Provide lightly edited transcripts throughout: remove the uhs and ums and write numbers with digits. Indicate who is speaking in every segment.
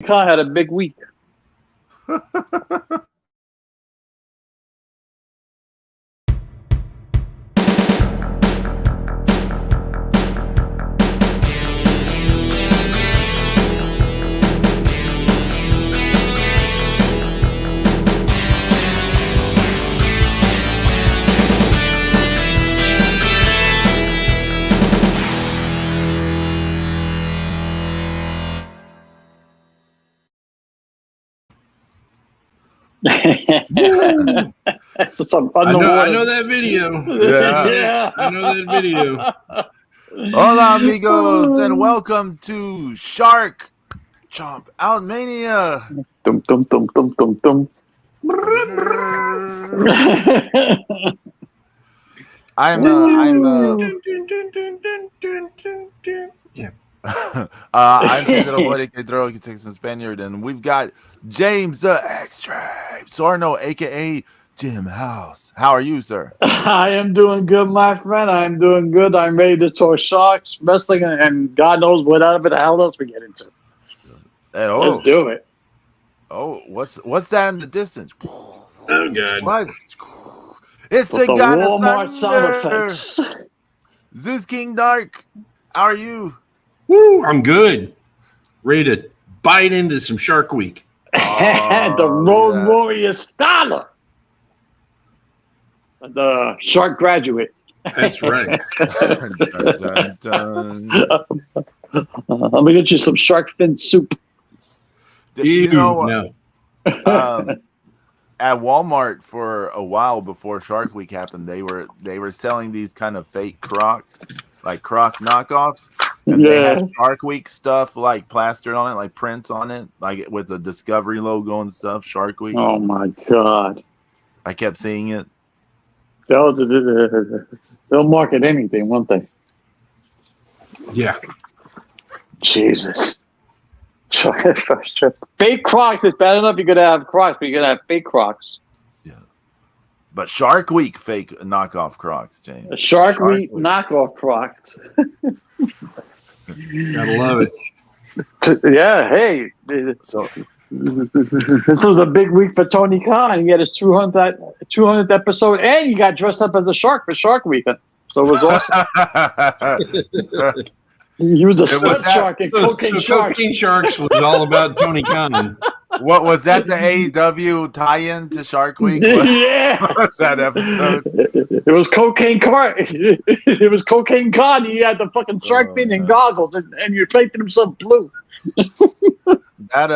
Speaker 1: Khan had a big week. That's some
Speaker 2: I know that video.
Speaker 1: Yeah.
Speaker 2: I know that video.
Speaker 3: Hola, amigos, and welcome to Shark Chomp Out Mania.
Speaker 1: Dum dum dum dum dum dum.
Speaker 3: I'm Pedro Boy, Texan Spaniard, and we've got James the Extreme Sorno, aka Jim House. How are you, sir?
Speaker 1: I am doing good, my friend. I'm doing good. I'm ready to talk sharks, wrestling, and God knows whatever the hell else we get into. Let's do it.
Speaker 3: Oh, what's that in the distance?
Speaker 2: Oh God!
Speaker 3: What? It's the God of Thunder. Zeus King Dark. How are you?
Speaker 2: Woo! I'm good. Ready to bite into some Shark Week.
Speaker 1: The Road Warrior Scholar. The Shark Graduate.
Speaker 2: That's right.
Speaker 3: Dun, dun, dun.
Speaker 1: Let me get you some shark fin soup.
Speaker 3: You know,
Speaker 2: no.
Speaker 3: At Walmart for a while before Shark Week happened, they were selling these kind of fake Crocs, like Croc knockoffs. And they had Shark Week stuff like plastered on it, like prints on it, like with the Discovery logo and stuff. Shark Week.
Speaker 1: Oh my God!
Speaker 3: I kept seeing it.
Speaker 1: They'll market anything, won't they?
Speaker 2: Yeah.
Speaker 1: Jesus. Fake Crocs is bad enough. You're gonna have Crocs, but you're gonna have fake Crocs.
Speaker 3: Yeah. But Shark Week fake knockoff Crocs, James.
Speaker 1: Shark Week knockoff Crocs.
Speaker 2: Gotta love it.
Speaker 1: Yeah. Hey.
Speaker 3: So
Speaker 1: this was a big week for Tony Khan. He had his 200th episode, and he got dressed up as a shark for Shark Week. So it was awesome. He was a sweat shark and cocaine sharks.
Speaker 2: Cocaine Sharks was all about Tony Khan.
Speaker 3: What was that? The AEW tie-in to Shark Week?
Speaker 1: Yeah.
Speaker 3: What was that episode?
Speaker 1: It was Cocaine Car. It was Cocaine Khan. He had the fucking shark fin and goggles, and you're painting himself blue.
Speaker 3: That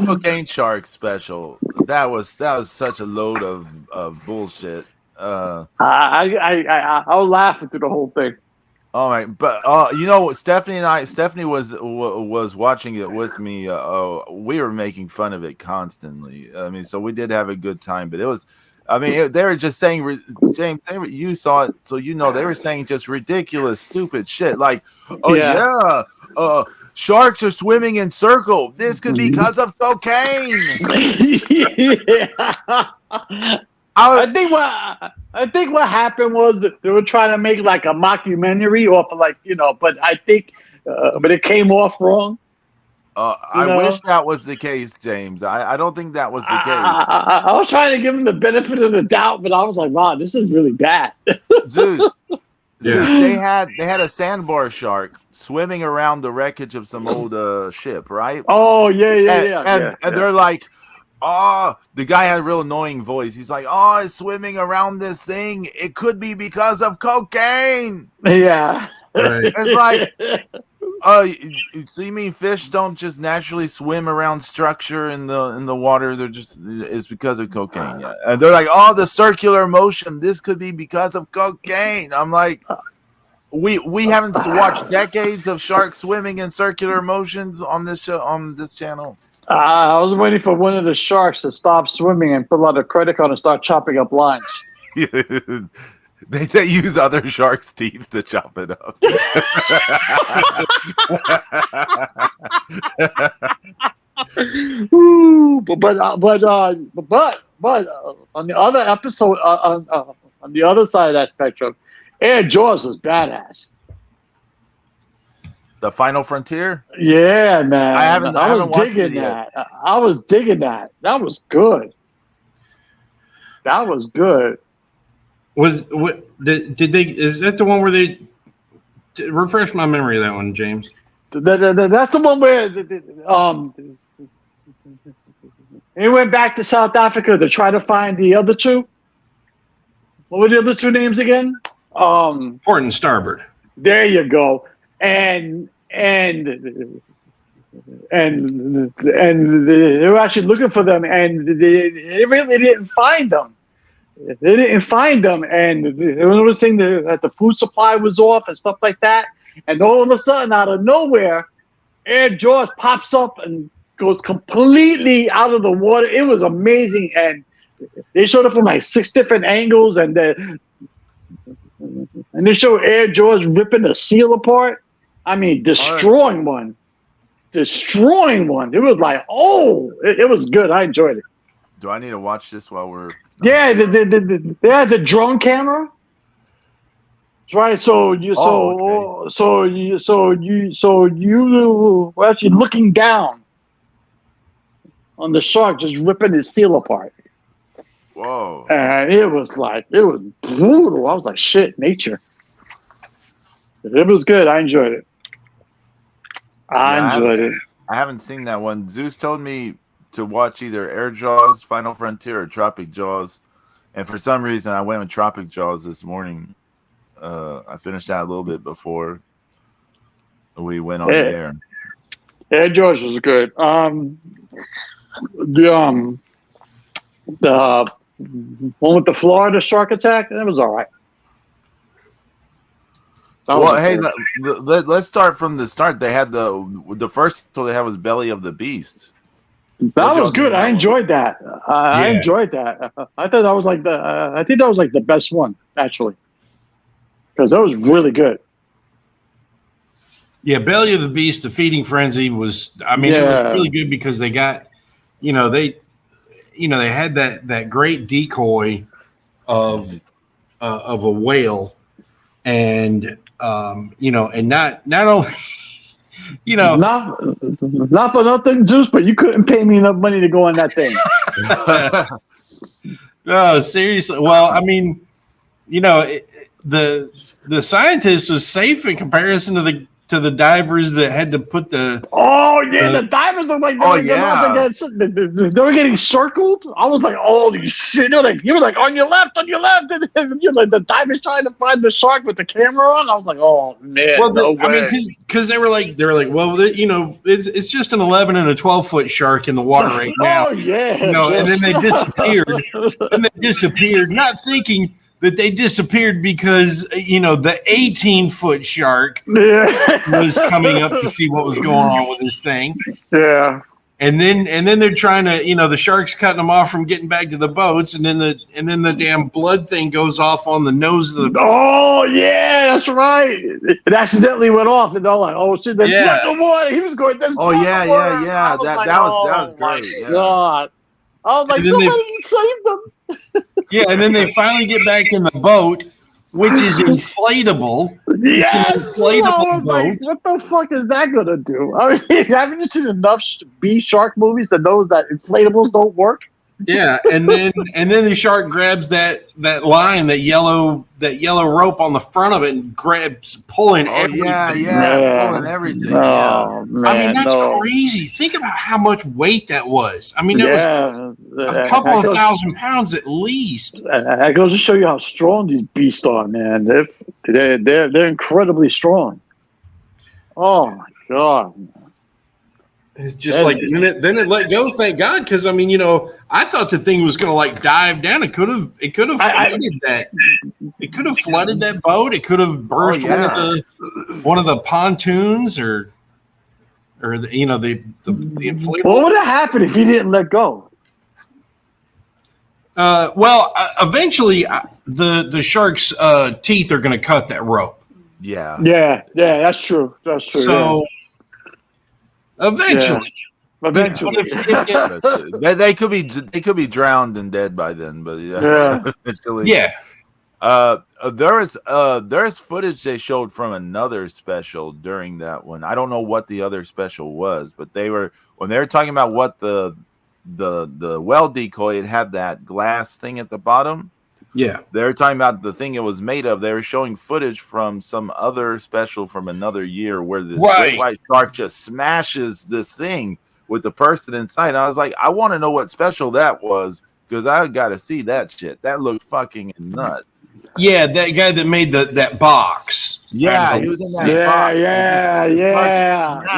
Speaker 3: Cocaine Shark special. That was such a load of bullshit.
Speaker 1: I was laughing through the whole thing.
Speaker 3: All right, but Stephanie was watching it with me. We were making fun of it constantly. I mean, so we did have a good time, but it was. I mean, they were just saying, James, you saw it, so you know they were saying just ridiculous, stupid shit. Like, sharks are swimming in circle. This could be because of cocaine. I think what happened was that they were trying to make like a mockumentary off of but I think, but it came off wrong. I wish that was the case, James. I don't think that was the case.
Speaker 1: I was trying to give him the benefit of the doubt, but I was like, wow, this is really bad.
Speaker 3: Zeus, they had a sandbar shark swimming around the wreckage of some old ship, right?
Speaker 1: Oh yeah.
Speaker 3: And they're like, oh, the guy had a real annoying voice. He's like, oh, it's swimming around this thing. It could be because of cocaine.
Speaker 1: Yeah.
Speaker 2: Right.
Speaker 3: It's like, so you mean fish don't just naturally swim around structure in the water? It's because of cocaine. Yeah. And they're like, oh, the circular motion. This could be because of cocaine. I'm like, we haven't watched decades of sharks swimming in circular motions on this show, on this channel.
Speaker 1: I was waiting for one of the sharks to stop swimming and pull out a credit card and start chopping up lines.
Speaker 3: They use other sharks' teeth to chop it up.
Speaker 1: Ooh, but on the other episode, on the other side of that spectrum, Air Jaws was badass.
Speaker 3: The Final Frontier?
Speaker 1: Yeah, man.
Speaker 3: I haven't watched it
Speaker 1: digging
Speaker 3: yet.
Speaker 1: that. I was digging that. That was good. That was good.
Speaker 2: Did they? Is that the one where they? Refresh my memory of that one, James.
Speaker 1: That's the one where he went back to South Africa to try to find the other two. What were the other two names again?
Speaker 2: Port and Starboard.
Speaker 1: There you go. And they were actually looking for them, and they really didn't find them. They didn't find them, and they were noticing that the food supply was off and stuff like that. And all of a sudden, out of nowhere, Air Jaws pops up and goes completely out of the water. It was amazing, and they showed it from like 6 different angles, and they showed Air Jaws ripping a seal apart. I mean, destroying one. It was like, it was good. I enjoyed it.
Speaker 3: Do I need to watch this while we're?
Speaker 1: Yeah, they had the drone camera. That's right. So you were actually looking down on the shark, just ripping his seal apart.
Speaker 3: Whoa!
Speaker 1: And it was brutal. I was like, shit, nature. It was good. I enjoyed it. I enjoyed it.
Speaker 3: I haven't seen that one. Zeus told me to watch either Air Jaws, Final Frontier, or Tropic Jaws, and for some reason I went with Tropic Jaws this morning. I finished that a little bit before we went on the air.
Speaker 1: Air Jaws was good. The one with the Florida shark attack, that was all right.
Speaker 3: Well, hey, let's start from the start. They had the first they had was Belly of the Beast.
Speaker 1: That was good. I enjoyed that. I enjoyed that. I thought that was like I think that was like the best one actually, because that was really good.
Speaker 2: Yeah, Belly of the Beast, the feeding frenzy was. I mean, it was really good because they got, they had that great decoy of a whale, and and not only.
Speaker 1: Not for nothing, Zeus, but you couldn't pay me enough money to go on that thing.
Speaker 2: No, seriously. Well, I mean, the scientist was safe in comparison to the divers that had to put the.
Speaker 1: The divers look like they were getting circled. I was like, holy shit! He was like on your left, and you're like the divers trying to find the shark with the camera on. I was like, oh man, no way.
Speaker 2: I mean, because they were like, well, it's just an 11 and a 12-foot shark in the water right now.
Speaker 1: Oh yeah,
Speaker 2: and then they disappeared. Not thinking that they disappeared because the 18-foot shark was coming up to see what was going on with this thing.
Speaker 1: Yeah.
Speaker 2: And then they're trying to, the shark's cutting them off from getting back to the boats, and then the damn blood thing goes off on the nose of the.
Speaker 1: Oh yeah, that's right. It accidentally went off, and they're like, "Oh shit!" There's blood in the water. He was going.
Speaker 3: Yeah. That was great. Yeah.
Speaker 1: God. I was like, somebody saved them.
Speaker 2: Yeah, and then they finally get back in the boat, which is inflatable.
Speaker 1: Yes,
Speaker 2: it's an inflatable boat.
Speaker 1: Like, what the fuck is that gonna do? I mean, haven't you seen enough shark movies that knows that inflatables don't work?
Speaker 2: Yeah, and then the shark grabs that line, that yellow rope on the front of it, and pulling everything.
Speaker 3: Pulling everything.
Speaker 1: Oh, man,
Speaker 2: I mean, that's crazy. Think about how much weight that was. I mean, it was a couple of 1,000 pounds at least.
Speaker 1: That goes to show you how strong these beasts are, man. They're incredibly strong. Oh my god.
Speaker 2: It's just then it let go. Thank God, because I mean, I thought the thing was going to dive down. It could have flooded that. It could have flooded that boat. It could have burst one of the pontoons or the inflatable.
Speaker 1: What would have happened if he didn't let go?
Speaker 2: Eventually, the shark's teeth are going to cut that rope.
Speaker 3: Yeah.
Speaker 1: Yeah. That's true.
Speaker 2: So. Eventually.
Speaker 3: They could be drowned and dead by then, but eventually.
Speaker 2: Yeah.
Speaker 3: There's footage they showed from another special during that one. I don't know what the other special was, but when they were talking about what the well decoy, it had that glass thing at the bottom.
Speaker 2: Yeah,
Speaker 3: they were talking about the thing it was made of. They were showing footage from some other special from another year where this great white shark just smashes this thing with the person inside. And I was like, I want to know what special that was because I got to see that shit. That looked fucking nuts.
Speaker 2: Yeah, that guy that made that box.
Speaker 3: Yeah, he was in that box.
Speaker 1: Yeah.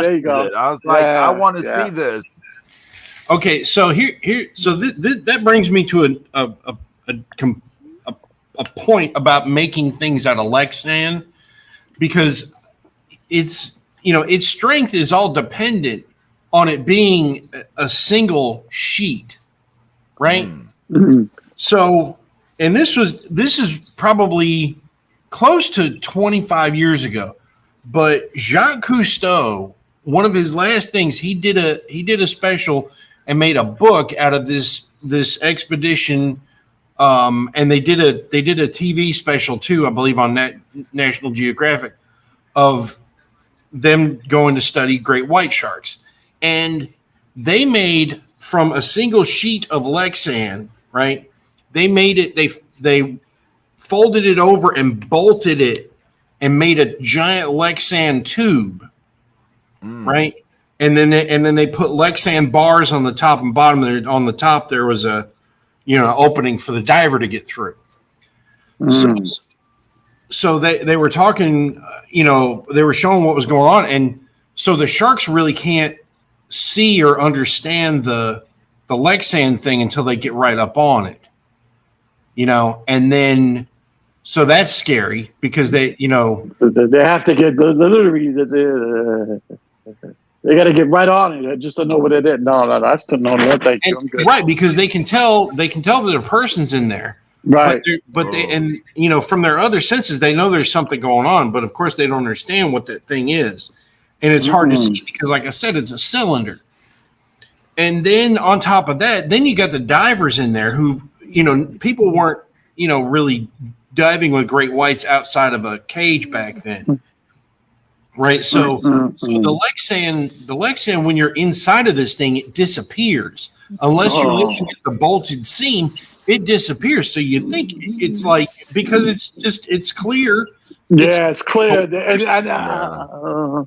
Speaker 1: There you go.
Speaker 3: I was like, I want to see this.
Speaker 2: Okay, so that brings me to a point about making things out of Lexan, because its strength is all dependent on it being a single sheet, right?
Speaker 1: Mm-hmm.
Speaker 2: So, and this is probably close to 25 years ago, but Jacques Cousteau, one of his last things, he did a special and made a book out of this expedition. And they did a TV special too, I believe, on National Geographic, of them going to study great white sharks. And they made from a single sheet of Lexan, right? They made it, they folded it over and bolted it and made a giant Lexan tube, right? And then they put Lexan bars on the top and bottom. There on the top there was a opening for the diver to get through. So they were talking, they were showing what was going on. And so the sharks really can't see or understand the Lexan thing until they get right up on it, and then, so that's scary because they
Speaker 1: have to get they got to get right on it just to know what it is. No, that's to know that. Thank you. I'm good.
Speaker 2: Right, because they can tell that a person's in there.
Speaker 1: Right.
Speaker 2: But from their other senses, they know there's something going on, but of course they don't understand what that thing is. And it's hard to see because, like I said, it's a cylinder. And then on top of that, then you got the divers in there who, people weren't, really diving with great whites outside of a cage back then. Right. So the Lexan, when you're inside of this thing, it disappears. Unless you're looking at the bolted seam, it disappears. So you think it's like, because it's clear.
Speaker 1: Yeah, it's clear. I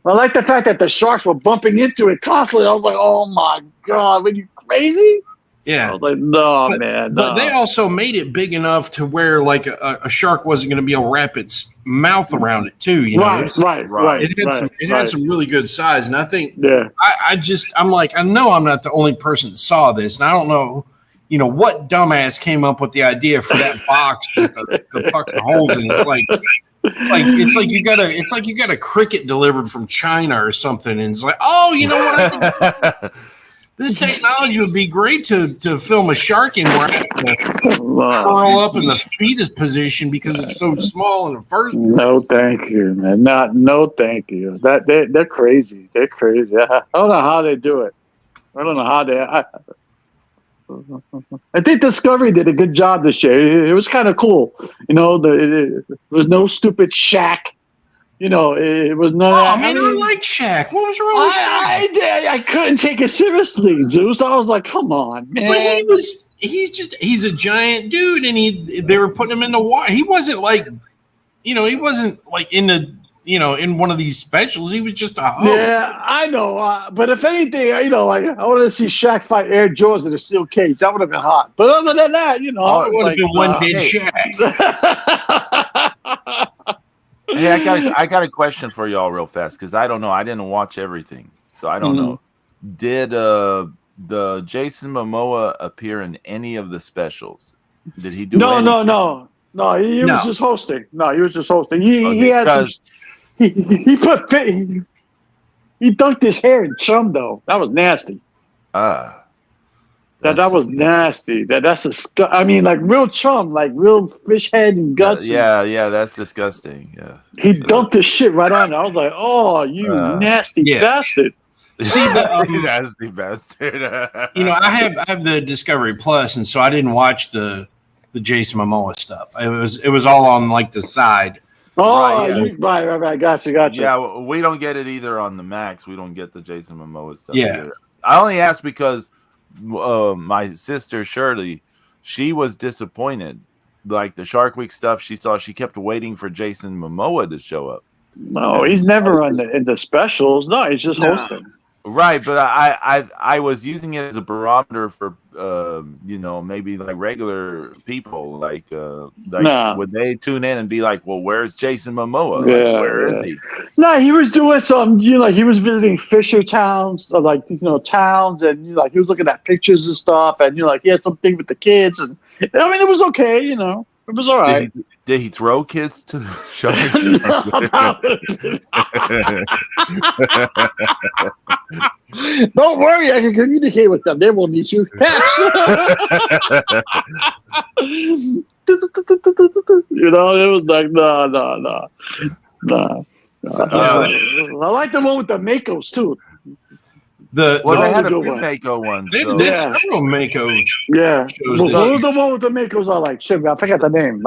Speaker 1: like the fact that the sharks were bumping into it constantly. I was like, oh my God, are you crazy?
Speaker 2: Yeah.
Speaker 1: I was like, no, man. No.
Speaker 2: But they also made it big enough to where like a shark wasn't going to be able to wrap its mouth around it too.
Speaker 1: Right.
Speaker 2: It had some really good size. And I think,
Speaker 1: I'm
Speaker 2: like, I know I'm not the only person that saw this. And I don't know, what dumbass came up with the idea for that box with the fucking holes in it. It's like you got a cricket delivered from China or something, and it's like, oh, you know what? This technology would be great to film a shark in where I have to curl up in the fetus position because it's so small in the first place.
Speaker 1: No, thank you, man. No, thank you. They're crazy. They're crazy. I don't know how they do it. I don't know how they. I think Discovery did a good job this year. It was kind of cool. There was no stupid Shaq. It was not.
Speaker 2: I like Shaq. What was wrong with Shaq?
Speaker 1: I couldn't take it seriously, Zeus. I was like, come on, man.
Speaker 2: But he's a giant dude, and they were putting him in the water. He wasn't like, he wasn't like in the. In one of these specials, he was just a hoe.
Speaker 1: Yeah, I know. But if anything, I want to see Shaq fight Air Jordan in a steel cage. That would have been hot. But other than that,
Speaker 2: it would have been one dead Shaq.
Speaker 3: Hey, I got a question for y'all real fast because I don't know. I didn't watch everything, so I don't know. Did the Jason Momoa appear in any of the specials? Did he do?
Speaker 1: No. He was just hosting. No, he was just hosting. He had some. He dunked his hair in chum though. That was nasty. That was nasty. That's like real chum, like real fish head and guts.
Speaker 3: Yeah, that's disgusting. Yeah.
Speaker 1: He dunked his shit right on it. I was like, oh, you nasty bastard.
Speaker 2: See the
Speaker 3: nasty bastard.
Speaker 2: I have the Discovery Plus, and so I didn't watch the Jason Momoa stuff. It was all on like the side.
Speaker 1: Oh,
Speaker 3: Right,
Speaker 1: right. Gotcha.
Speaker 3: Yeah, we don't get it either on the Max. We don't get the Jason Momoa stuff
Speaker 2: Yeah.
Speaker 3: either. I only asked because my sister Shirley, she was disappointed. Like the Shark Week stuff, she kept waiting for Jason Momoa to show up.
Speaker 1: No, he's never in the specials. No, he's just hosting.
Speaker 3: Right, but I was using it as a barometer for maybe like regular people would they tune in and be like, well, where's Jason Momoa?
Speaker 1: Yeah,
Speaker 3: like, where is he?
Speaker 1: No, he was doing some. Like he was visiting Fisher towns, towns, and he was looking at pictures and stuff, and like he had something with the kids, and I mean it was okay, it was all right.
Speaker 3: Did he throw kids to the sharks?
Speaker 1: Don't worry, I can communicate with them. They won't need you. Catch. It was like no. I like the one with the Makos too.
Speaker 3: They had a few Mako ones.
Speaker 2: They did several Mako shows.
Speaker 1: What was the one with the Makos I like? Shit, I forgot the name.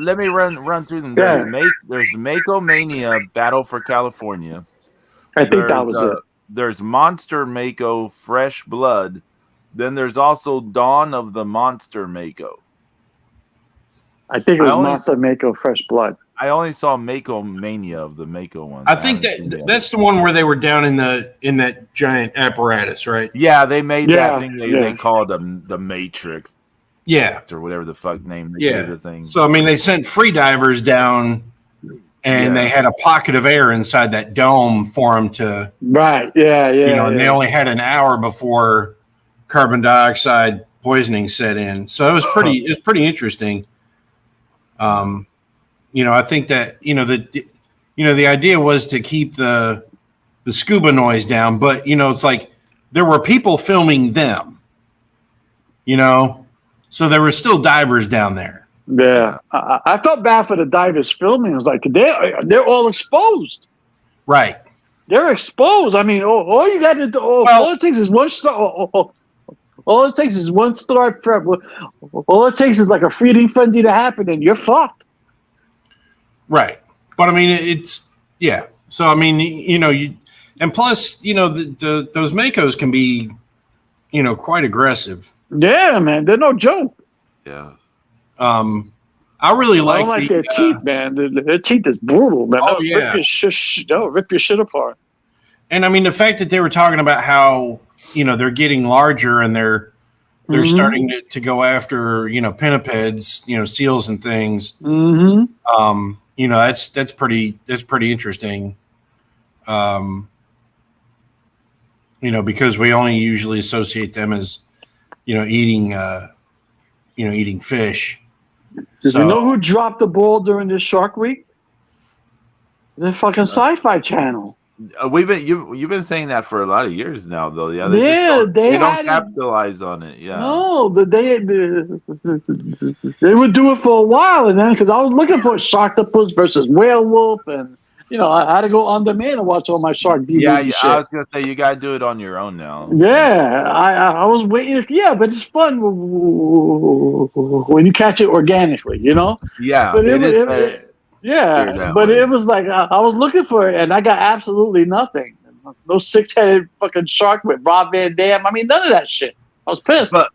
Speaker 3: Let me run through them. There's Mako Mania Battle for California.
Speaker 1: I think that was it.
Speaker 3: There's Monster Mako Fresh Blood. Then there's also Dawn of the Monster Mako.
Speaker 1: I think it was Monster Mako Fresh Blood.
Speaker 3: I only saw Mako Mania of the Mako one.
Speaker 2: I think that's the one where they were down in that giant apparatus, right?
Speaker 3: Yeah, they made that thing they called the Matrix.
Speaker 2: Yeah.
Speaker 3: Or whatever the fuck name they gave the thing.
Speaker 2: So I mean they sent free divers down and they had a pocket of air inside that dome for them to
Speaker 1: Right. Yeah.
Speaker 2: And they only had an hour before carbon dioxide poisoning set in. So it was pretty interesting. I think that the idea was to keep the scuba noise down, but it's like there were people filming them, so there were still divers down there.
Speaker 1: Yeah, I felt bad for the divers filming. It was like they're all exposed.
Speaker 2: Right,
Speaker 1: they're exposed. I mean, all you got to do, all it takes is one star. All it takes is one star prep. All it takes is like a feeding frenzy to happen, and you're fucked.
Speaker 2: Right. But I mean, So, I mean, and plus, those Makos can be, quite aggressive.
Speaker 1: Yeah, man. They're no joke.
Speaker 3: Yeah.
Speaker 2: I really
Speaker 1: I don't like their teeth, man. Their teeth is brutal, man.
Speaker 2: Oh, yeah.
Speaker 1: Rip your shit apart.
Speaker 2: And I mean, the fact that they were talking about how, they're getting larger and they're starting to go after, pinnipeds, seals and things.
Speaker 1: Mm-hmm.
Speaker 2: That's pretty interesting. Because we only usually associate them as, eating fish.
Speaker 1: Did you know who dropped the ball during this Shark Week? The fucking Sci-Fi Channel.
Speaker 3: You've been saying that for a lot of years now, though. Yeah,
Speaker 1: they
Speaker 3: don't capitalize on it. Yeah,
Speaker 1: no, they would do it for a while, and then because I was looking for Sharktopus versus Werewolf, and I had to go on demand and watch all my Shark DVD.
Speaker 3: Yeah,
Speaker 1: shit.
Speaker 3: I was gonna say you gotta do it on your own now.
Speaker 1: Yeah, I was waiting. Yeah, but it's fun when you catch it organically,
Speaker 3: Yeah,
Speaker 1: but
Speaker 3: it is.
Speaker 1: It was like I was looking for it, and I got absolutely nothing. No 6-headed fucking shark with Rob Van Dam. I mean, none of that shit. I was pissed.
Speaker 3: But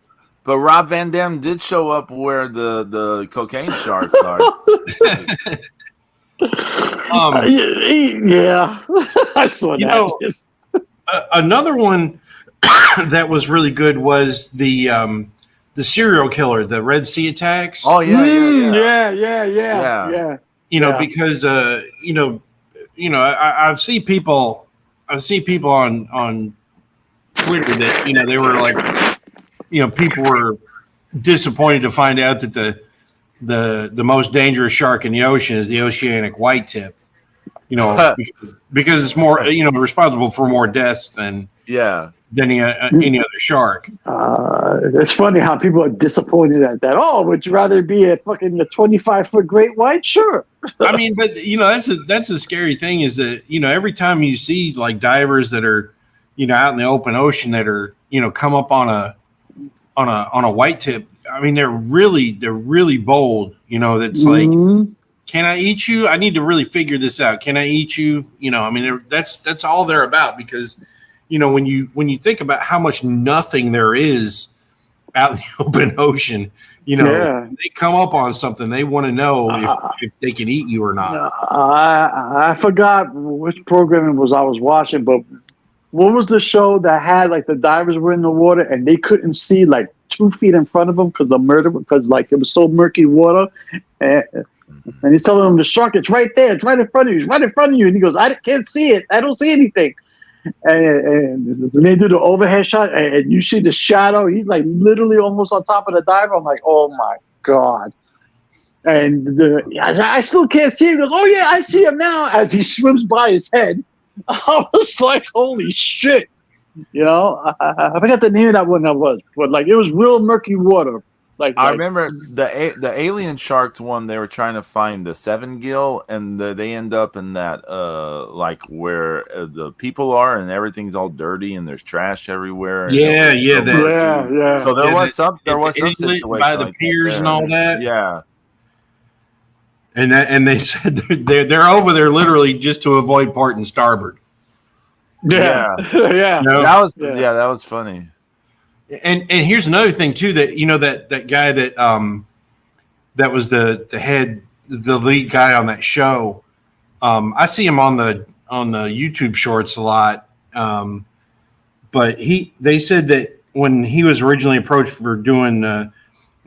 Speaker 3: Rob Van Dam did show up where the cocaine sharks are.
Speaker 1: Yeah, I saw that.
Speaker 2: Another one that was really good was the serial killer, the Red Sea attacks.
Speaker 3: Oh yeah.
Speaker 2: Because I've seen people on Twitter that they were like, people were disappointed to find out that the most dangerous shark in the ocean is the oceanic white tip. Because it's more responsible for more deaths than any other shark.
Speaker 1: It's funny how people are disappointed at that. Oh, would you rather be a fucking 25-foot great white? Sure.
Speaker 2: I mean, but that's a scary thing is that every time you see like divers that are out in the open ocean that are come up on a white tip. I mean, they're really bold. You know, that's like, can I eat you? I need to really figure this out. Can I eat you? You know, I mean, that's all they're about because, you know, when you think about how much nothing there is out in the open ocean, you know, they come up on something. They want to know if they can eat you or not.
Speaker 1: I forgot which program it was I was watching, but what was the show that had like the divers were in the water and they couldn't see like 2 feet in front of them because like it was so murky water, and he's telling them the shark, it's right there, it's right in front of you, it's right in front of you, and he goes, I can't see it, I don't see anything. And they do the overhead shot, and you see the shadow. He's like literally almost on top of the diver. I'm like, oh my god! And I still can't see him. He goes, oh yeah, I see him now. As he swims by his head, I was like, holy shit! You know, I forgot the name of that one that was, but like it was real murky water.
Speaker 3: I remember the alien sharks one. They were trying to find the 7 gill, and they end up in that like where the people are, and everything's all dirty, and there's trash everywhere.
Speaker 2: Yeah.
Speaker 3: So there was some situation
Speaker 2: by the piers and all that.
Speaker 3: Yeah,
Speaker 2: and they said they're over there literally just to avoid port and starboard.
Speaker 1: Yeah.
Speaker 3: That was funny.
Speaker 2: And here's another thing too, that you know that guy that was the lead guy on that show. I see him on the YouTube shorts a lot. But they said that when he was originally approached for doing a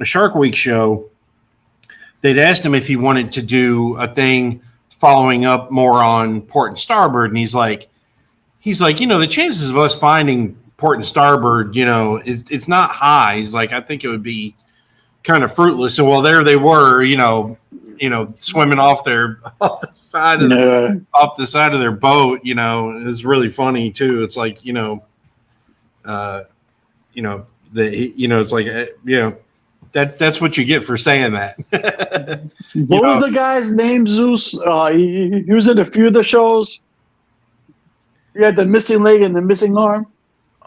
Speaker 2: Shark Week show, they'd asked him if he wanted to do a thing following up more on port and starboard, and he's like, you know, the chances of us finding port and starboard, you know, it's not high. He's like, I think it would be kind of fruitless. And well, there they were, you know, swimming off the side of their boat. You know, it's really funny too. It's like, it's like, that's what you get for saying that.
Speaker 1: What was the guy's name, Zeus? He was in a few of the shows. He had the missing leg and the missing arm.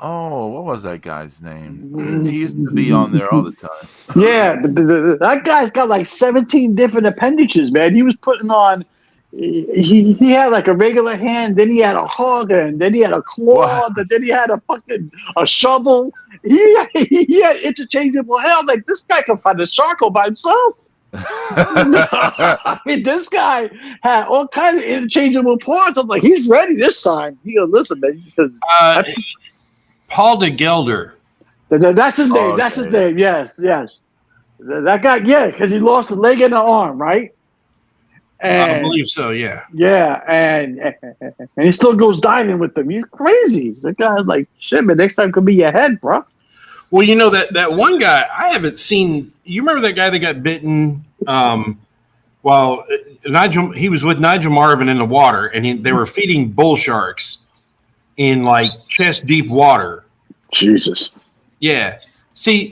Speaker 3: Oh, what was that guy's name? He used to be on there all the time.
Speaker 1: Yeah, that guy's got like 17 different appendages, man. He was putting on. He had like a regular hand, then he had a hog, and then he had a claw, and then he had a shovel. He had interchangeable hair. Like, this guy can find a shark all by himself. I mean, this guy had all kinds of interchangeable parts. I'm like, he's ready this time. He goes, listen, man, because
Speaker 2: Paul de Gelder.
Speaker 1: That's his name. That's his name. Yes. That guy, because he lost a leg and an arm, right? And,
Speaker 2: I believe so, yeah.
Speaker 1: Yeah, and he still goes diving with them. You're crazy. That guy's like, shit, man, next time could be your head, bro.
Speaker 2: Well, you know, that one guy, I haven't seen. You remember that guy that got bitten? Well, he was with Nigel Marvin in the water, and they were feeding bull sharks in like chest deep water.
Speaker 1: Jesus.
Speaker 2: Yeah. See,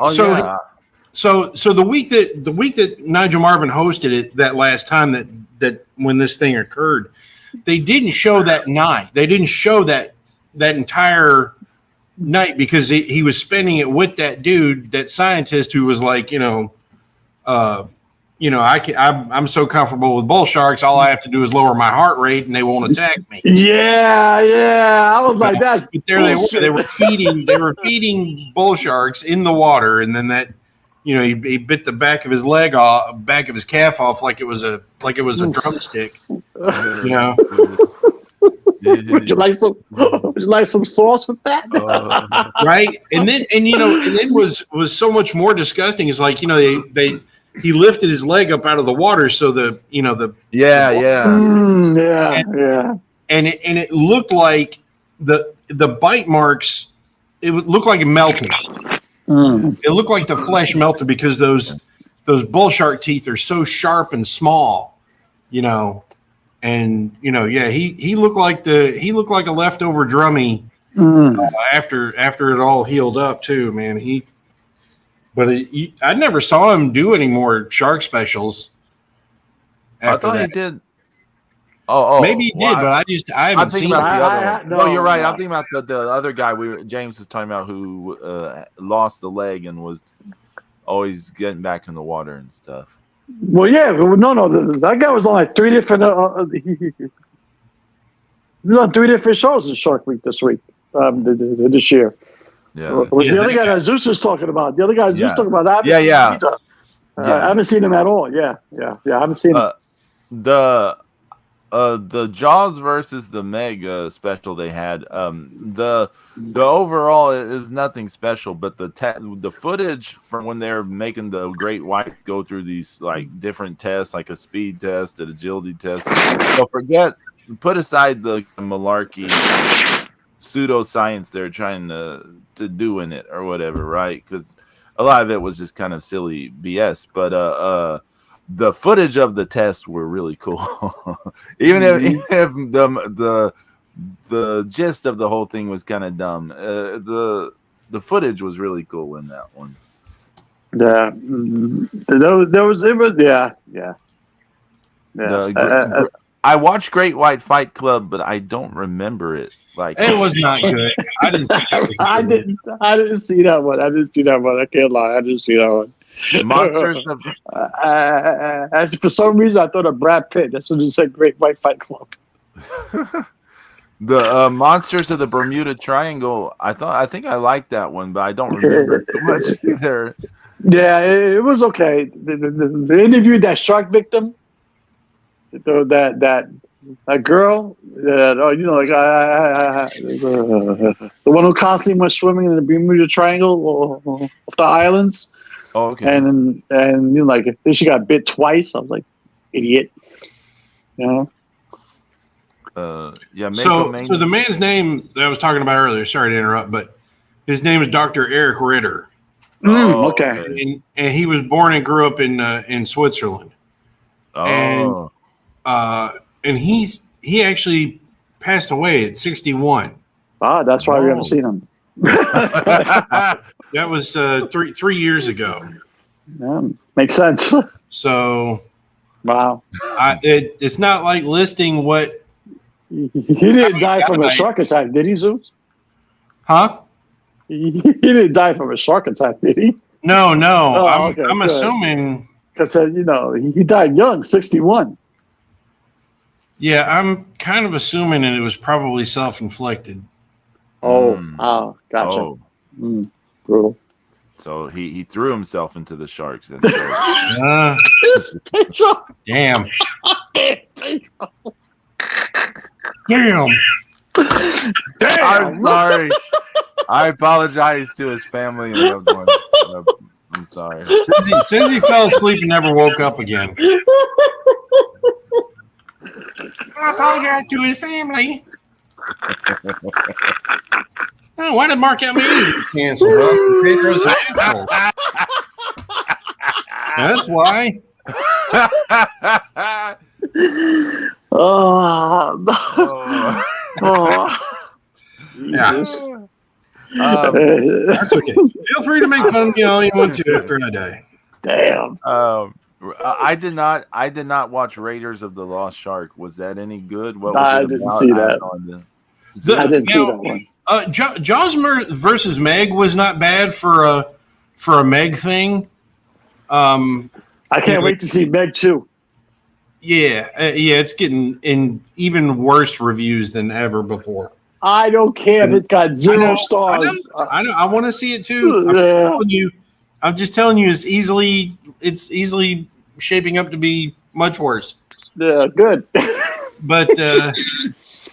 Speaker 2: so the week that Nigel Marvin hosted it, that last time that when this thing occurred, they didn't show that night. They didn't show that entire night because he was spending it with that dude, that scientist who was like, I'm so comfortable with bull sharks. All I have to do is lower my heart rate, and they won't attack me.
Speaker 1: Yeah. I was like that.
Speaker 2: But there bullshit. They were feeding bull sharks in the water, and then that, he bit the back of his leg off, back of his calf off, like it was a drumstick.
Speaker 1: Would you like some sauce with that?
Speaker 2: Right, and then was so much more disgusting. It's like, he lifted his leg up out of the water, so and it looked like the bite marks. It looked like it melted. It looked like the flesh melted because those bull shark teeth are so sharp and small, and he looked like a leftover drummy after it all healed up too, man. I never saw him do any more shark specials.
Speaker 3: I thought he did.
Speaker 2: Maybe he did, but I haven't seen.
Speaker 3: No, you're right. I'm thinking about the other guy James was talking about who lost the leg and was always getting back in the water and stuff.
Speaker 1: Well, yeah, no, that guy was on like 3 different. He was on 3 different shows in Shark Week this week, this year.
Speaker 3: Yeah.
Speaker 1: Was the other guy that Zeus was talking about? The other guy Zeus talking about. I haven't seen him at all. Yeah. I haven't seen him.
Speaker 3: The Jaws versus the Meg special they had. The overall is nothing special, but the footage from when they're making the great white go through these like different tests, like a speed test, an agility test. So put aside the malarkey pseudoscience they're trying to do in it or whatever, right? Because a lot of it was just kind of silly BS, but the footage of the tests were really cool. even if the gist of the whole thing was kind of dumb, the footage was really cool in that one.
Speaker 1: Yeah,
Speaker 3: I watched Great White Fight Club, but I don't remember it. Like
Speaker 2: it was not good. I didn't.
Speaker 1: I didn't see that one. I can't lie. I didn't see that one.
Speaker 3: Monsters of
Speaker 1: as for some reason I thought of Brad Pitt. That's what it said. Great White Fight Club.
Speaker 3: The Monsters of the Bermuda Triangle. I think I liked that one, but I don't remember too much either.
Speaker 1: Yeah, it was okay. They interviewed that shark victim. That girl. The one who constantly went swimming in the Bermuda Triangle off the islands.
Speaker 3: Oh, okay.
Speaker 1: And then she got bit twice. I was like, idiot.
Speaker 2: So the man's name that I was talking about earlier. Sorry to interrupt, but his name is Dr. Eric Ritter.
Speaker 1: Okay.
Speaker 2: And he was born and grew up in Switzerland.
Speaker 3: Oh.
Speaker 2: And he actually passed away at 61.
Speaker 1: Ah, that's why we haven't seen him.
Speaker 2: That was 3 years ago.
Speaker 1: Yeah, makes sense.
Speaker 2: So,
Speaker 1: wow.
Speaker 2: It's not like listing what.
Speaker 1: He didn't die from a shark attack, did he, Zeus?
Speaker 2: Huh?
Speaker 1: He didn't die from a shark attack, did he?
Speaker 2: No.
Speaker 1: Oh,
Speaker 2: I'm assuming.
Speaker 1: Because, he died young, 61.
Speaker 2: Yeah, I'm kind of assuming that it was probably self-inflicted.
Speaker 1: Oh, gotcha.
Speaker 3: Oh.
Speaker 1: Brutal.
Speaker 3: So he threw himself into the sharks. That's
Speaker 2: Damn. Damn.
Speaker 3: I'm sorry. I apologize to his family and loved ones. I'm sorry.
Speaker 2: Says he fell asleep and never woke up again. I apologize to his family. Oh, why did Mark Mania get canceled? Huh? Pedro's an asshole. That's why.
Speaker 1: Jesus.
Speaker 2: That's okay. Feel free to make fun of me all you want to after I die.
Speaker 1: Damn.
Speaker 3: I did not watch Raiders of the Lost Shark. Was that any good? What was
Speaker 1: I
Speaker 3: it
Speaker 1: didn't
Speaker 3: about?
Speaker 1: see that. I didn't see that one.
Speaker 2: Jaws versus Meg was not bad for a Meg thing.
Speaker 1: I can't wait to see Meg 2.
Speaker 2: Yeah, it's getting in even worse reviews than ever before.
Speaker 1: I don't care if it's got 0 stars.
Speaker 2: I know. I want to see it too. I'm just telling you, it's easily shaping up to be much worse.
Speaker 1: Yeah, good.
Speaker 2: But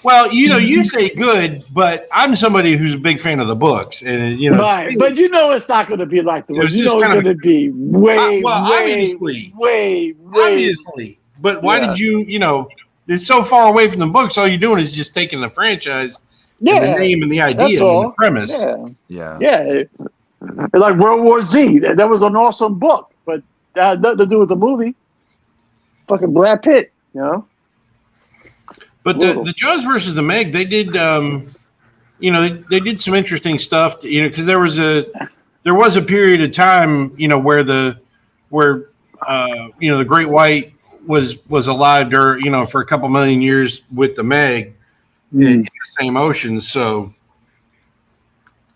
Speaker 2: well, you say good, but I'm somebody who's a big fan of the books, and
Speaker 1: right. But it's not going to be like the books. It's going to be way.
Speaker 2: Obviously. But why did you? It's so far away from the books. All you're doing is just taking the franchise, and the name, and the idea, and the premise.
Speaker 1: Yeah. Like World War Z. That was an awesome book, but that had nothing to do with the movie. Fucking Brad Pitt,
Speaker 2: But the Jaws versus the Meg, they did, they did some interesting stuff, because there was a period of time, where the Great White was alive for a couple million years with the Meg in the same ocean. So,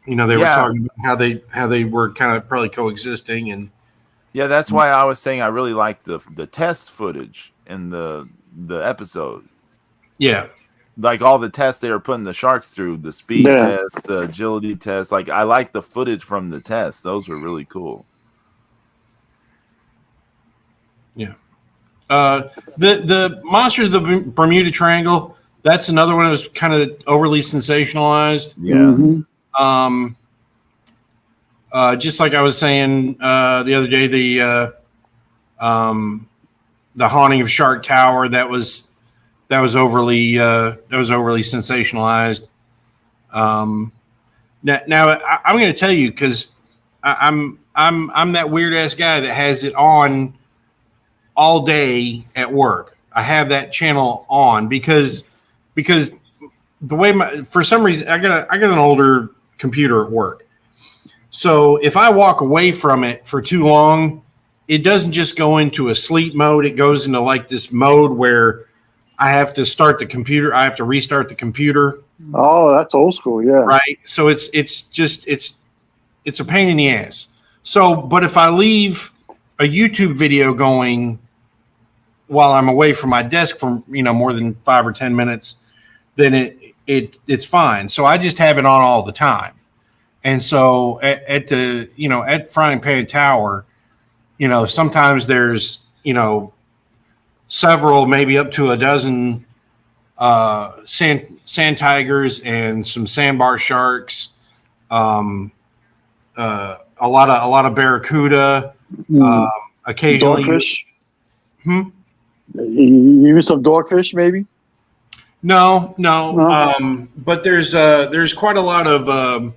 Speaker 2: they were talking about how they were kind of probably coexisting, and
Speaker 3: Yeah, that's why I was saying I really like the test footage in the episode.
Speaker 2: Yeah.
Speaker 3: Like all the tests they were putting the sharks through, the speed test, the agility test. Like I like the footage from the tests. Those were really cool.
Speaker 2: Yeah. The Monsters of the Bermuda Triangle, that's another one that was kind of overly sensationalized.
Speaker 3: Yeah.
Speaker 2: Just like I was saying the other day, the Haunting of Shark Tower, that was overly sensationalized. Now I'm going to tell you, because I'm that weird ass guy that has it on all day at work. I have that channel on because the way for some reason I got an older computer at work. So if I walk away from it for too long, it doesn't just go into a sleep mode. It goes into like this mode where I have to start the computer. I have to restart the computer.
Speaker 1: Oh, that's old school. Yeah.
Speaker 2: Right. So it's a pain in the ass. So, but if I leave a YouTube video going while I'm away from my desk for more than 5 or 10 minutes, then it's fine. So I just have it on all the time. And so at Frying Pan Tower, sometimes there's several, maybe up to a dozen sand tigers and some sandbar sharks, a lot of barracuda, occasionally
Speaker 1: dogfish. Use some dogfish, maybe.
Speaker 2: No. But there's quite a lot of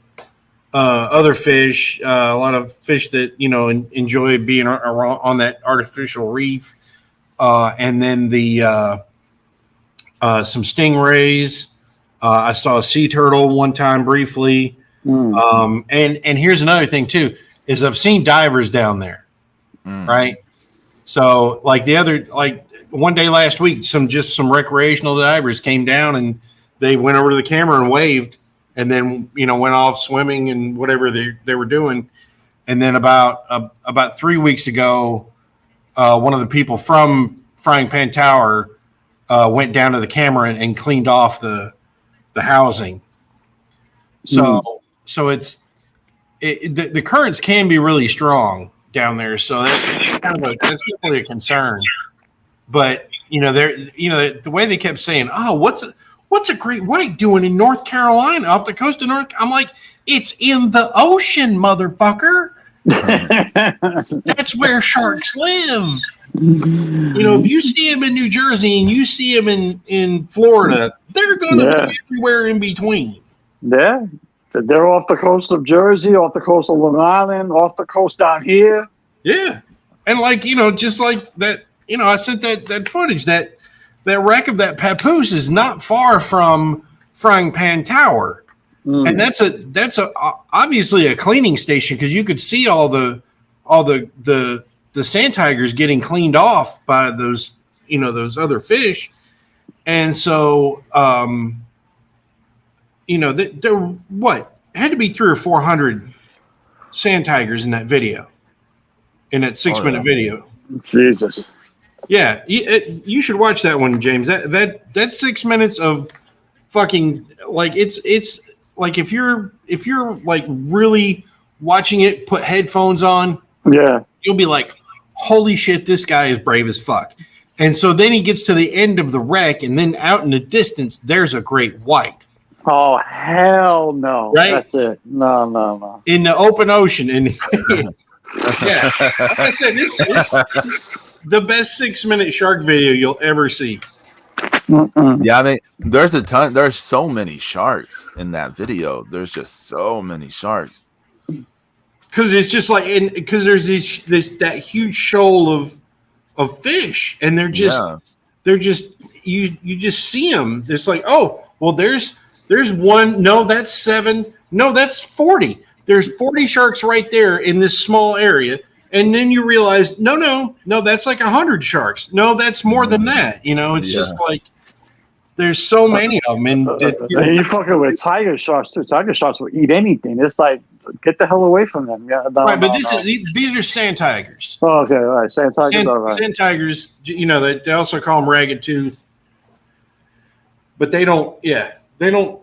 Speaker 2: other fish, a lot of fish that enjoy being on that artificial reef, and then some stingrays. I saw a sea turtle one time briefly. And here's another thing too, is I've seen divers down there, right? So like one day last week, some recreational divers came down and they went over to the camera and waved, and then went off swimming and whatever they were doing. And then about 3 weeks ago, one of the people from Frying Pan Tower went down to the camera and cleaned off the housing. So the currents can be really strong down there. So that's definitely a concern. But the way they kept saying, "Oh, what's a great white doing in North Carolina, off the coast of North?" I'm like, it's in the ocean, motherfucker. That's where sharks live. If you see them in New Jersey and you see them in Florida, they're going to be everywhere in between.
Speaker 1: Yeah. They're off the coast of Jersey, off the coast of Long Island, off the coast down here.
Speaker 2: Yeah. And just like that, I sent that footage, that wreck of that papoose is not far from Frying Pan Tower. And that's obviously a cleaning station, because you could see all the sand tigers getting cleaned off by those other fish. And so there had to be 300 or 400 sand tigers in that video, in that 6-minute video.
Speaker 1: Jesus.
Speaker 2: Yeah, you should watch that one, James. That's 6 minutes of fucking, like, it's like if you're like really watching it, put headphones on, you'll be like, holy shit, this guy is brave as fuck. And so then he gets to the end of the wreck, and then out in the distance, there's a great white.
Speaker 1: Oh, hell no.
Speaker 2: Right?
Speaker 1: That's it. No.
Speaker 2: In the open ocean. And yeah, like I said, this is the best 6-minute shark video you'll ever see.
Speaker 3: Yeah, there's a ton. There's so many sharks in that video. There's just so many sharks.
Speaker 2: Because it's just like, because there's that huge shoal of fish, and they're just you just see them. It's like, oh, well, there's one. No, that's 7. No, that's 40. There's 40 sharks right there in this small area. And then you realize, no, that's like 100 sharks. No, that's more than that. It's just like, there's so many of them. And
Speaker 1: you fucking with tiger sharks too. Tiger sharks will eat anything. It's like get the hell away from them. Yeah, no,
Speaker 2: Right, but
Speaker 1: no,
Speaker 2: this
Speaker 1: no.
Speaker 2: is these are sand tigers.
Speaker 1: Oh, okay, all right. Sand tigers, all right.
Speaker 2: Sand tigers, they also call them ragged tooth, but they don't. Yeah, they don't.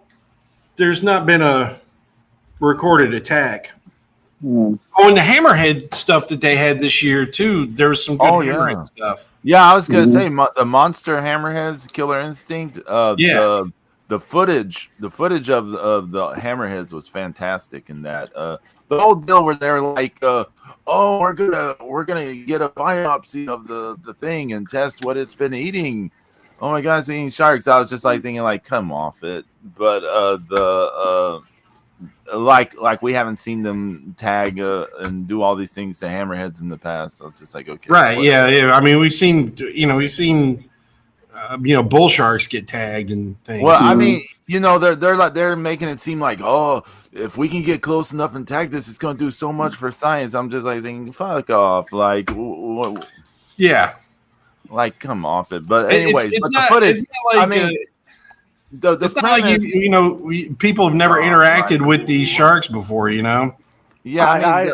Speaker 2: There's not been a recorded attack.
Speaker 1: Mm.
Speaker 2: Oh, and the hammerhead stuff that they had this year too. There was some good hammerhead stuff.
Speaker 3: Yeah, I was gonna say the monster hammerheads, Killer Instinct. The footage of the hammerheads was fantastic. In that the whole deal where they're like, oh, we're gonna get a biopsy of the thing and test what it's been eating. Oh my God, it's eating sharks. I was just like thinking, like, come off it. But like we haven't seen them tag and do all these things to hammerheads in the past. I was just like, okay,
Speaker 2: right, yeah. I mean, we've seen bull sharks get tagged and things.
Speaker 3: Well, I mean, they're making it seem like, oh, if we can get close enough and tag this, it's going to do so much for science. I'm just like thinking, fuck off, like,
Speaker 2: yeah,
Speaker 3: like come off it. But anyways,
Speaker 2: it's
Speaker 3: but
Speaker 2: not,
Speaker 3: the footage.
Speaker 2: it's not like,
Speaker 3: I mean, the
Speaker 2: it's not like people have never interacted with these sharks before. Yeah,
Speaker 3: I mean,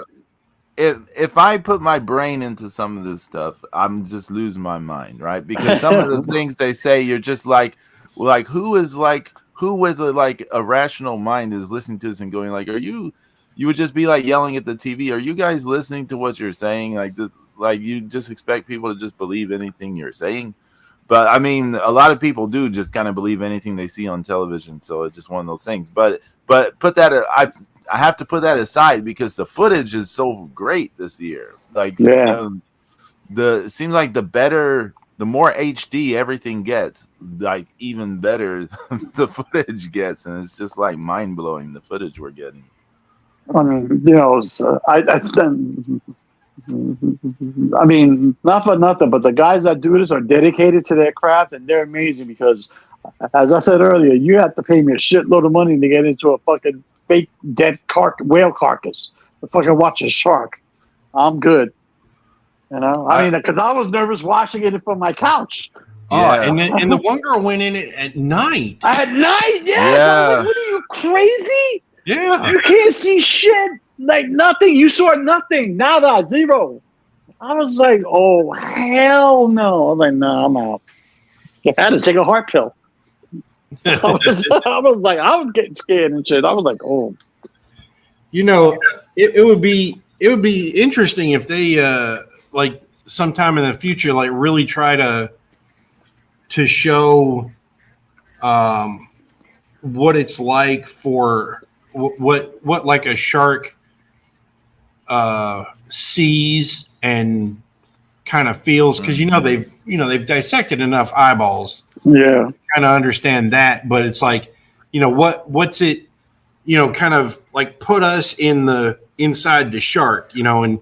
Speaker 3: if I put my brain into some of this stuff, I'm just losing my mind, right? Because some of the things they say, you're just like who with a rational mind is listening to this and going like, you would just be like yelling at the TV. Are you guys listening to what you're saying? Like this, like you just expect people to just believe anything you're saying. But I mean, a lot of people do just kind of believe anything they see on television. So it's just one of those things. But put that, I have to put that aside because the footage is so great this year. Like, it seems like the more HD everything gets, like even better the footage gets, and it's just like mind blowing the footage we're getting.
Speaker 1: I mean, I mean, not for nothing, but the guys that do this are dedicated to their craft, and they're amazing because, as I said earlier, you have to pay me a shitload of money to get into a fucking fake dead whale carcass to fucking watch a shark. I'm good. I mean, because I was nervous watching it from my couch.
Speaker 2: Yeah. And the one girl went in it at night.
Speaker 1: At night, yes. I was like, what are you, crazy?
Speaker 2: Yeah.
Speaker 1: You can't see shit. Like nothing. You saw nothing. Nada. Zero. I was like, oh, hell no. I was like, no, I'm out. I had to take a heart pill. I was getting scared and shit. I was like, oh.
Speaker 2: It would be interesting if they like sometime in the future, like really try to show what it's like for what like a shark sees and kind of feels, because they've dissected enough eyeballs,
Speaker 1: yeah,
Speaker 2: kind of understand that. But it's like, what's it, kind of like put us inside the shark, and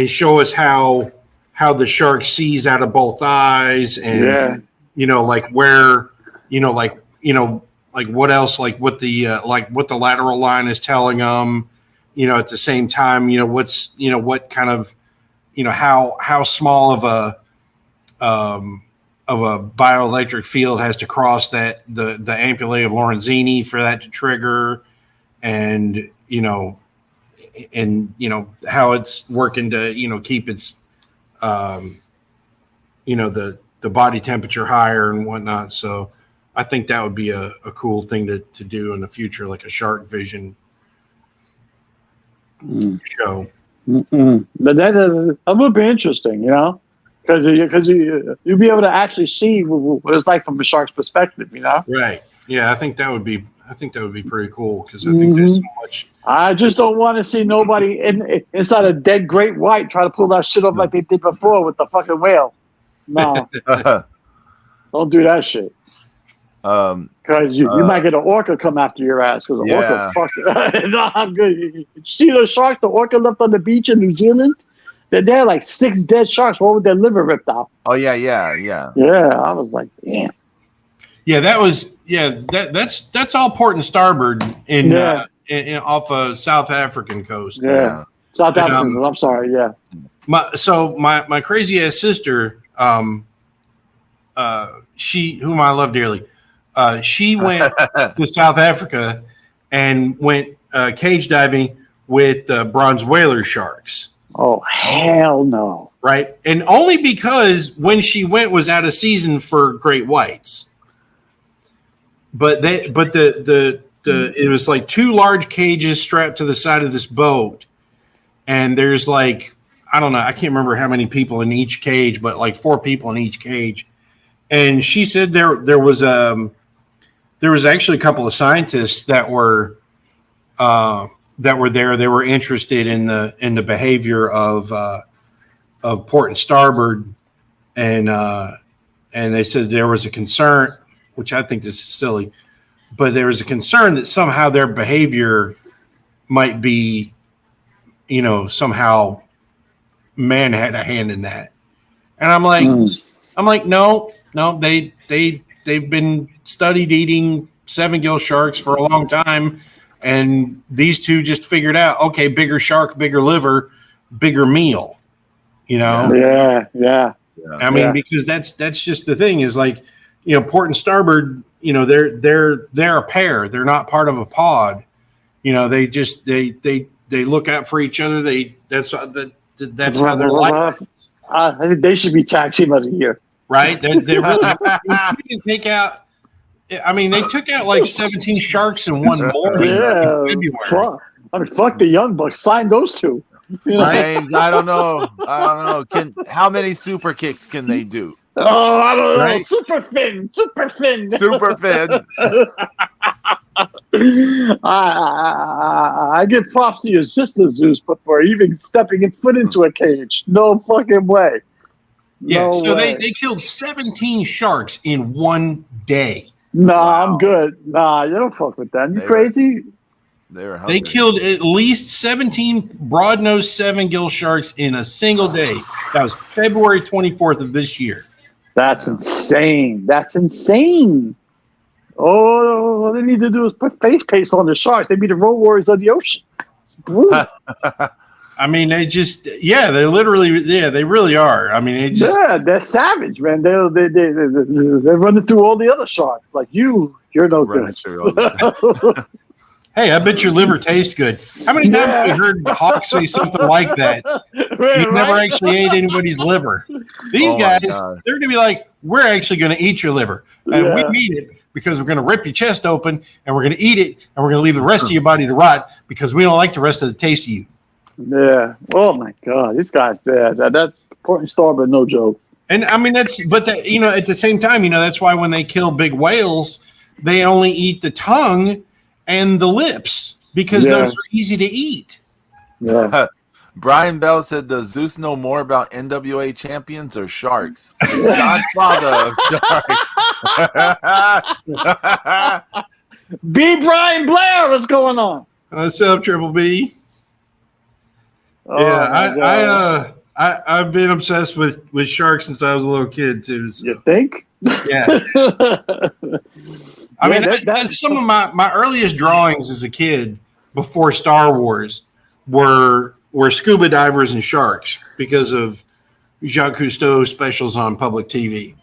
Speaker 2: show us how the shark sees out of both eyes, and like where, like what else, like what the what the lateral line is telling them, at the same time, what's, what kind of, how small of a bioelectric field has to cross that the ampullae of Lorenzini for that to trigger, and how it's working to keep its the body temperature higher and whatnot. So I think that would be a cool thing to do in the future, like a shark vision show.
Speaker 1: Mm-mm. But that would be interesting, because you'll be able to actually see what it's like from a shark's perspective,
Speaker 2: Right. Yeah, I think that would be pretty cool, because I think there's so much.
Speaker 1: I just don't want to see nobody inside a dead great white try to pull that shit off like they did before with the fucking whale. No, don't do that shit. Because you might get an orca come after your ass, because the orca fucking not good. You see those sharks the orca left on the beach in New Zealand? They're had like 6 dead sharks, all with their liver ripped out.
Speaker 3: Oh yeah.
Speaker 1: Yeah, I was like, damn.
Speaker 2: Yeah, that's all port and starboard in off of South African coast.
Speaker 1: Yeah, South African. I'm sorry. Yeah.
Speaker 2: My crazy ass sister, whom I love dearly, she went to South Africa and went cage diving with bronze whaler sharks.
Speaker 1: Oh, hell no.
Speaker 2: Right. And only because when she went was out of season for great whites. But it was like 2 large cages strapped to the side of this boat. And there's like, I don't know, I can't remember how many people in each cage, but like 4 people in each cage. And she said there was actually a couple of scientists that were there. They were interested in the behavior of port and starboard, and they said there was a concern, which I think is silly, but there was a concern that somehow their behavior might be, somehow man had a hand in that. And I'm like, no, they've been studied eating 7-gill sharks for a long time. And these two just figured out, okay, bigger shark, bigger liver, bigger meal,
Speaker 1: Yeah.
Speaker 2: I mean, because that's just the thing is like, port and starboard, they're a pair. They're not part of a pod. They just, they look out for each other. That's how their life is.
Speaker 1: I think they should be tag team of the year.
Speaker 2: Right? They really can take out. I mean, they took out like 17 sharks in one morning.
Speaker 1: Yeah,
Speaker 2: in February.
Speaker 1: Fuck the Young Bucks. Sign those two.
Speaker 3: James, I don't know. How many super kicks can they do?
Speaker 1: Oh, I don't know.
Speaker 3: Right?
Speaker 1: Super Finn. I give props to your sister, Zeus, but for even stepping foot into a cage. No fucking way.
Speaker 2: Yeah,
Speaker 1: No
Speaker 2: so
Speaker 1: way.
Speaker 2: they killed 17 sharks in one day.
Speaker 1: Nah,
Speaker 3: Wow.
Speaker 1: I'm good. Nah, you don't fuck with them. You crazy?
Speaker 2: They killed at least 17 broad-nosed 7-gill sharks in a single day. That was February 24th of this year.
Speaker 1: That's insane. Oh, all they need to do is put face paste on the sharks. They be the road warriors of the ocean.
Speaker 2: I mean, they really are. I mean,
Speaker 1: they're savage, man. They're running through all the other sharks. Like you're no good.
Speaker 2: Hey, I bet your liver tastes good. How many times have we heard Hawk say something like that? He never actually ate anybody's liver. These guys, they're going to be like, we're actually going to eat your liver. And we mean it because we're going to rip your chest open and we're going to eat it and we're going to leave the rest of your body to rot because we don't like the rest of the taste of you.
Speaker 1: Yeah. Oh, my God. These guys, that's port and starboard, no joke.
Speaker 2: And, I mean, at the same time, that's why when they kill big whales, they only eat the tongue and the lips because those are easy to eat.
Speaker 1: Yeah.
Speaker 3: Brian Bell said, does Zeus know more about NWA champions or sharks? Godfather of sharks.
Speaker 1: B. Brian Blair, what's going on?
Speaker 2: What's up, Triple B? I've been obsessed with sharks since I was a little kid too. So.
Speaker 1: You think?
Speaker 2: Yeah. I mean, that's some of my earliest drawings as a kid before Star Wars were scuba divers and sharks because of Jacques Cousteau specials on public TV.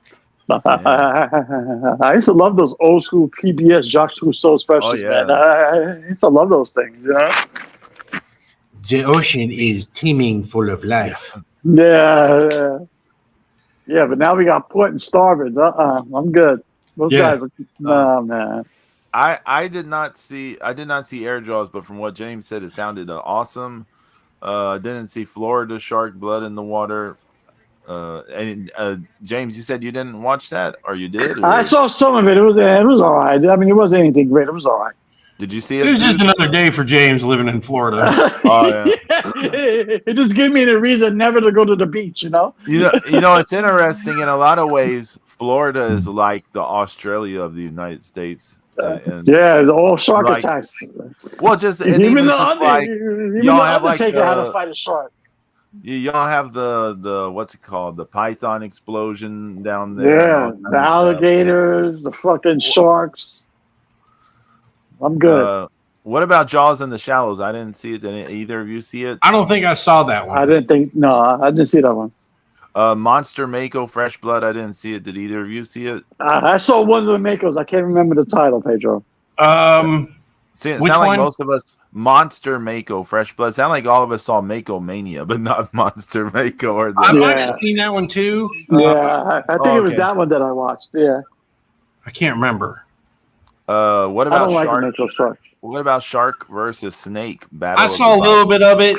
Speaker 1: I used to love those old school PBS Jacques Cousteau specials. Oh, yeah. Man. I used to love those things.
Speaker 2: The ocean is teeming full of life.
Speaker 1: Yeah, but now we got port and starboard. I'm good. Those guys are, no, man.
Speaker 3: I did not see Air Jaws, but from what James said, it sounded awesome. Didn't see Florida shark blood in the water. And James, you said you didn't watch that, or you did? Or?
Speaker 1: I saw some of it. It was all right. I mean, it wasn't anything great. It was all right.
Speaker 3: Did you see it?
Speaker 2: It was just another day for James living in Florida.
Speaker 3: Oh, yeah.
Speaker 1: It just gave me the reason never to go to the beach.
Speaker 3: You know, it's interesting in a lot of ways. Florida is like the Australia of the United States.
Speaker 1: The all shark attacks.
Speaker 3: Well, just
Speaker 1: even the
Speaker 3: Undertaker
Speaker 1: had to fight a shark.
Speaker 3: Y'all have the what's it called? The python explosion down there.
Speaker 1: Yeah, the alligators, the fucking sharks. I'm good.
Speaker 3: What about Jaws in the Shallows? I didn't see it. Did either of you see it?
Speaker 2: I don't think I saw that one.
Speaker 1: I didn't see that one.
Speaker 3: Monster Mako Fresh Blood. I didn't see it. Did either of you see it?
Speaker 1: I saw one of the Makos. I can't remember the title, Pedro.
Speaker 3: See, it
Speaker 2: Which
Speaker 3: sound like
Speaker 2: one?
Speaker 3: most of us Monster Mako Fresh Blood. Sound like all of us saw Mako Mania, but not Monster Mako or
Speaker 2: I
Speaker 3: the.
Speaker 2: might have seen that one too.
Speaker 1: Yeah, I think it was
Speaker 3: okay.
Speaker 1: that one that I watched. Yeah,
Speaker 2: I can't remember.
Speaker 3: What
Speaker 1: I
Speaker 3: about
Speaker 1: don't like
Speaker 3: Shark?
Speaker 1: Metro Shark.
Speaker 3: What about Shark versus Snake Battle?
Speaker 2: I
Speaker 3: of
Speaker 2: saw
Speaker 3: the
Speaker 2: a little
Speaker 3: Gods?
Speaker 2: bit of it.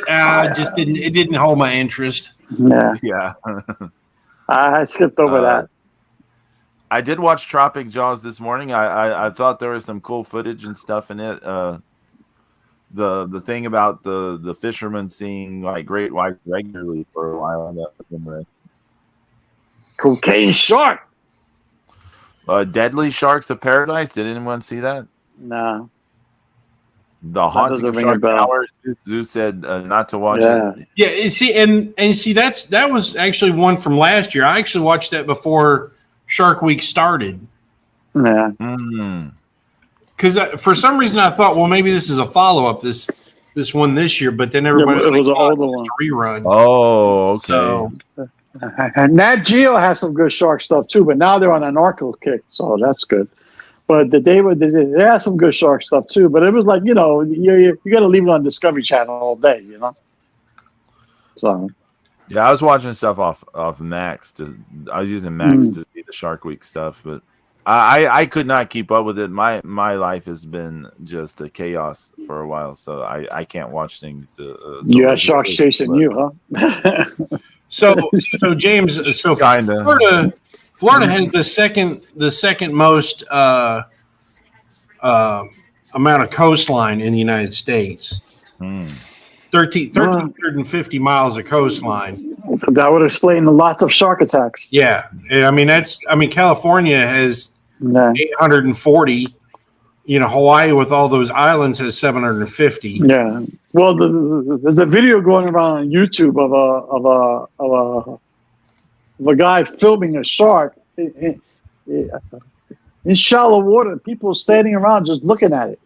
Speaker 2: Just didn't. It didn't hold my interest.
Speaker 1: Yeah,
Speaker 3: Yeah.
Speaker 1: I skipped over that.
Speaker 3: I did watch Tropic Jaws this morning. I thought there was some cool footage and stuff in it. The thing about the fishermen seeing like great whites regularly for a while. That was interesting.
Speaker 1: Cocaine Shark.
Speaker 3: Deadly Sharks of Paradise. Did anyone see that?
Speaker 1: No.
Speaker 3: The Haunting of
Speaker 1: doesn't ring a
Speaker 3: Shark
Speaker 1: bell.
Speaker 3: Tower. Zeus said not to watch
Speaker 1: Yeah.
Speaker 3: it.
Speaker 2: Yeah, you see, and see that was actually one from last year. I actually watched that before Shark Week started
Speaker 1: Yeah.
Speaker 2: because for some reason I thought, well, maybe this is a follow up this one this year, but then everybody
Speaker 1: it was an older
Speaker 2: it's
Speaker 1: one.
Speaker 2: a rerun.
Speaker 3: Oh, okay.
Speaker 2: So
Speaker 1: And Nat Geo has some good shark stuff too, but now they're on a narco kick, so that's good. But they have some good shark stuff too. But it was like, you got to leave it on Discovery Channel all day, So
Speaker 3: Yeah, I was watching stuff off Max. I was using Max to see the Shark Week stuff, but I could not keep up with it. My life has been just a chaos for a while, so I can't watch things.
Speaker 1: you got sharks chasing you, huh?
Speaker 2: So James,
Speaker 3: Kinda.
Speaker 2: Florida has the second most amount of coastline in the United States. 1,350 miles of coastline.
Speaker 1: That would explain lots of shark attacks.
Speaker 2: Yeah, I mean California has 840. Hawaii with all those islands has 750.
Speaker 1: Yeah. Well, there's a video going around on YouTube of a guy filming a shark in shallow water. People standing around just looking at it.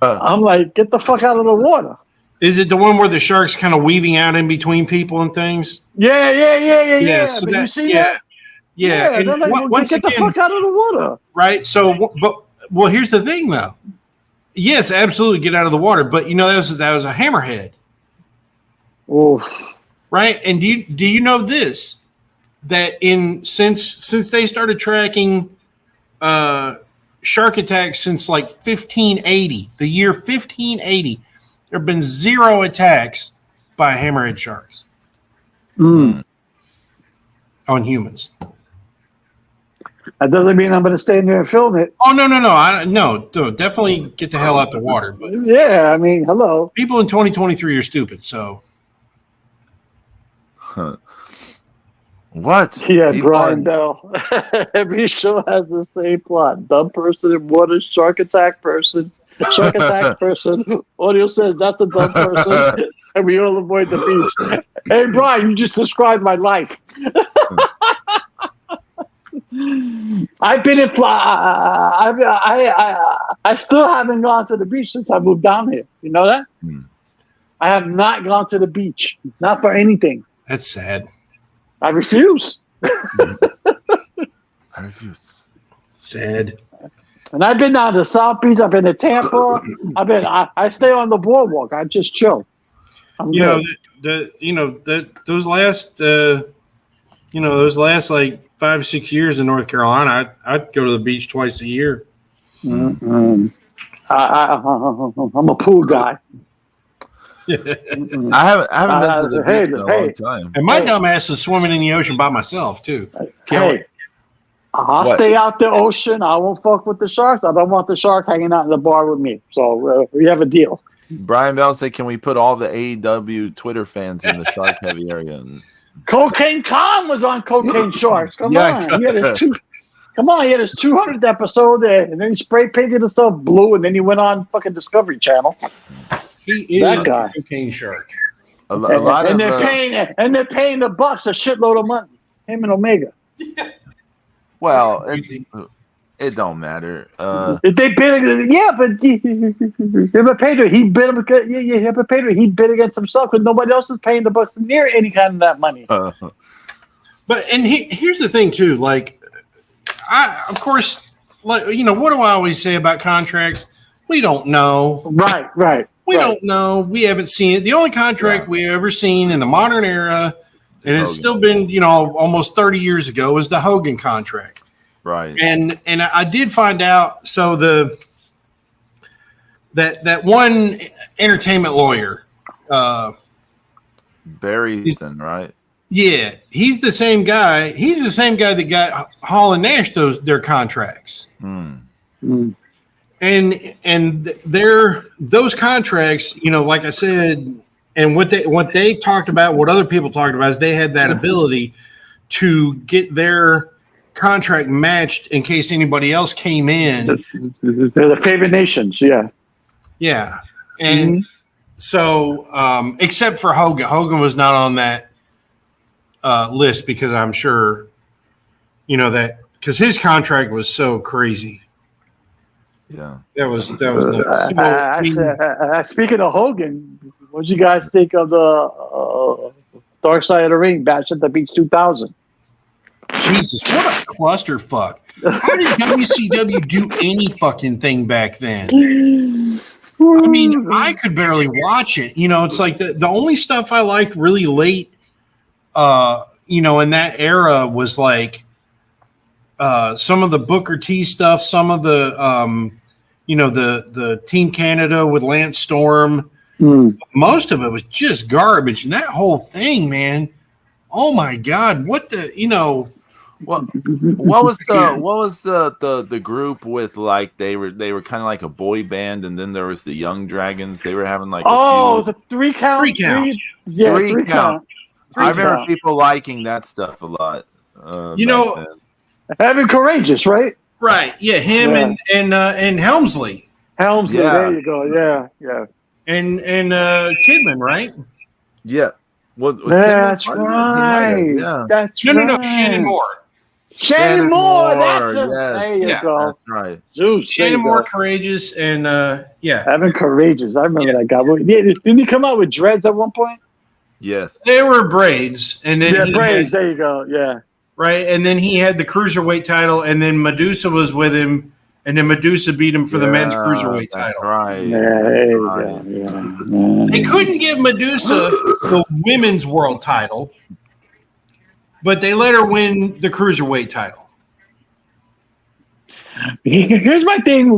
Speaker 1: I'm like, get the fuck out of the water.
Speaker 2: Is it the one where the shark's kind of weaving out in between people and things?
Speaker 1: Yeah.
Speaker 2: So
Speaker 1: But you see
Speaker 2: yeah,
Speaker 1: that?
Speaker 2: Yeah.
Speaker 1: And they're like,
Speaker 2: once
Speaker 1: get the
Speaker 2: again,
Speaker 1: fuck out of the water.
Speaker 2: right? So, well, here's the thing, though. Yes, absolutely, get out of the water. But that was a hammerhead, right? And do you know this? That since they started tracking shark attacks since like 1580, the year 1580, there have been 0 attacks by hammerhead sharks on humans.
Speaker 1: That doesn't mean I'm going to stay in there and film it.
Speaker 2: Oh no! No, definitely get the hell out the water. But
Speaker 1: yeah, I mean, hello.
Speaker 2: People in 2023 are stupid. So
Speaker 3: what?
Speaker 1: Yeah, Brian Bell. Every show has the same plot: dumb person in water, shark attack person, shark attack person. Audio says that's a dumb person, and we all avoid the beach. Hey, Brian, you just described my life. I've been in I still haven't gone to the beach since I moved down here. You know that? I have not gone to the beach, not for anything.
Speaker 2: that's sad.
Speaker 1: I refuse.
Speaker 3: I refuse.
Speaker 2: Sad.
Speaker 1: And I've been down to South Beach. I've been to Tampa. I stay on the boardwalk. I just chill.
Speaker 2: Those last like 5-6 years in North Carolina, I'd go to the beach twice a year.
Speaker 1: I'm a pool guy.
Speaker 3: I haven't been to the beach in a long time.
Speaker 2: And my dumb ass is swimming in the ocean by myself too.
Speaker 1: I'll stay out the ocean. I won't fuck with the sharks. I don't want the shark hanging out in the bar with me. So we have a deal.
Speaker 3: Brian Bell said, "Can we put all the AEW Twitter fans in the shark heavy area?"
Speaker 1: Cocaine Khan was on Cocaine Sharks. Come on. He had his 200th episode, and then he spray painted himself blue, and then he went on fucking Discovery Channel.
Speaker 2: He is
Speaker 1: that guy.
Speaker 2: a cocaine shark.
Speaker 3: A lot
Speaker 1: and
Speaker 3: of
Speaker 1: they're paying the Bucks a shitload of money. Him and Omega.
Speaker 3: Well, it don't matter.
Speaker 1: If they bid, but Pedro, he bid him. Yeah, but Pedro, he bid against himself because nobody else is paying the Bucks near any kind of that money.
Speaker 2: But here's the thing too. Like, of course, what do I always say about contracts? We don't know.
Speaker 1: Right.
Speaker 2: We don't know. We haven't seen it. The only contract we ever seen in the modern era, and it's still been, almost 30 years ago, was the Hogan contract.
Speaker 3: Right.
Speaker 2: And I did find out. So that one entertainment lawyer,
Speaker 3: Barry Easton, right?
Speaker 2: Yeah, he's the same guy. He's the same guy that got Hall and Nash their contracts. And those contracts, like I said, and what they talked about, what other people talked about, is they had that ability to get their contract matched in case anybody else came in.
Speaker 1: They're the favored nations, yeah.
Speaker 2: Yeah. And so, except for Hogan. Hogan was not on that list because I'm sure, that because his contract was so crazy.
Speaker 3: Yeah,
Speaker 2: that was nuts.
Speaker 1: Speaking of Hogan, what did you guys think of the Dark Side of the Ring Bash at the Beach 2000?
Speaker 2: Jesus, what a clusterfuck! How did WCW do any fucking thing back then? I mean, I could barely watch it. It's like the only stuff I liked really late, in that era was like some of the Booker T stuff, some of the, the Team Canada with Lance Storm. Most of it was just garbage. And that whole thing, man, oh my God, what the,
Speaker 3: what was the group with, like, they were kind of like a boy band, and then there was the Young Dragons. They were having like
Speaker 1: the three count.
Speaker 2: Three count.
Speaker 1: Three count.
Speaker 3: I remember people liking that stuff a lot.
Speaker 1: Evan Courageous, right?
Speaker 2: Right. Yeah, him and Helmsley.
Speaker 1: Helmsley, there you go. Yeah.
Speaker 2: And Kidman, right?
Speaker 3: Yeah.
Speaker 1: That's right.
Speaker 3: Yeah.
Speaker 1: That's
Speaker 2: no, Shannon Moore.
Speaker 1: Shannon Moore, that's it.
Speaker 3: Yes.
Speaker 1: There you go.
Speaker 3: That's right.
Speaker 1: Zeus,
Speaker 2: Shannon Moore, Courageous, and
Speaker 1: Evan Courageous. I remember that guy. Didn't he come out with dreads at one point?
Speaker 3: Yes.
Speaker 2: They were braids, and then
Speaker 1: braids. There you go. Yeah.
Speaker 2: Right, and then he had the cruiserweight title, and then Medusa was with him, and then Medusa beat him for the men's cruiserweight title.
Speaker 3: Right.
Speaker 1: Yeah.
Speaker 2: They couldn't give Medusa the women's world title, but they let her win the cruiserweight title.
Speaker 1: Here's my thing.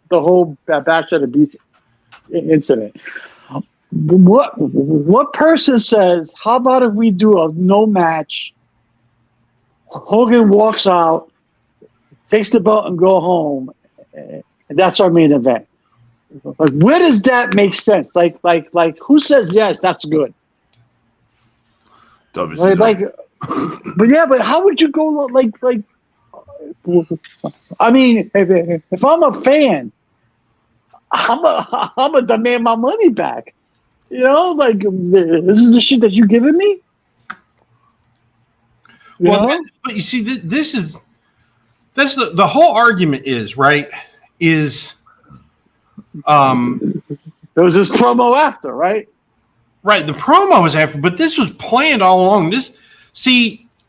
Speaker 1: The whole Bash at the Beach incident. What person says, how about if we do a no match? Hogan walks out, takes the belt and go home, and that's our main event. Like, where does that make sense? Like who says yes? That's good. But how would you go like? I mean, if I'm a fan, I'm gonna demand my money back. This is the shit that you giving me.
Speaker 2: But you see, that's the whole argument is right. Is
Speaker 1: there was this promo after, right?
Speaker 2: Right, the promo was after, but this was planned all along.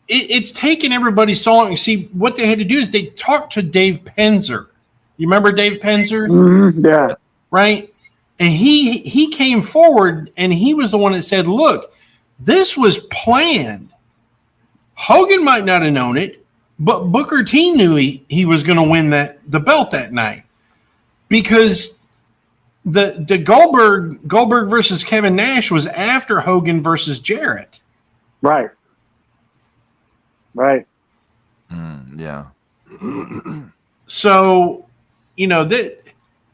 Speaker 2: It's taken everybody so long. See, what they had to do is they talked to Dave Penzer. You remember Dave Penzer?
Speaker 1: Mm-hmm, yeah.
Speaker 2: Right. And he came forward, and he was the one that said, look, this was planned. Hogan might not have known it, but Booker T knew he was going to win the belt that night, because the Goldberg versus Kevin Nash was after Hogan versus Jarrett.
Speaker 1: Right.
Speaker 3: Yeah.
Speaker 2: So, that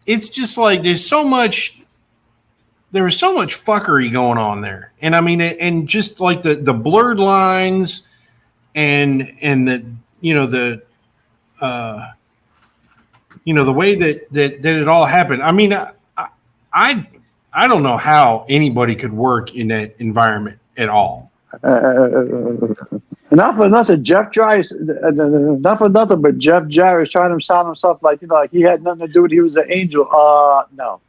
Speaker 2: it's just like there was so much fuckery going on there. And I mean, and just like the blurred lines and the the way that it all happened. I mean, I don't know how anybody could work in that environment at all.
Speaker 1: Enough for nothing, Jeff Jarrett. Not for nothing, but Jeff Jarrett is trying to sound himself like he had nothing to do with it. He was an angel. No,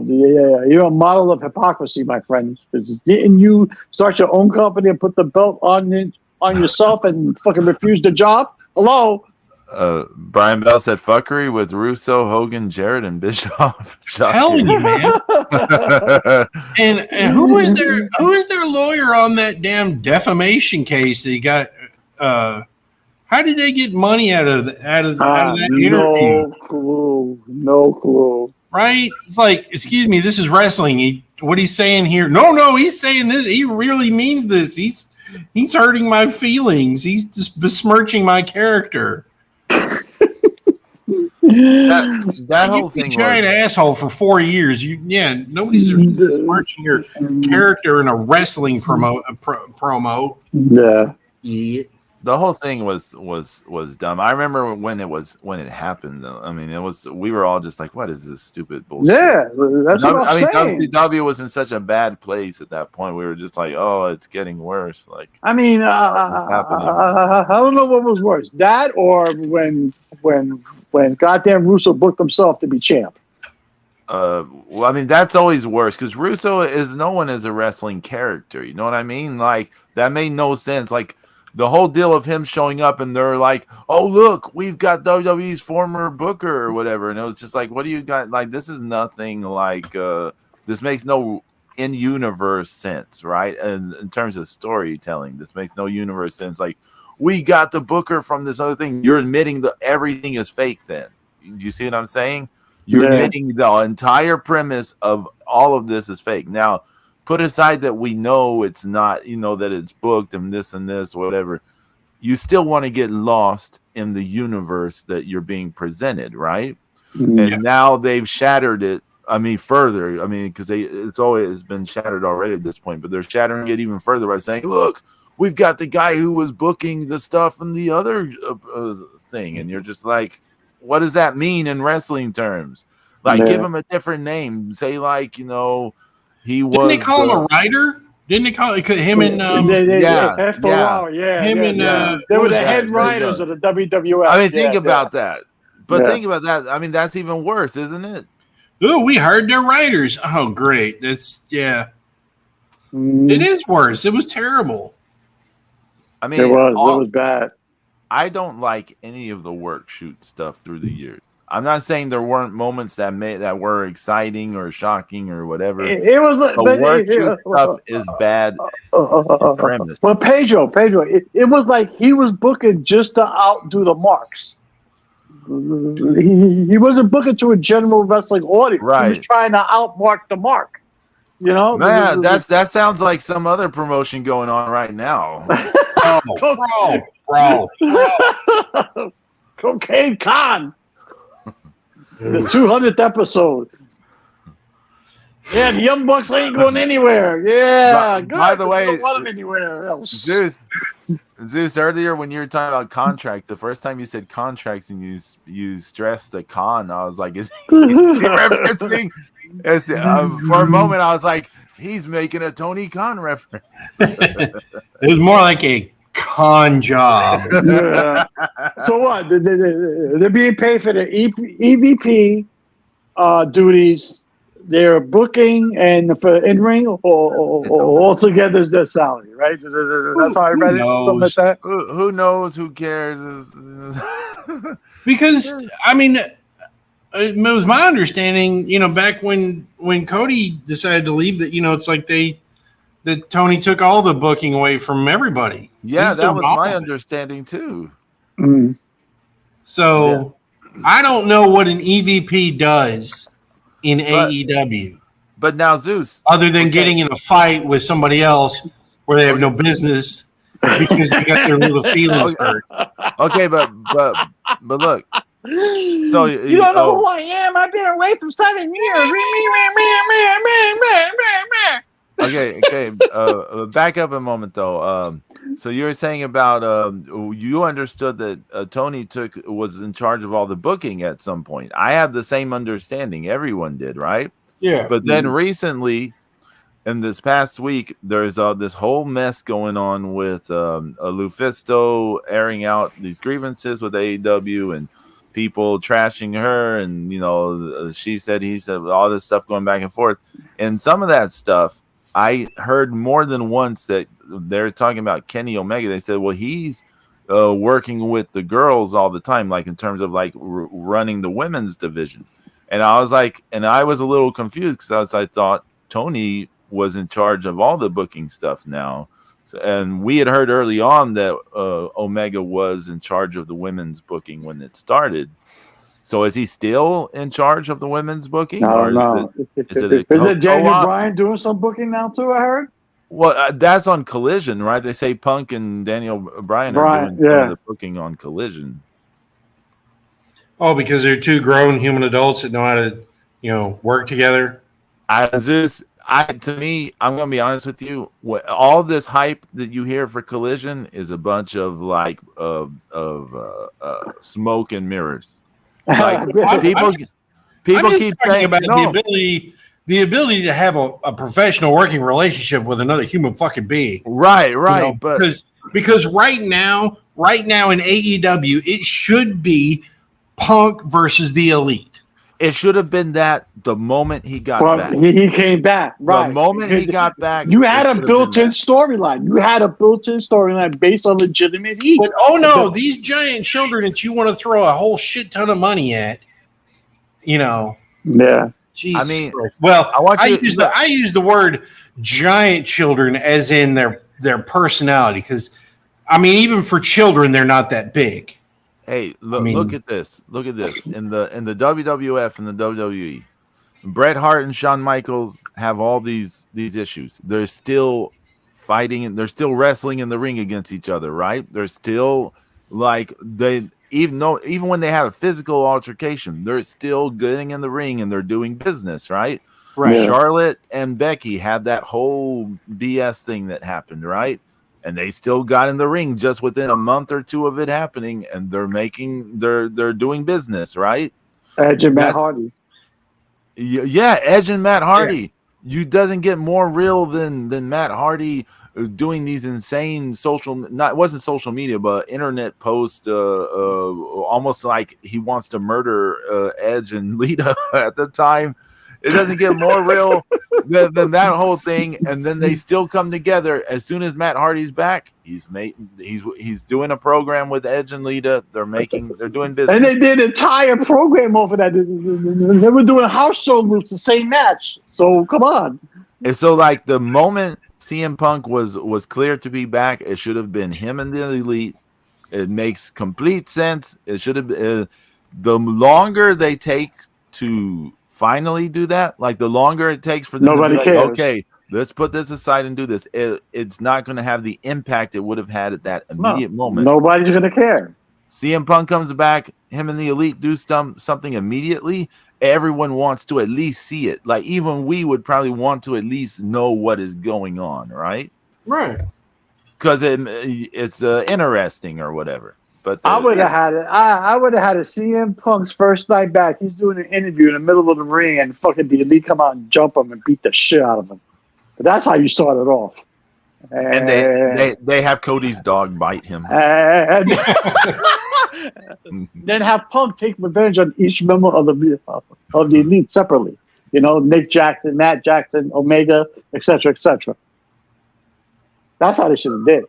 Speaker 1: you're a model of hypocrisy, my friend. Didn't you start your own company and put the belt on yourself and fucking refuse the job? Hello,
Speaker 3: Brian Bell said fuckery with Russo, Hogan, Jarrett, and Bischoff.
Speaker 2: Telling you, man. And who is their lawyer on that damn defamation case that he got? How did they get money out of that interview?
Speaker 1: No clue.
Speaker 2: Right? It's like, excuse me, this is wrestling. What he's saying here? No, he's saying this. He really means this. He's hurting my feelings. He's just besmirching my character.
Speaker 3: That whole thing.
Speaker 2: You giant asshole for 4 years. Nobody's besmirching your character in a wrestling promo.
Speaker 1: Yeah.
Speaker 3: The whole thing was dumb. I remember when it happened. I mean, we were all just like, "What is this stupid bullshit?"
Speaker 1: Yeah, that's what I'm saying.
Speaker 3: WCW was in such a bad place at that point. We were just like, "Oh, it's getting worse." Like,
Speaker 1: I mean, I don't know what was worse, that or when goddamn Russo booked himself to be champ.
Speaker 3: Well, I mean, that's always worse because Russo is no one as a wrestling character. You know what I mean? Like, that made no sense. Like, the whole deal of him showing up and they're like, "Oh, look, we've got WWE's former booker or whatever," and it was just like, "What do you got?" Like, this is nothing. Like, this makes no in-universe sense, right? And in terms of storytelling, this makes no universe sense. Like, we got the booker from this other thing. You're admitting that everything is fake. Then, do you see what I'm saying? You're admitting the entire premise of all of this is fake. Now, put aside that we know it's not, that it's booked and this, whatever. You still want to get lost in the universe that you're being presented, right? Mm-hmm. And now they've shattered it. I mean, further. I mean, because it's always been shattered already at this point, but they're shattering it even further by saying, "Look, we've got the guy who was booking the stuff in the other thing," and you're just like, "What does that mean in wrestling terms? Like, give him a different name. Say, like, he was."
Speaker 2: Didn't they call him a writer? Didn't they call him and
Speaker 1: They were the head writers of the WWF.
Speaker 3: I mean, think about that. But think about that. I mean, that's even worse, isn't it?
Speaker 2: Oh, we hired their writers. Oh, great. That's It is worse. It was terrible.
Speaker 3: I mean,
Speaker 1: it was bad.
Speaker 3: I don't like any of the work shoot stuff through the years. I'm not saying there weren't moments that were exciting or shocking or whatever.
Speaker 1: It was
Speaker 3: the work shoot stuff is bad premise.
Speaker 1: Well, Pedro, it was like he was booking just to outdo the marks. He wasn't booking to a general wrestling audience. Right. He was trying to outmark the mark. Man,
Speaker 3: that sounds like some other promotion going on right now.
Speaker 2: Bro.
Speaker 1: Cocaine Con. The 200th episode. Yeah, the Young Bucks ain't going anywhere. Yeah, good.
Speaker 3: By the way,
Speaker 1: don't want them anywhere else.
Speaker 3: Zeus, earlier when you were talking about contract, the first time you said contracts and you stressed the con, I was like, is he referencing? For a moment, I was like, he's making a Tony Khan reference.
Speaker 2: It was more like a con job.
Speaker 1: Yeah. So what? They're being paid for their EVP duties. They're booking and for in-ring or all together is their salary, right? That's how I read it. Something like that.
Speaker 3: Who knows? Who cares?
Speaker 2: Because, I mean, it was my understanding, back when Cody decided to leave, that, it's like that Tony took all the booking away from everybody.
Speaker 3: Yeah, that was my understanding too.
Speaker 1: Mm.
Speaker 2: So I don't know what an EVP does in AEW.
Speaker 3: But now, Zeus,
Speaker 2: other than getting in a fight with somebody else where they have no business because they got their little feelings hurt.
Speaker 3: Okay, but look. So
Speaker 1: you don't know who I am. I've been away for 7 years.
Speaker 3: Okay. Back up a moment though. So you were saying about you understood that Tony was in charge of all the booking at some point. I have the same understanding. Everyone did, right?
Speaker 2: Yeah.
Speaker 3: But then recently, in this past week, there's this whole mess going on with Lufisto airing out these grievances with AEW and people trashing her, and she said, he said, all this stuff going back and forth, and some of that stuff I heard more than once that they're talking about Kenny Omega. They said, well, he's working with the girls all the time, like in terms of like running the women's division. And I was like, and I was a little confused because I thought Tony was in charge of all the booking stuff now. So, and we had heard early on that Omega was in charge of the women's booking when it started. So is he still in charge of the women's booking?
Speaker 1: I
Speaker 3: Or
Speaker 1: don't know.
Speaker 3: is it
Speaker 1: Daniel
Speaker 3: co-op?
Speaker 1: Bryan doing some booking now too? I heard.
Speaker 3: Well, that's on Collision, right? They say Punk and Daniel Bryan are doing some of the booking on Collision.
Speaker 2: Oh, because they're two grown human adults that know how to, work together.
Speaker 3: To me, I'm gonna be honest with you. All this hype that you hear for Collision is a bunch of like smoke and mirrors. Like people keep saying
Speaker 2: about the ability to have a professional working relationship with another human fucking being.
Speaker 3: Right. But
Speaker 2: because right now in AEW, it should be Punk versus the Elite.
Speaker 3: It should have been that the moment he got back.
Speaker 1: He came back. Right.
Speaker 3: The moment he got back.
Speaker 1: You had a built-in storyline. You had a built-in storyline based on legitimate heat.
Speaker 2: But these giant children that you want to throw a whole shit ton of money at,
Speaker 1: Yeah.
Speaker 2: Jesus
Speaker 3: I mean,
Speaker 2: Christ. Well, I use the word giant children as in their personality, because I mean, even for children, they're not that big.
Speaker 3: Hey, look at this. Look at this. In the WWF and the WWE, Bret Hart and Shawn Michaels have all these issues. They're still fighting and they're still wrestling in the ring against each other, right? They're still like even when they have a physical altercation, they're still getting in the ring and they're doing business, right?
Speaker 1: Right. Yeah.
Speaker 3: Charlotte and Becky had that whole BS thing that happened, right? And they still got in the ring just within a month or two of it happening, and they're doing business, right?
Speaker 1: Edge and Matt Hardy.
Speaker 3: Yeah, Edge and Matt Hardy. Yeah. You doesn't get more real than Matt Hardy doing these insane it wasn't social media, but internet posts, almost like he wants to murder Edge and Lita at the time. It doesn't get more real than that whole thing, and then they still come together. As soon as Matt Hardy's back, he's doing a program with Edge and Lita. They're doing business,
Speaker 1: and they did an entire program over that. They were doing house show groups, the same match. So come on.
Speaker 3: And so, like the moment CM Punk was clear to be back, it should have been him and the Elite. It makes complete sense. It should have been the longer they take to finally do that, like the longer it takes for them
Speaker 1: Nobody
Speaker 3: to be like,
Speaker 1: cares.
Speaker 3: okay, let's put this aside and do this. It's not going to have the impact it would have had at that immediate moment.
Speaker 1: Nobody's going to care.
Speaker 3: CM Punk comes back, him and the Elite do something immediately. Everyone wants to at least see it. Like even we would probably want to at least know what is going on, right?
Speaker 2: Right.
Speaker 3: Because it's interesting or whatever. But
Speaker 1: I would have had it. I would have had a CM Punk's first night back. He's doing an interview in the middle of the ring, and fucking the Elite come out and jump him and beat the shit out of him. But that's how you start it off.
Speaker 3: And they have Cody's dog bite him.
Speaker 1: And then have Punk take revenge on each member of the Elite separately. Nick Jackson, Matt Jackson, Omega, etc., etc. That's how they should have did.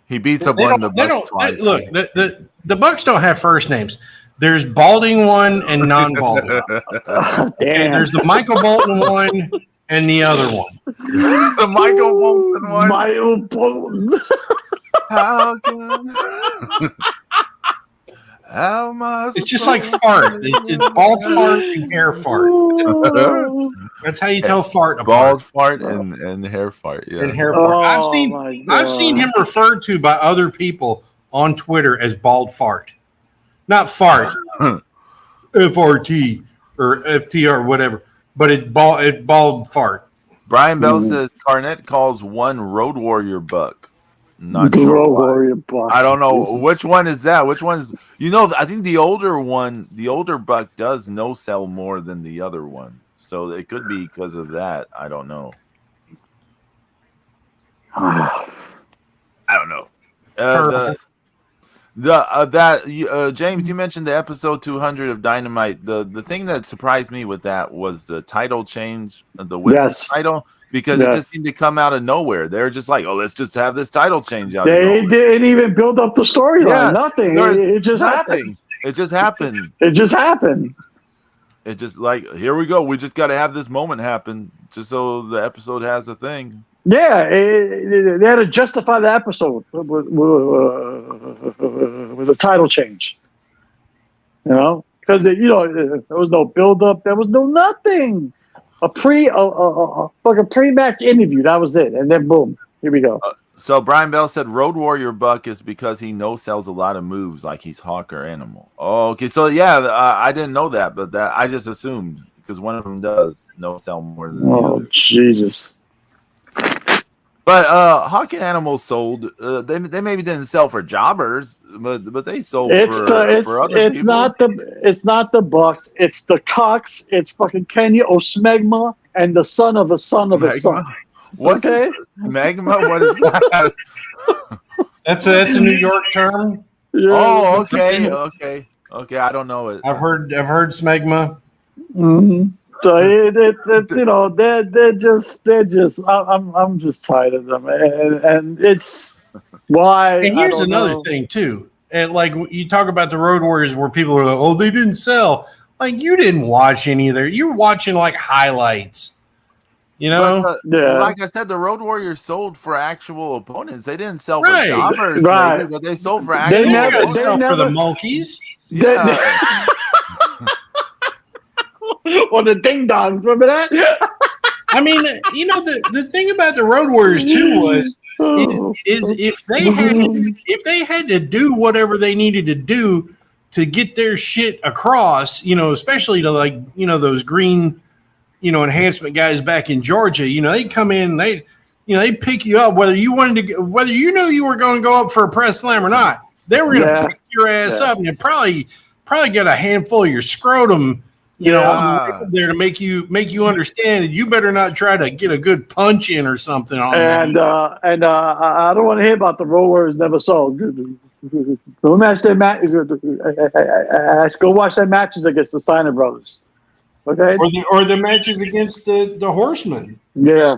Speaker 3: He beats up one of the Bucks twice.
Speaker 2: Look, the Bucks don't have first names. There's Balding one and non-balding one. And there's the Michael Bolton one and the other one.
Speaker 3: The Michael Bolton one.
Speaker 1: Michael Bolton.
Speaker 2: It's just like fart. It's bald fart and hair fart. That's how you tell fart apart.
Speaker 3: Bald fart and hair fart. Yeah.
Speaker 2: And hair fart. I've seen him referred to by other people on Twitter as bald fart. Not fart. FRT or FTR or whatever. But it's bald fart.
Speaker 3: Brian Bell says Carnett calls one Road Warrior Buck. Not sure
Speaker 1: Warrior Buck.
Speaker 3: I don't know which one is that. Which one's I think the older Buck does no sell more than the other one, so it could be because of that. I don't know. I don't know. James, you mentioned the episode 200 of Dynamite. The thing that surprised me with that was the title change, the women's title, because it just seemed to come out of nowhere. They're just like, oh, let's just have this title change out.
Speaker 1: They didn't even build up the storyline.
Speaker 3: Yeah,
Speaker 1: nothing. It just happened.
Speaker 3: It just happened.
Speaker 1: It just happened.
Speaker 3: It just like, here we go. We just got to have this moment happen just so the episode has a thing.
Speaker 1: Yeah, they had to justify the episode with a title change. You know, because there was no build up, there was no nothing. A pre-match interview, that was it, and then boom, here we go.
Speaker 3: So Brian Bell said Road Warrior Buck is because he no-sells a lot of moves like he's Hawk or Animal. Oh, okay, so I didn't know that, but that I just assumed because one of them does no-sell more than the other.
Speaker 1: Oh, Jesus.
Speaker 3: But Hawk and Animal sold. They maybe didn't sell for jobbers, but they sold for other people.
Speaker 1: It's not the Bucks. It's the Cox. It's fucking Kenya Osmegma and the son of a son of a son.
Speaker 3: What's Magma? What is that?
Speaker 2: That's a New York term.
Speaker 1: Yeah.
Speaker 3: Oh, okay. I don't know it.
Speaker 2: I've heard smegma.
Speaker 1: Mm-hmm. So they're just. I'm just tired of them, and it's why.
Speaker 2: And here's another thing too. And like you talk about the Road Warriors, where people are like, "Oh, they didn't sell." Like you didn't watch any of their. You were watching like highlights. You know,
Speaker 3: like I said, the Road Warriors sold for actual opponents. They didn't sell for jobbers, maybe, but they sold for actual.
Speaker 2: They never sell for the monkeys.
Speaker 3: Yeah.
Speaker 1: Or the ding dongs, remember that?
Speaker 2: I mean, the thing about the Road Warriors too was if they had to do whatever they needed to do to get their shit across, especially to those green, enhancement guys back in Georgia, they come in, they pick you up whether you knew you were going to go up for a press slam or not. They were going to pick your ass up and probably get a handful of your scrotum. There to make you understand that you better not try to get a good punch in or something on
Speaker 1: and I don't want to hear about the Road Warriors never sold. Go match their match. Go watch their matches against the Steiner brothers. Okay.
Speaker 2: Or the matches against the Horsemen.
Speaker 1: Yeah.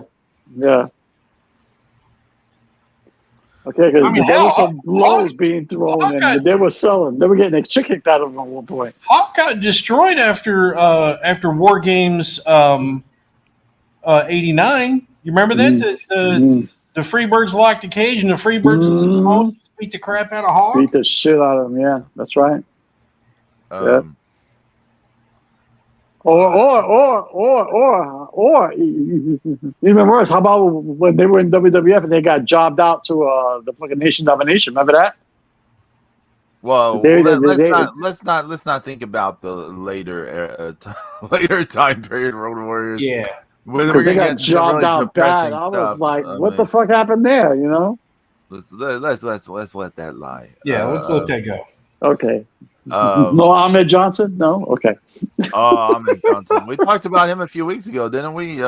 Speaker 1: Okay, because there were some blows being thrown, and they were selling. They were getting a chick kicked out of them at one point.
Speaker 2: Hawk got destroyed after War Games 89. You remember that? The Freebirds locked the cage, and the Freebirds beat the crap out of Hawk.
Speaker 1: Beat the shit out of him. Yeah, that's right. Yeah. Or even worse, how about when they were in WWF and they got jobbed out to the fucking Nation Domination? Remember that?
Speaker 3: Well, let's not think about the later time period Road Warriors.
Speaker 2: Yeah,
Speaker 1: because they got jobbed out bad. I was like, what the fuck happened there?
Speaker 3: Let's let that lie.
Speaker 2: Yeah, let's let that go.
Speaker 1: Okay. No Ahmed Johnson? No? Okay.
Speaker 3: Ahmed Johnson. We talked about him a few weeks ago, didn't we? Hey,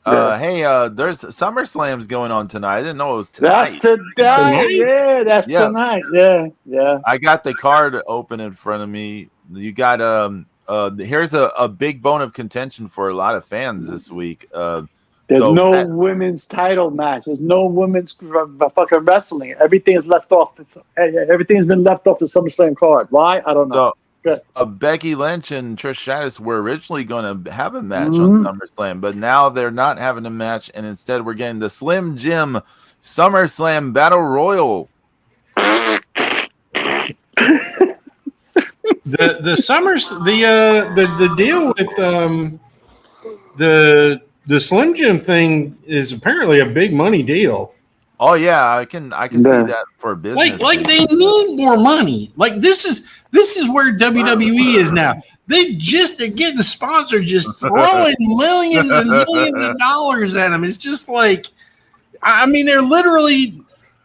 Speaker 3: there's SummerSlam's going on tonight. I didn't know it was tonight.
Speaker 1: That's tonight. Yeah, that's tonight. Yeah.
Speaker 3: I got the card open in front of me. You got here's a big bone of contention for a lot of fans this week.
Speaker 1: There's no women's title match. There's no women's fucking wrestling. Everything's left off. Everything's been left off the SummerSlam card. Why? I don't know.
Speaker 3: So, Becky Lynch and Trish Stratus were originally going to have a match on SummerSlam, but now they're not having a match, and instead we're getting the Slim Jim SummerSlam Battle Royal.
Speaker 2: The deal with the Slim Jim thing is apparently a big money deal.
Speaker 3: Oh yeah, I can see that for business.
Speaker 2: Like they need more money. Like this is where WWE is now. They're getting the sponsor just throwing millions and millions of dollars at them. It's just like, I mean, they're literally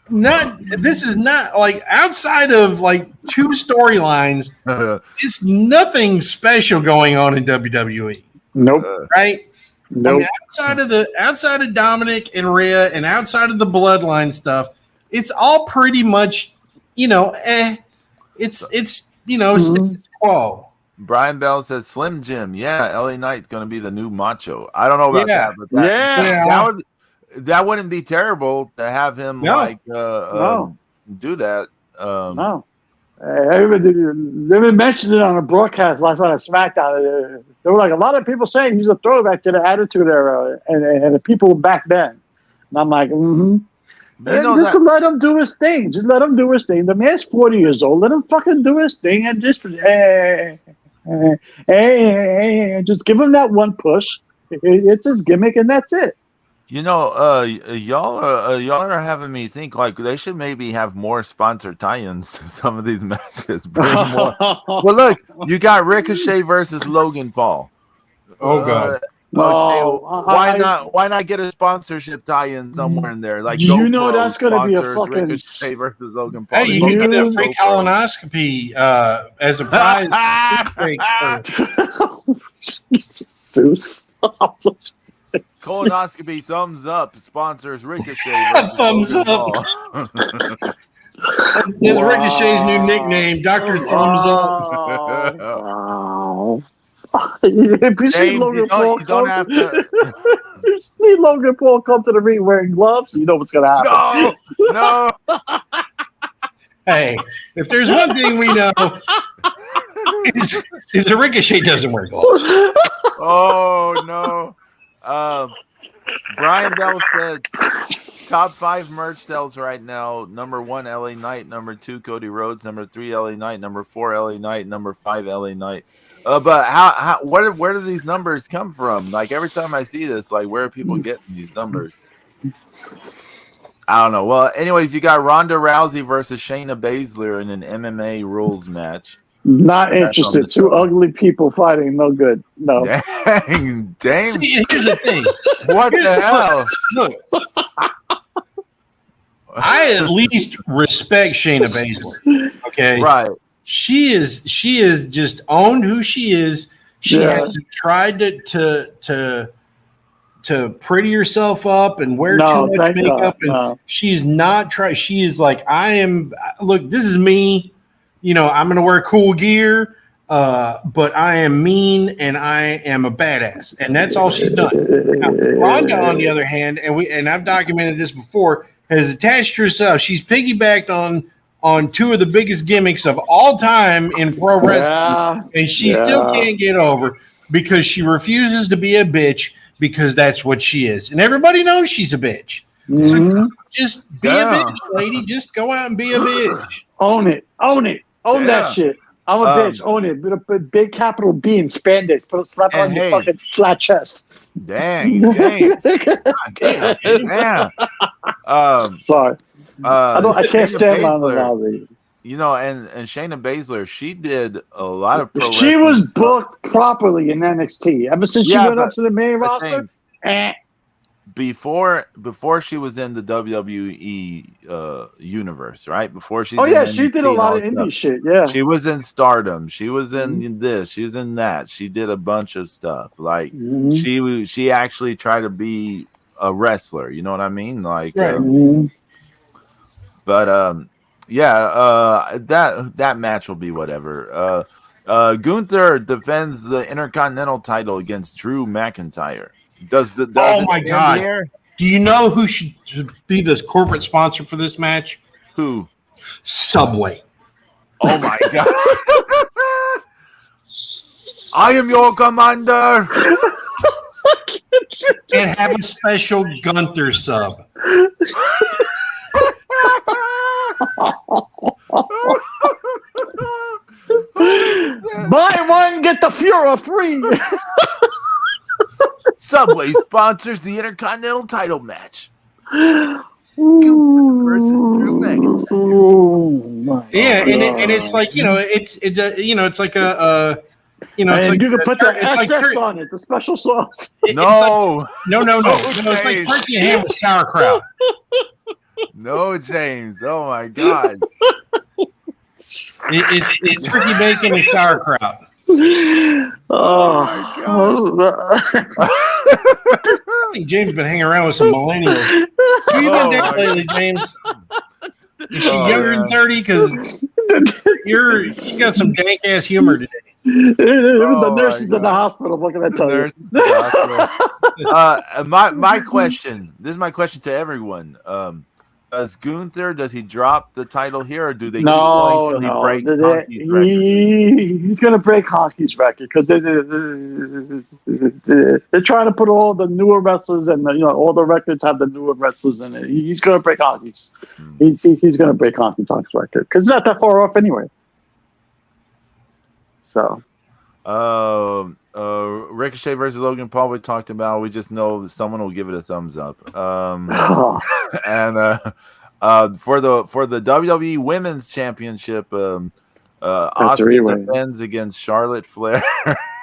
Speaker 2: not. This is not like outside of like two storylines. It's nothing special going on in WWE.
Speaker 1: Nope.
Speaker 2: Right.
Speaker 1: Nope.
Speaker 2: I mean, outside of Dominic and Rhea and outside of the bloodline stuff, it's all pretty much it's status quo.
Speaker 3: Brian Bell says Slim Jim. Yeah, LA Knight's gonna be the new Macho. I don't know about
Speaker 2: Yeah.
Speaker 3: that, but that wouldn't be terrible to have him do that.
Speaker 1: No. They mentioned it on a broadcast last night on SmackDown. There were like a lot of people saying he's a throwback to the Attitude Era and the people back then. And I'm like, just to let him do his thing. Just let him do his thing. The man's 40 years old. Let him fucking do his thing and just just give him that one push. It's his gimmick and that's it.
Speaker 3: Y'all are having me think like they should maybe have more sponsor tie-ins to some of these matches. Bring more. Well, look, you got Ricochet versus Logan Paul.
Speaker 2: Oh god.
Speaker 3: Why not get a sponsorship tie-in somewhere in there? Like
Speaker 1: that's going to be a fucking
Speaker 3: Ricochet versus Logan Paul.
Speaker 2: Hey, you can get a free colonoscopy as a prize.
Speaker 1: Zeus.
Speaker 3: Colonoscopy thumbs up sponsors Ricochet versus
Speaker 2: Thumbs
Speaker 3: Logan
Speaker 2: up.
Speaker 3: Paul.
Speaker 2: That's Ricochet's new nickname, Dr. Thumbs Up.
Speaker 1: Wow. If you see
Speaker 3: James,
Speaker 1: Logan Paul
Speaker 3: you don't have to.
Speaker 1: if you see Logan Paul come to the ring wearing gloves, you know what's going to happen.
Speaker 3: No.
Speaker 2: Hey, if there's one thing we know, is that Ricochet doesn't wear gloves.
Speaker 3: Oh no. Brian Bell said top 5 merch sales right now. Number 1, LA Knight. Number 2, Cody Rhodes. Number 3, LA Knight. Number 4, LA Knight. Number 5, LA Knight. But where do these numbers come from? Like every time I see this, like where are people getting these numbers? I don't know. Well, anyways, you got Ronda Rousey versus Shayna Baszler in an MMA rules match.
Speaker 1: Not interested. Two ugly people fighting. No good. No.
Speaker 3: Dang, James.
Speaker 2: See, here's the thing.
Speaker 3: What the hell?
Speaker 2: Look, I at least respect Shayna Baszler. Okay,
Speaker 3: right.
Speaker 2: She is just owned who she is. She hasn't tried to pretty herself up and wear too much makeup. And she's not trying. She is like, I am. Look, this is me. I'm going to wear cool gear, but I am mean and I am a badass, and that's all she's done. Now, Ronda, on the other hand, and I've documented this before, has attached herself. She's piggybacked on 2 of the biggest gimmicks of all time in pro wrestling, and she still can't get over because she refuses to be a bitch because that's what she is, and everybody knows she's a bitch.
Speaker 1: Mm-hmm.
Speaker 2: So just be a bitch, lady. Just go out and be a bitch.
Speaker 1: Own it. That shit. I'm a bitch. Own it. With a big capital B in spandex. Put a slap on your fucking flat chest.
Speaker 3: Dang, James. Damn.
Speaker 1: Sorry. I can't stand Ronda Rousey.
Speaker 3: And Shayna Baszler, she did a lot of pro
Speaker 1: She was booked properly in NXT. Ever since she went up to the main roster.
Speaker 3: Before she was in the WWE universe, right? Before she's
Speaker 1: she did a lot of indie shit. Yeah,
Speaker 3: she was in Stardom. She was in this. She was in that. She did a bunch of stuff. Like she actually tried to be a wrestler. You know what I mean? Like, that match will be whatever. Gunther defends the Intercontinental title against Drew McIntyre.
Speaker 2: Oh my God! Here? Do you know who should be the corporate sponsor for this match?
Speaker 3: Who?
Speaker 2: Subway.
Speaker 3: Oh my God! I am your commander.
Speaker 2: And have a special Gunther sub.
Speaker 1: Buy one, get the Fuhrer free.
Speaker 3: Subway sponsors the Intercontinental title match. Versus Drew McIntyre.
Speaker 2: And it's like it's like a it's like
Speaker 1: you can put the SS on it, the special sauce.
Speaker 3: No,
Speaker 2: it's like turkey and ham with sauerkraut.
Speaker 3: No, James. Oh my God.
Speaker 2: It's turkey bacon and sauerkraut.
Speaker 1: Oh
Speaker 2: I think James has been hanging around with some millennials. Have you been down lately, James? Is she younger than 30? Because you got some dank ass humor today.
Speaker 1: It was the nurses in the hospital. What can I tell you?
Speaker 3: My question. This is my question to everyone. Does Gunther, does he drop the title here, or do they keep going until he breaks Honky's record?
Speaker 1: He's going to break Honky's record because they're trying to put all the newer wrestlers and all the records have the newer wrestlers in it. He's going to break Honky's. He's going to break Honky's record because it's not that far off anyway. So.
Speaker 3: Ricochet versus Logan Paul we talked about. We just know that someone will give it a thumbs up. And for the WWE Women's Championship, Asuka defends against Charlotte Flair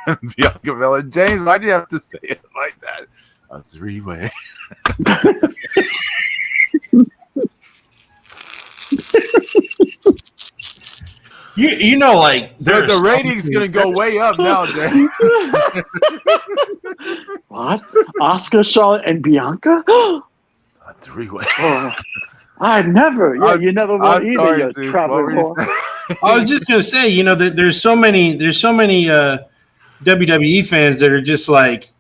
Speaker 3: and Bianca Belair. James, why do you have to say it like that? A 3-way.
Speaker 2: You know, like
Speaker 3: the rating's gonna go way up now, Jay.
Speaker 1: What? Asuka, Charlotte, and Bianca?
Speaker 3: A 3-way.
Speaker 1: I never. Yeah, you never will either. You traveling whore.
Speaker 2: I was just gonna say, there's so many WWE fans that are just like,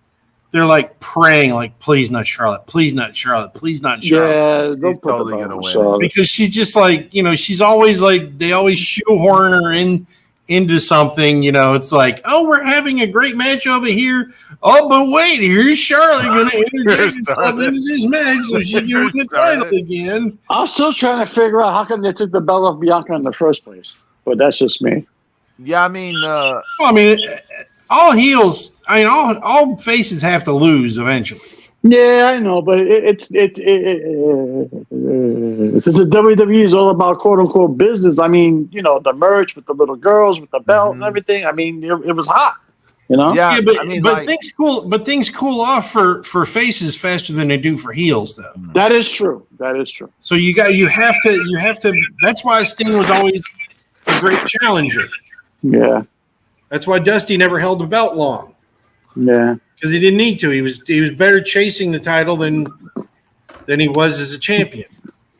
Speaker 2: they're like praying, like, please not Charlotte, please not Charlotte, please not Charlotte.
Speaker 1: Yeah,
Speaker 3: she's totally gonna win
Speaker 2: because she's just like, she's always like, they always shoehorn her into something. It's like, oh, we're having a great match over here. Oh, but wait, here's Charlotte going to introduce herself into this match so she can win the title again.
Speaker 1: I'm still trying to figure out how come they took the belt off Bianca in the first place, but that's just me.
Speaker 3: Yeah, I mean,
Speaker 2: all heels. All faces have to lose eventually.
Speaker 1: Yeah, I know, but since the WWE is all about quote unquote business, the merch with the little girls with the belt and everything. It was hot,
Speaker 2: Yeah, but things cool off for faces faster than they do for heels, though.
Speaker 1: That is true.
Speaker 2: So you have to. That's why Sting was always a great challenger.
Speaker 1: Yeah.
Speaker 2: That's why Dusty never held the belt long.
Speaker 1: Yeah.
Speaker 2: Because he didn't need to. He was better chasing the title than he was as a champion.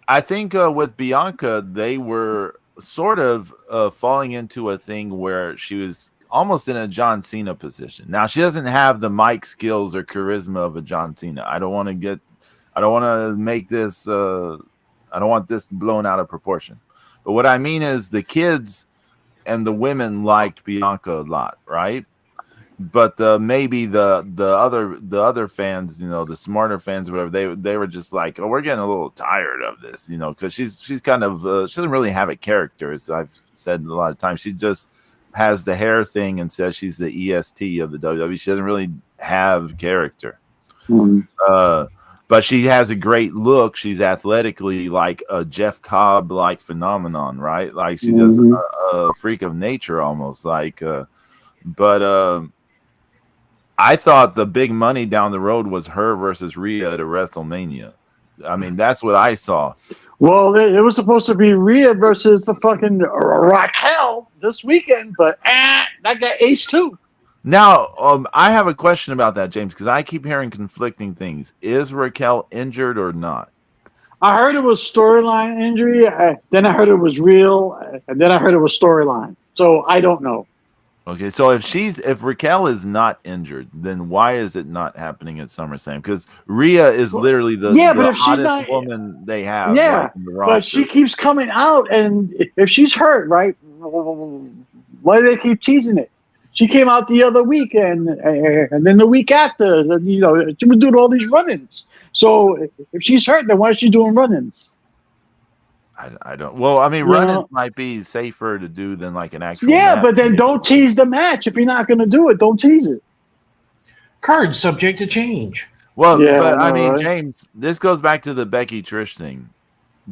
Speaker 3: I think with Bianca, they were sort of falling into a thing where she was almost in a John Cena position. Now, she doesn't have the mic skills or charisma of a John Cena. I don't want to make this I don't want this blown out of proportion. But what I mean is the kids and the women liked Bianca a lot, right? But maybe the other fans, the smarter fans, whatever, they were just like, oh, we're getting a little tired of this, because she's kind of she doesn't really have a character, as I've said a lot of times. She just has the hair thing and says she's the EST of the WWE. She doesn't really have character. But she has a great look. She's athletically like a Jeff Cobb like phenomenon, right? Like she's just a freak of nature almost. But I thought the big money down the road was her versus Rhea at a WrestleMania. That's what I saw.
Speaker 1: Well, it was supposed to be Rhea versus the fucking Raquel this weekend, but that got ace too.
Speaker 3: Now, I have a question about that, James, because I keep hearing conflicting things. Is Raquel injured or not?
Speaker 1: I heard it was storyline injury. Then I heard it was real, and then I heard it was storyline. So I don't know.
Speaker 3: Okay, so if Raquel is not injured, then why is it not happening at SummerSlam? Because Rhea is literally the hottest woman they have.
Speaker 1: Yeah,
Speaker 3: in the roster.
Speaker 1: But she keeps coming out, and if she's hurt, right? Why do they keep teasing it? She came out the other week, and then the week after, she was doing all these run-ins. So if she's hurt, then why is she doing run-ins?
Speaker 3: I don't. Well, run-ins might be safer to do than like an actual.
Speaker 1: Yeah,
Speaker 3: match.
Speaker 1: but then don't tease the match if you're not going to do it. Don't tease it.
Speaker 2: Card's subject to change.
Speaker 3: Well, right? James, this goes back to the Becky Trish thing.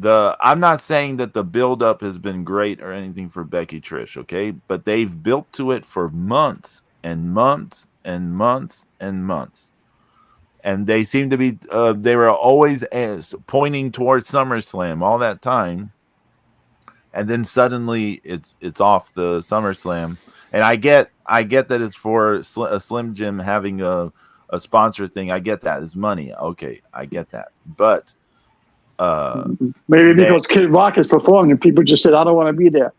Speaker 3: I'm not saying that the build-up has been great or anything for Becky Trish, okay? But they've built to it for months and months and months and months. And they seem to be they were always pointing towards SummerSlam all that time. And then suddenly it's off the SummerSlam. And I get that it's for a Slim Jim having a sponsor thing. I get that. It's money. Okay, I get that. But
Speaker 1: Maybe because Kid Rock is performing and people just said, I don't want to be there.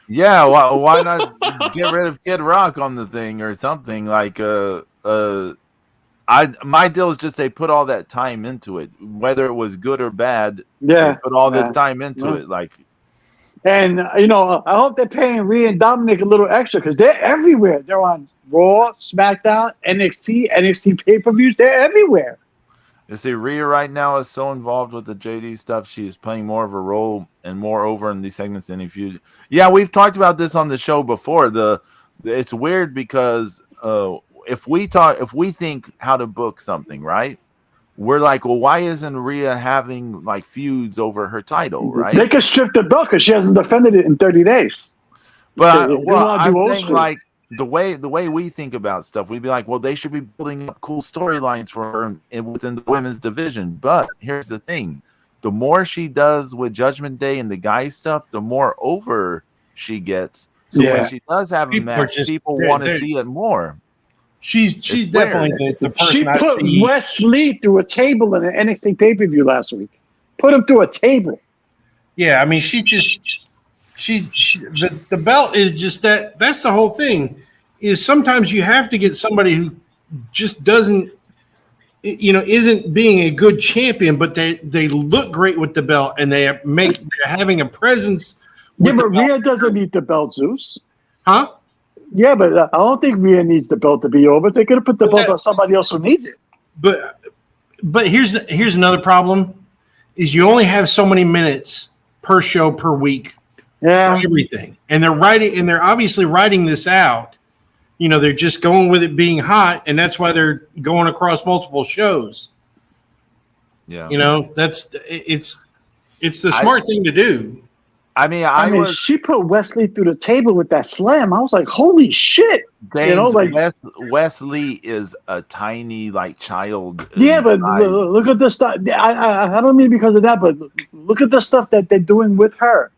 Speaker 3: Yeah, why not get rid of Kid Rock on the thing or something like my deal is just they put all that time into it, whether it was good or bad.
Speaker 1: Yeah,
Speaker 3: they put all this time into it. Like,
Speaker 1: and I hope they're paying Rhea and Dominic a little extra because they're everywhere. They're on Raw, SmackDown, NXT pay-per-views. They're everywhere.
Speaker 3: you see, Rhea right now is so involved with the JD stuff. She's playing more of a role and more over in these segments than if you. Yeah, we've talked about this on the show before. It's weird because if we think how to book something, right? We're like, well, why isn't Rhea having like feuds over her title, right?
Speaker 1: They could strip the belt because she hasn't defended it in 30 days.
Speaker 3: But I'm saying like the way we think about stuff, we'd be like, well, they should be building up cool storylines for her within the women's division. But here's the thing: the more she does with Judgment Day and the guys stuff, the more over she gets. So when she does have a match, people want to see it more.
Speaker 2: She's definitely the person.
Speaker 1: She put Wes Lee through a table in an NXT pay-per-view last week. Put him through a table.
Speaker 2: Yeah, I mean, the belt is just that. That's the whole thing. Is sometimes you have to get somebody who just doesn't, isn't being a good champion, but they look great with the belt and they're having a presence.
Speaker 1: Yeah, but Rhea doesn't need the belt, Zeus.
Speaker 2: Huh?
Speaker 1: Yeah, but I don't think Rhea needs the belt to be over. They could have put the belt on somebody else who needs it.
Speaker 2: But here's another problem: is you only have so many minutes per show per week for everything, and they're obviously writing this out. They're just going with it being hot, and that's why they're going across multiple shows.
Speaker 3: Yeah,
Speaker 2: it's the smart thing to do.
Speaker 3: I mean,
Speaker 1: she put Wesley through the table with that slam. I was like, holy shit.
Speaker 3: Wesley is a tiny, like, child.
Speaker 1: Yeah, but look at the stuff. I don't mean because of that, but look at the stuff that they're doing with her.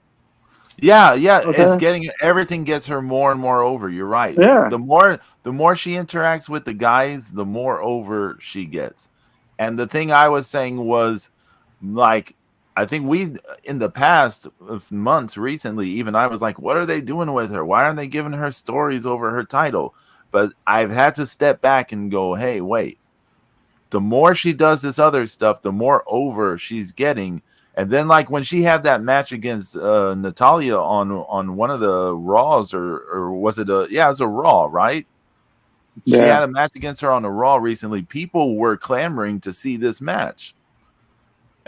Speaker 3: Yeah. Okay. It's everything gets her more and more over. You're right.
Speaker 1: Yeah.
Speaker 3: The more she interacts with the guys, the more over she gets. And the thing I was saying was, like, I think in the past months recently, even I was like, what are they doing with her? Why aren't they giving her stories over her title? But I've had to step back and go, hey, wait. The more she does this other stuff, the more over she's getting. And then, like, when she had that match against Natalia on one of the Raws, or was it it was a Raw, right? Yeah. She had a match against her on the Raw recently. People were clamoring to see this match.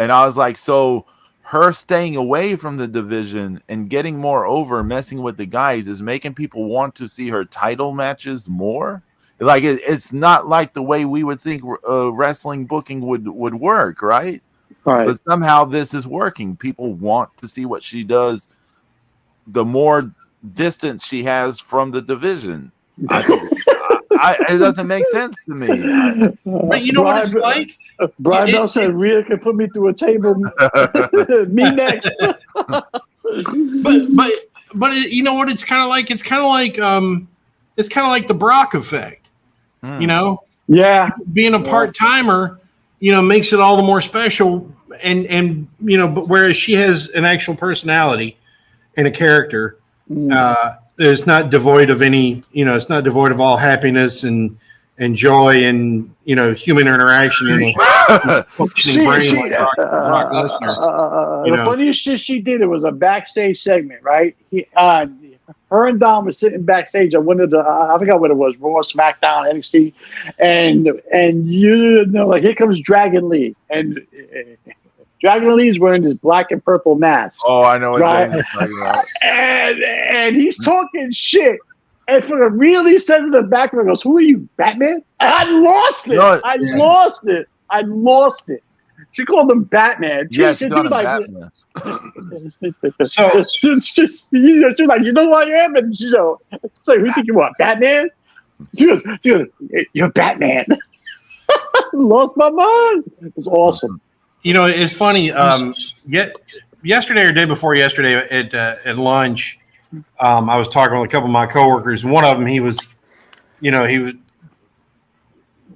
Speaker 3: And I was like, so her staying away from the division and getting more over, messing with the guys, is making people want to see her title matches more. Like, it's not like the way we would think wrestling booking would work, right?
Speaker 1: Right.
Speaker 3: But somehow this is working. People want to see what she does. The more distance she has from the division, it doesn't make sense to me.
Speaker 2: But you know what it's like?
Speaker 1: Brian Bell said Rhea can put me through a table. Me next.
Speaker 2: but you know what it's kind of like? It's kind of like the Brock effect.
Speaker 1: Yeah.
Speaker 2: Being a part-timer, makes it all the more special. And but whereas she has an actual personality and a character, it's not devoid of any, it's not devoid of all happiness and joy and, human interaction and a functioning brain like Brock Lesnar.
Speaker 1: The funniest shit she did, it was a backstage segment, right? Her and Dom were sitting backstage at one of the, I forgot what it was, Raw, SmackDown, NXT, and like, here comes Dragon Lee, and Dragon Lee's wearing this black and purple mask.
Speaker 3: Oh, I know what you're talking about.
Speaker 1: And he's talking shit. And for the real, he says in the background, goes, "Who are you, Batman?" And I lost it. I lost it. She called him Batman.
Speaker 3: She called him Batman.
Speaker 1: So she's like, you know who I am? And she's like, so who think you are, Batman? She goes, you're Batman. Lost my mind. It was awesome.
Speaker 2: It's funny. Yesterday or day before yesterday at lunch, I was talking with a couple of my coworkers, and one of them, he was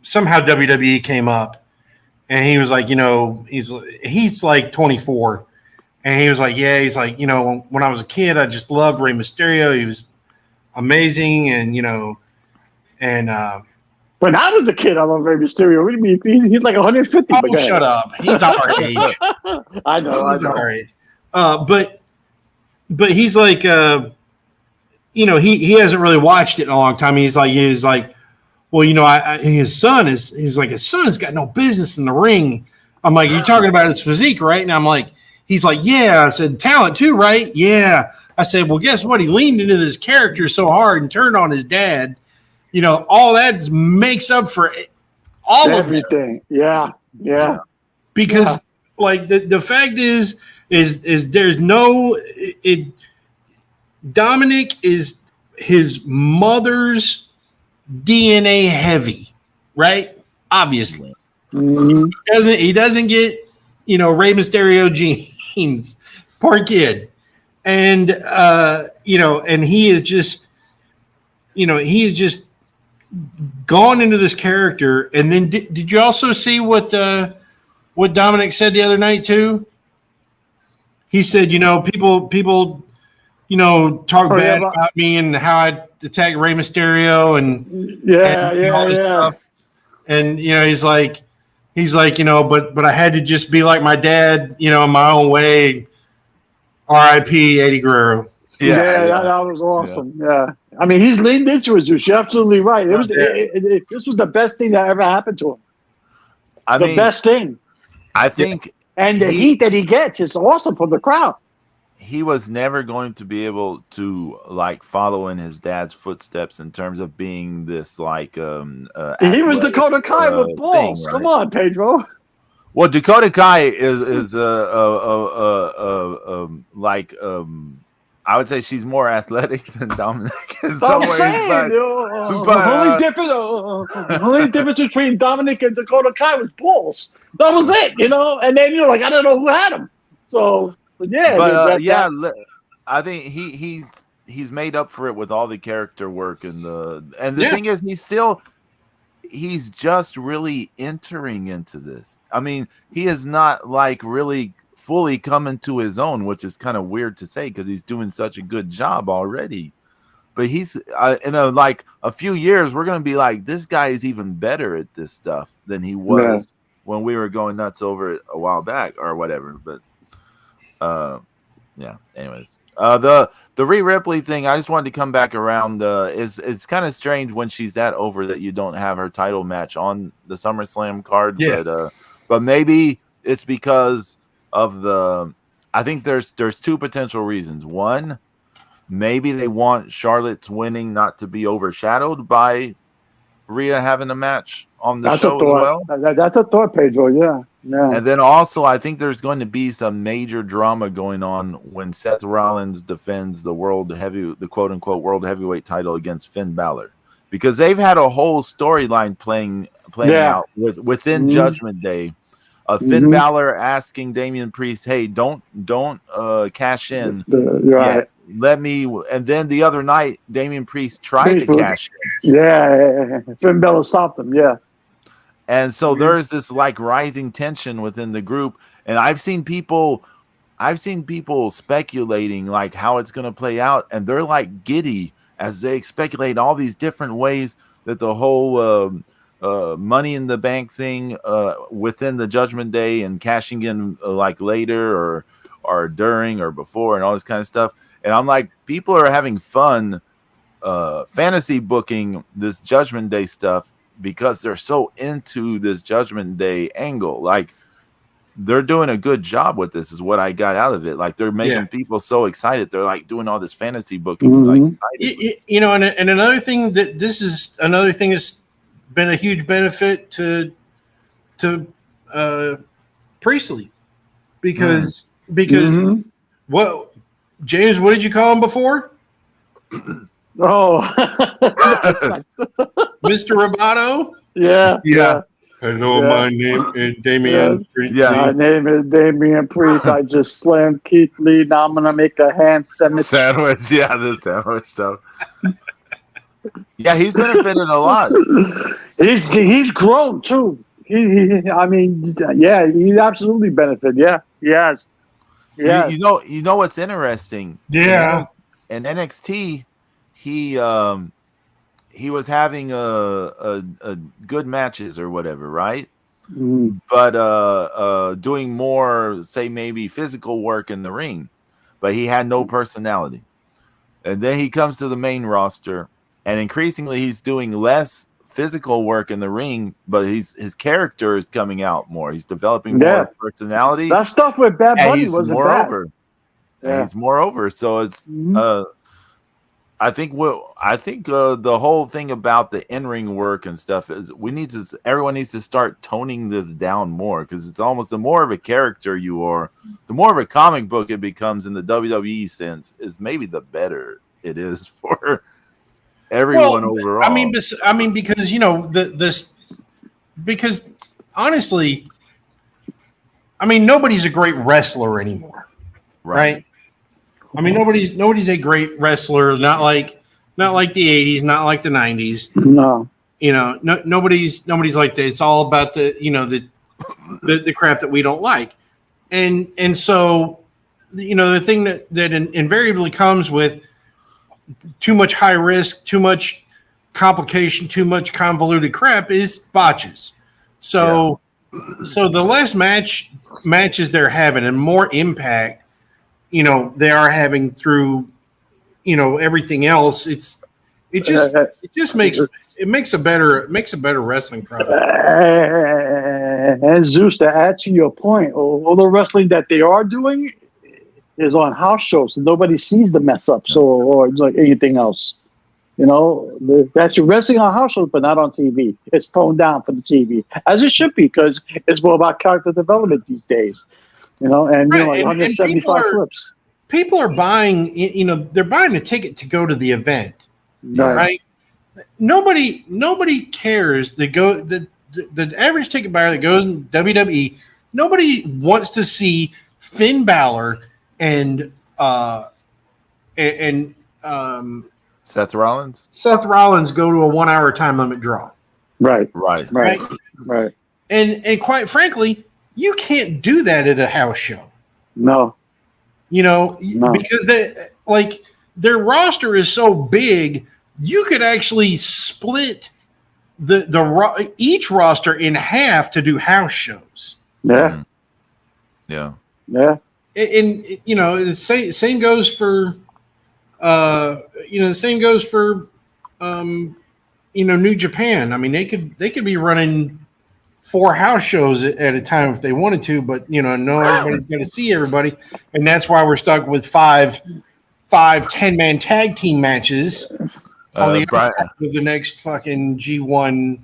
Speaker 2: somehow WWE came up, and he was like, he's like 24, and he was like, yeah, he's like, when I was a kid, I just loved Rey Mysterio. He was amazing, and
Speaker 1: when I was a kid, I loved Rey Mysterio. What do you mean? He's like 150.
Speaker 2: Oh, shut up! He's our age.
Speaker 1: I know.
Speaker 2: He's our age. But he's like, he hasn't really watched it in a long time. He's like, well, his son's got no business in the ring. I'm like, you're talking about his physique, right? And I'm like, he's like, yeah. I said, talent too, right? Yeah. I said, well, guess what? He leaned into this character so hard and turned on his dad. All that makes up for all
Speaker 1: everything.
Speaker 2: Of it.
Speaker 1: Yeah.
Speaker 2: Because like the fact is there's no Dominic is his mother's DNA heavy, right? Obviously.
Speaker 1: Mm-hmm.
Speaker 2: He doesn't get, Rey Mysterio genes. Poor kid. And and he is just gone into this character. And then did you also see what Dominic said the other night too? He said, people talk bad about me and how I attacked Rey Mysterio and all this stuff. And he's like, but I had to just be like my dad, in my own way. R.I.P. Eddie Guerrero.
Speaker 1: That was awesome. Yeah. I mean, he's leaned into it. You're absolutely right. This was the best thing that ever happened to him. The best thing.
Speaker 3: I think.
Speaker 1: And the heat that he gets is awesome from the crowd.
Speaker 3: He was never going to be able to follow in his dad's footsteps in terms of being this
Speaker 1: he was Dakota Kai with balls. Thing, right? Come on, Pedro.
Speaker 3: Well, Dakota Kai is I would say she's more athletic than Dominic in some ways.
Speaker 1: The only difference between Dominic and Dakota Kai was balls. That was it, And then I don't know who had him. So,
Speaker 3: I think he's made up for it with all the character work and the thing is he's just really entering into this. I mean, he is not really fully coming to his own, which is kind of weird to say because he's doing such a good job already. But he's in a few years, we're going to be like, this guy is even better at this stuff than he was when we were going nuts over it a while back or whatever. But anyways, the Rhea Ripley thing, I just wanted to come back around. It's kind of strange when she's that over that you don't have her title match on the SummerSlam card. Yeah. But maybe it's because of I think there's two potential reasons. One, maybe they want Charlotte's winning not to be overshadowed by Rhea having a match on the show as well.
Speaker 1: That's a thought, Pedro. Yeah.
Speaker 3: And then also, I think there's going to be some major drama going on when Seth Rollins defends the quote unquote world heavyweight title against Finn Balor, because they've had a whole storyline playing out within Judgment Day. Finn Balor asking Damian Priest, "Hey, don't cash in.
Speaker 1: Right.
Speaker 3: Let me." And then the other night, Damian Priest tried to cash in.
Speaker 1: Yeah. Finn Balor stopped him. Yeah.
Speaker 3: And so there's this rising tension within the group, and I've seen people speculating how it's going to play out, and they're giddy as they speculate all these different ways that the whole Money in the Bank thing within the Judgment Day and cashing in later or during or before and all this kind of stuff. And I'm like, people are having fun fantasy booking this Judgment Day stuff because they're so into this Judgment Day angle. They're doing a good job with this is what I got out of it. They're making people so excited. They're doing all this fantasy booking.
Speaker 2: And another thing that's been a huge benefit to Priestley because what James, what did you call him before? Mr. Roboto?
Speaker 1: Yeah.
Speaker 2: Hello, my name is Damian Priest.
Speaker 1: My name is Damian Priest. I just slammed Keith Lee. Now I'm gonna make a ham sandwich.
Speaker 3: Yeah, the sandwich stuff. Yeah, he's benefited a lot.
Speaker 1: He's grown too. I mean, yeah, he absolutely benefited. Yeah, he has. Yeah.
Speaker 3: You know what's interesting?
Speaker 2: Yeah.
Speaker 3: In NXT, he was having a good matches or whatever, right?
Speaker 1: Mm.
Speaker 3: But doing more, say maybe physical work in the ring, but he had no personality. And then he comes to the main roster, and increasingly he's doing less physical work in the ring, but his character is coming out more. He's developing more personality.
Speaker 1: That stuff with Bad Bunny wasn't bad.
Speaker 3: And he's more over. So it's I think the whole thing about the in-ring work and stuff is everyone needs to start toning this down more, because it's almost the more of a character you are, the more of a comic book it becomes in the WWE sense, is maybe the better it is for everyone overall.
Speaker 2: I mean, because because honestly, I mean, nobody's a great wrestler anymore, right? I mean, nobody's a great wrestler. Not like the 80s, not like the 90s.
Speaker 1: No.
Speaker 2: Nobody's like that. It's all about the crap that we don't like. And so, the thing that invariably comes with too much high risk, too much complication, too much convoluted crap is botches. So the less matches they're having and more impact, they are having through, everything else. It makes a better wrestling product.
Speaker 1: And Zeus, to add to your point, all the wrestling that they are doing is on house shows, and nobody sees the mess ups or like anything else. That's your wrestling on house shows, but not on TV. It's toned down for the TV, as it should be, because it's more about character development these days. And 175 flips.
Speaker 2: People are buying, they're buying a ticket to go to the event, right? Nobody cares to go. The average ticket buyer that goes in WWE, nobody wants to see Finn Balor and
Speaker 3: Seth Rollins.
Speaker 2: Seth Rollins go to a 1 hour time limit draw.
Speaker 1: Right.
Speaker 2: And quite frankly, you can't do that at a house show.
Speaker 1: No.
Speaker 2: Because their roster is so big, you could actually split each roster in half to do house shows.
Speaker 1: Yeah.
Speaker 3: Yeah.
Speaker 1: Yeah.
Speaker 2: And the same goes for New Japan. I mean, they could be running 4 house shows at a time if they wanted to, but everybody's going to see everybody, and that's why we're stuck with five 10-man tag team matches on the next fucking G1.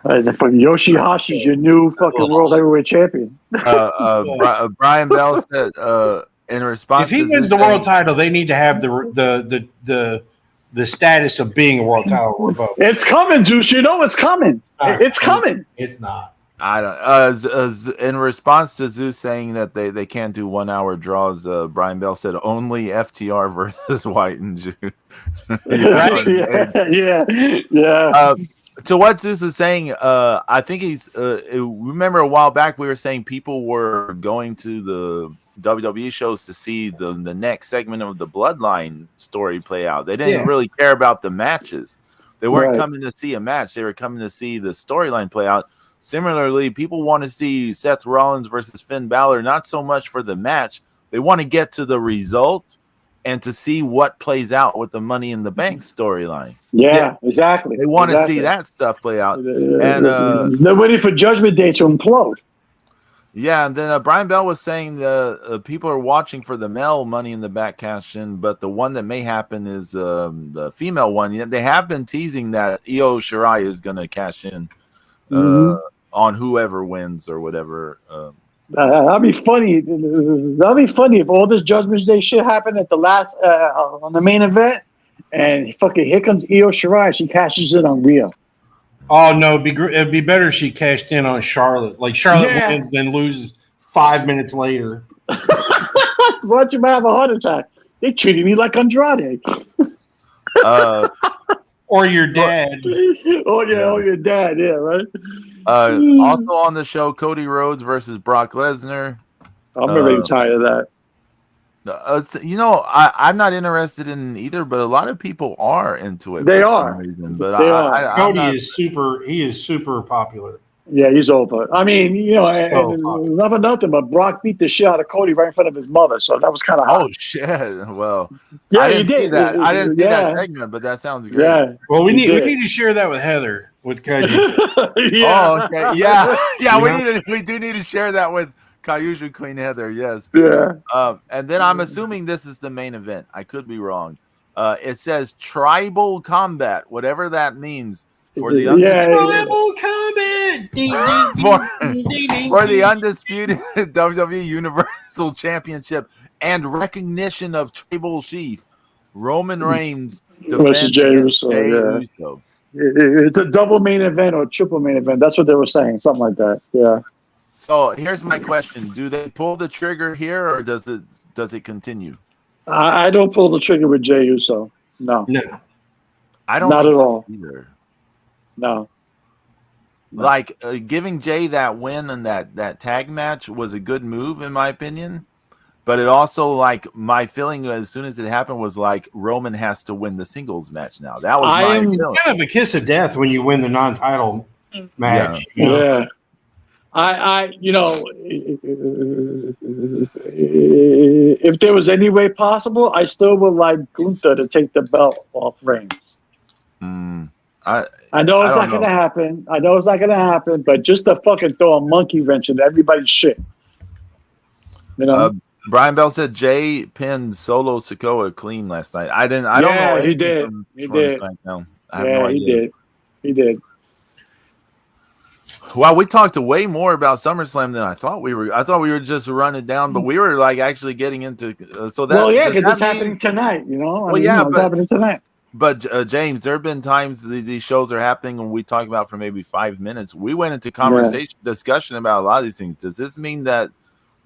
Speaker 1: Fucking Yoshi-Hashi's your new fucking world heavyweight champion.
Speaker 3: Brian Bell said in response,
Speaker 2: if he wins the world title, they need to have the status of being a world title revoked.
Speaker 1: It's coming, Juice. It's coming. It's coming.
Speaker 2: It's not.
Speaker 3: I don't. In response to Zeus saying that they can't do 1 hour draws, Brian Bell said only FTR versus White and Juice.
Speaker 1: Yeah.
Speaker 3: To what Zeus is saying, I think he's. Remember a while back we were saying people were going to the WWE shows to see the next segment of the Bloodline story play out. They didn't really care about the matches. They weren't coming to see a match. They were coming to see the storyline play out. Similarly, people want to see Seth Rollins versus Finn Balor, not so much for the match. They want to get to the result and to see what plays out with the Money in the Bank storyline.
Speaker 1: Yeah, exactly.
Speaker 3: They want to see that stuff play out. And
Speaker 1: they're waiting for Judgment Day to implode.
Speaker 3: Yeah, and then Brian Bell was saying the people are watching for the male Money in the Bank cash in, but the one that may happen is the female one. They have been teasing that Io Shirai is going to cash in on whoever wins or whatever.
Speaker 1: That'd be funny. That'd be funny if all this Judgment Day shit happened at the last on the main event, and fucking here comes Io Shirai. She cashes in on Rhea.
Speaker 2: Oh no, it'd be better if she cashed in on Charlotte. Like Charlotte wins, then loses 5 minutes later.
Speaker 1: Watch him have a heart attack. They treated me like Andrade.
Speaker 2: or your dad.
Speaker 1: Oh yeah, oh your dad, yeah, right.
Speaker 3: Also on the show, Cody Rhodes versus Brock Lesnar.
Speaker 1: I'm already tired of that.
Speaker 3: I'm not interested in either, but a lot of people are into it.
Speaker 1: They
Speaker 3: for
Speaker 1: are.
Speaker 3: some reason, but
Speaker 1: They are.
Speaker 2: Cody is super popular.
Speaker 1: Yeah, he's over. I mean,
Speaker 2: So
Speaker 1: and never nothing, but Brock beat the shit out of Cody right in front of his mother, so that was kind of hot.
Speaker 3: Oh shit! Well,
Speaker 1: Yeah,
Speaker 3: I didn't see that. I didn't see that
Speaker 1: Yeah.
Speaker 3: segment, but that sounds great.
Speaker 1: Yeah.
Speaker 2: Well, we
Speaker 1: He did.
Speaker 2: need to share that with Heather with Kaiju.
Speaker 3: Oh, okay. Yeah. We do need to share that with Kayushu Queen Heather. Yes.
Speaker 1: Yeah.
Speaker 3: And then I'm assuming this is the main event. I could be wrong. It says tribal combat, whatever that means, for the
Speaker 2: Tribal combat. Ding, ding, ding, ding, ding,
Speaker 3: for the
Speaker 2: ding.
Speaker 3: undisputed WWE Universal Championship and recognition of Tribal Chief Roman Reigns
Speaker 1: Versus
Speaker 3: defends
Speaker 1: Jey
Speaker 3: against
Speaker 1: Uso,
Speaker 3: Jey
Speaker 1: yeah.
Speaker 3: Uso.
Speaker 1: It's a double main event or a triple main event. That's what they were saying, something like that. Yeah.
Speaker 3: So here's my question: do they pull the trigger here, or does it continue?
Speaker 1: I don't pull the trigger with Jey Uso. No.
Speaker 2: No.
Speaker 3: I don't
Speaker 1: Not
Speaker 3: think
Speaker 1: at
Speaker 3: so
Speaker 1: all.
Speaker 3: either.
Speaker 1: No.
Speaker 3: Like giving Jay that win and that tag match was a good move in my opinion, but it also, like, my feeling as soon as it happened was like Roman has to win the singles match now. That was my feeling.
Speaker 2: It's kind of a kiss of death when you win the non-title match.
Speaker 3: Yeah.
Speaker 2: You know?
Speaker 1: Yeah. If there was any way possible, I still would like Gunther to take the belt off Reigns. I know it's not going to happen. I know it's not going to happen, but just to fucking throw a monkey wrench into everybody's shit. You know?
Speaker 3: Brian Bell said Jay pinned Solo Sikoa clean last night. I don't know.
Speaker 1: He did. He did.
Speaker 3: SmackDown. I have no idea.
Speaker 1: He did.
Speaker 3: Well, we talked way more about SummerSlam than I thought we were. I thought we were just running down, but we were like actually getting into. So that.
Speaker 1: Well, yeah, because it's happening tonight. You know.
Speaker 3: Well,
Speaker 1: it's happening tonight.
Speaker 3: But James, there have been times these shows are happening and we talk about for maybe 5 minutes. We went into discussion about a lot of these things. Does this mean that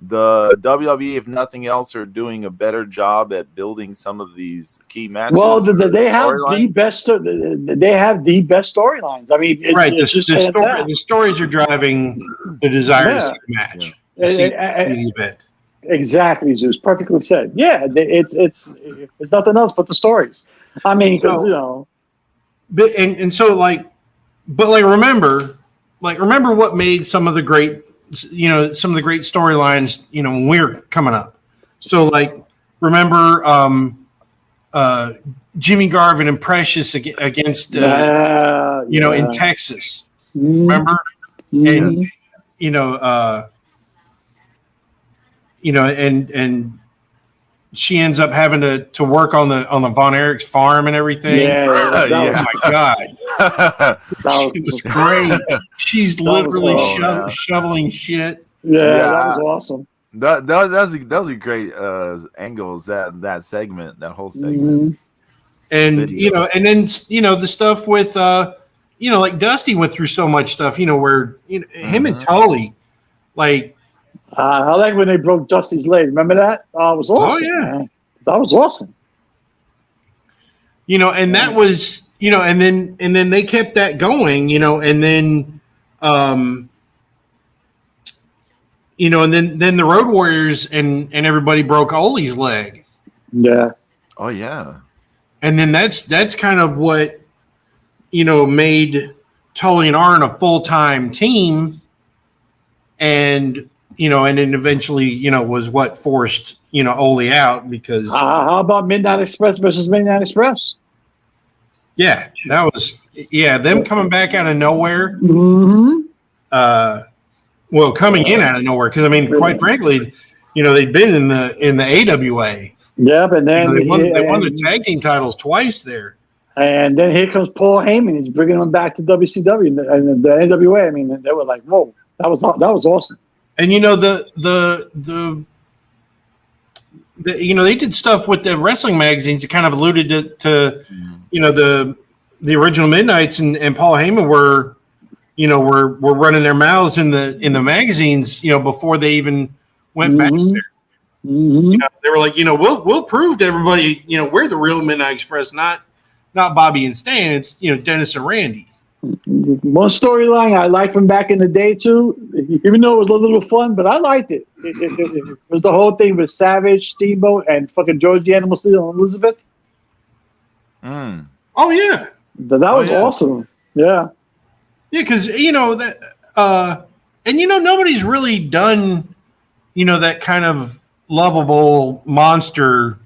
Speaker 3: the WWE, if nothing else, are doing a better job at building some of these key matches?
Speaker 1: Well, they have the best. They have the best storylines. I mean,
Speaker 2: the stories are driving the desire to see the match, see the event.
Speaker 1: Exactly, Zeus. Perfectly said. Yeah, it's nothing else but the stories. I mean, because
Speaker 2: remember what made some of the great storylines, when we're coming up. So, like, remember Jimmy Garvin and Precious against in Texas. Remember? And and she ends up having to work on the Von Erich's farm and everything. Oh my God. That was great. She's literally shoveling shit.
Speaker 1: Yeah, that was awesome.
Speaker 3: Those are great angles, that segment, that whole segment.
Speaker 2: And and then the stuff with like Dusty went through so much stuff, where him and Tully, like,
Speaker 1: I like when they broke Dusty's leg. Remember that? It was awesome. Oh, yeah. Man. That was awesome.
Speaker 2: And that was, and then they kept that going, and then, and then the Road Warriors and everybody broke Ole's leg.
Speaker 1: Yeah.
Speaker 3: Oh, yeah.
Speaker 2: And then that's kind of what, made Tully and Arn a full-time team. And, and then eventually, was what forced, Ole out because.
Speaker 1: How about Midnight Express versus Midnight Express?
Speaker 2: Yeah, that was them coming back out of nowhere.
Speaker 1: Mm-hmm.
Speaker 2: Coming in out of nowhere because I mean, quite frankly, they'd been in the AWA.
Speaker 1: Yeah, but then
Speaker 2: they won the tag team titles twice there. And
Speaker 1: then here comes Paul Heyman. He's bringing them back to WCW and the NWA. I mean, they were like, "Whoa, that was awesome."
Speaker 2: And they did stuff with the wrestling magazines that kind of alluded to the original Midnights and Paul Heyman were running their mouths in the magazines before they even went back there.
Speaker 1: Mm-hmm.
Speaker 2: They were like, we'll prove to everybody we're the real Midnight Express, not not Bobby and Stan. It's Dennis and Randy.
Speaker 1: One storyline I liked from back in the day too, even though it was a little fun, but I liked it. It was the whole thing with Savage, Steamboat, and fucking George the Animal Steel and Elizabeth.
Speaker 3: Mm.
Speaker 2: Oh yeah,
Speaker 1: that was awesome. Yeah,
Speaker 2: because that, and nobody's really done that kind of lovable monster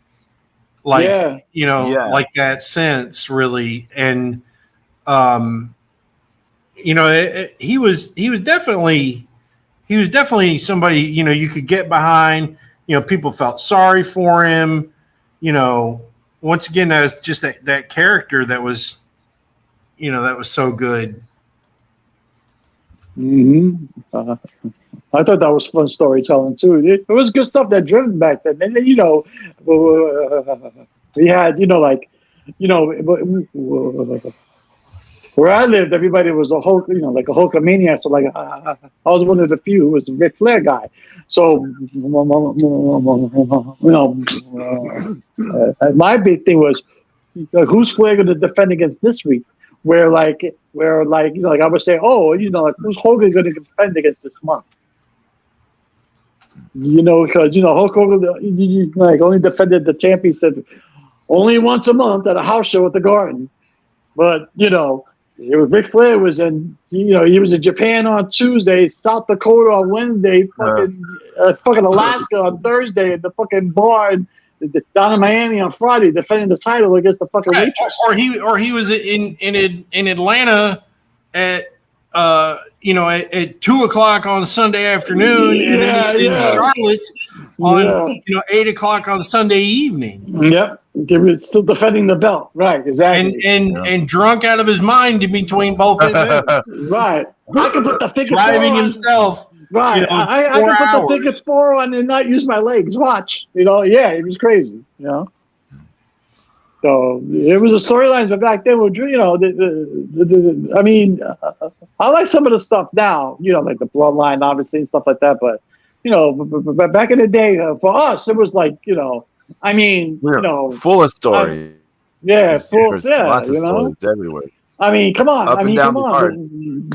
Speaker 2: like like that since really, and he was definitely somebody you could get behind. People felt sorry for him. Once again, as just that character that was that was so good.
Speaker 1: I thought that was fun storytelling too. It was good stuff that driven back then. And then we had where I lived, everybody was a Hulk, like a Hulkamaniac. So I was one of the few who was a Ric Flair guy. So my big thing was, who's Flair going to defend against this week? Where I would say, who's Hogan going to defend against this month? Because Hulk Hogan only defended the championship only once a month at a house show at the Garden. But Ric Flair was in, he was in Japan on Tuesday, South Dakota on Wednesday, fucking Alaska on Thursday, at the fucking bar down in Miami on Friday, defending the title against the fucking waitress.
Speaker 2: Or he was in Atlanta at at 2:00 on Sunday afternoon, and then he's in Charlotte on 8:00 on Sunday evening.
Speaker 1: Yep, they were still defending the belt, right? Exactly,
Speaker 2: and drunk out of his mind in between both events.
Speaker 1: Right, I can put the thickest
Speaker 2: driving himself.
Speaker 1: Right, I can put the thickest 4 on and not use my legs. Watch, it was crazy. So it was a storyline, but back then, I mean, I like some of the stuff now, like the Bloodline, obviously, and stuff like that. But but back in the day, for us, it was like, I mean,
Speaker 3: full of story.
Speaker 1: Lots of
Speaker 3: stories everywhere.
Speaker 1: I mean, come on.
Speaker 3: Come on.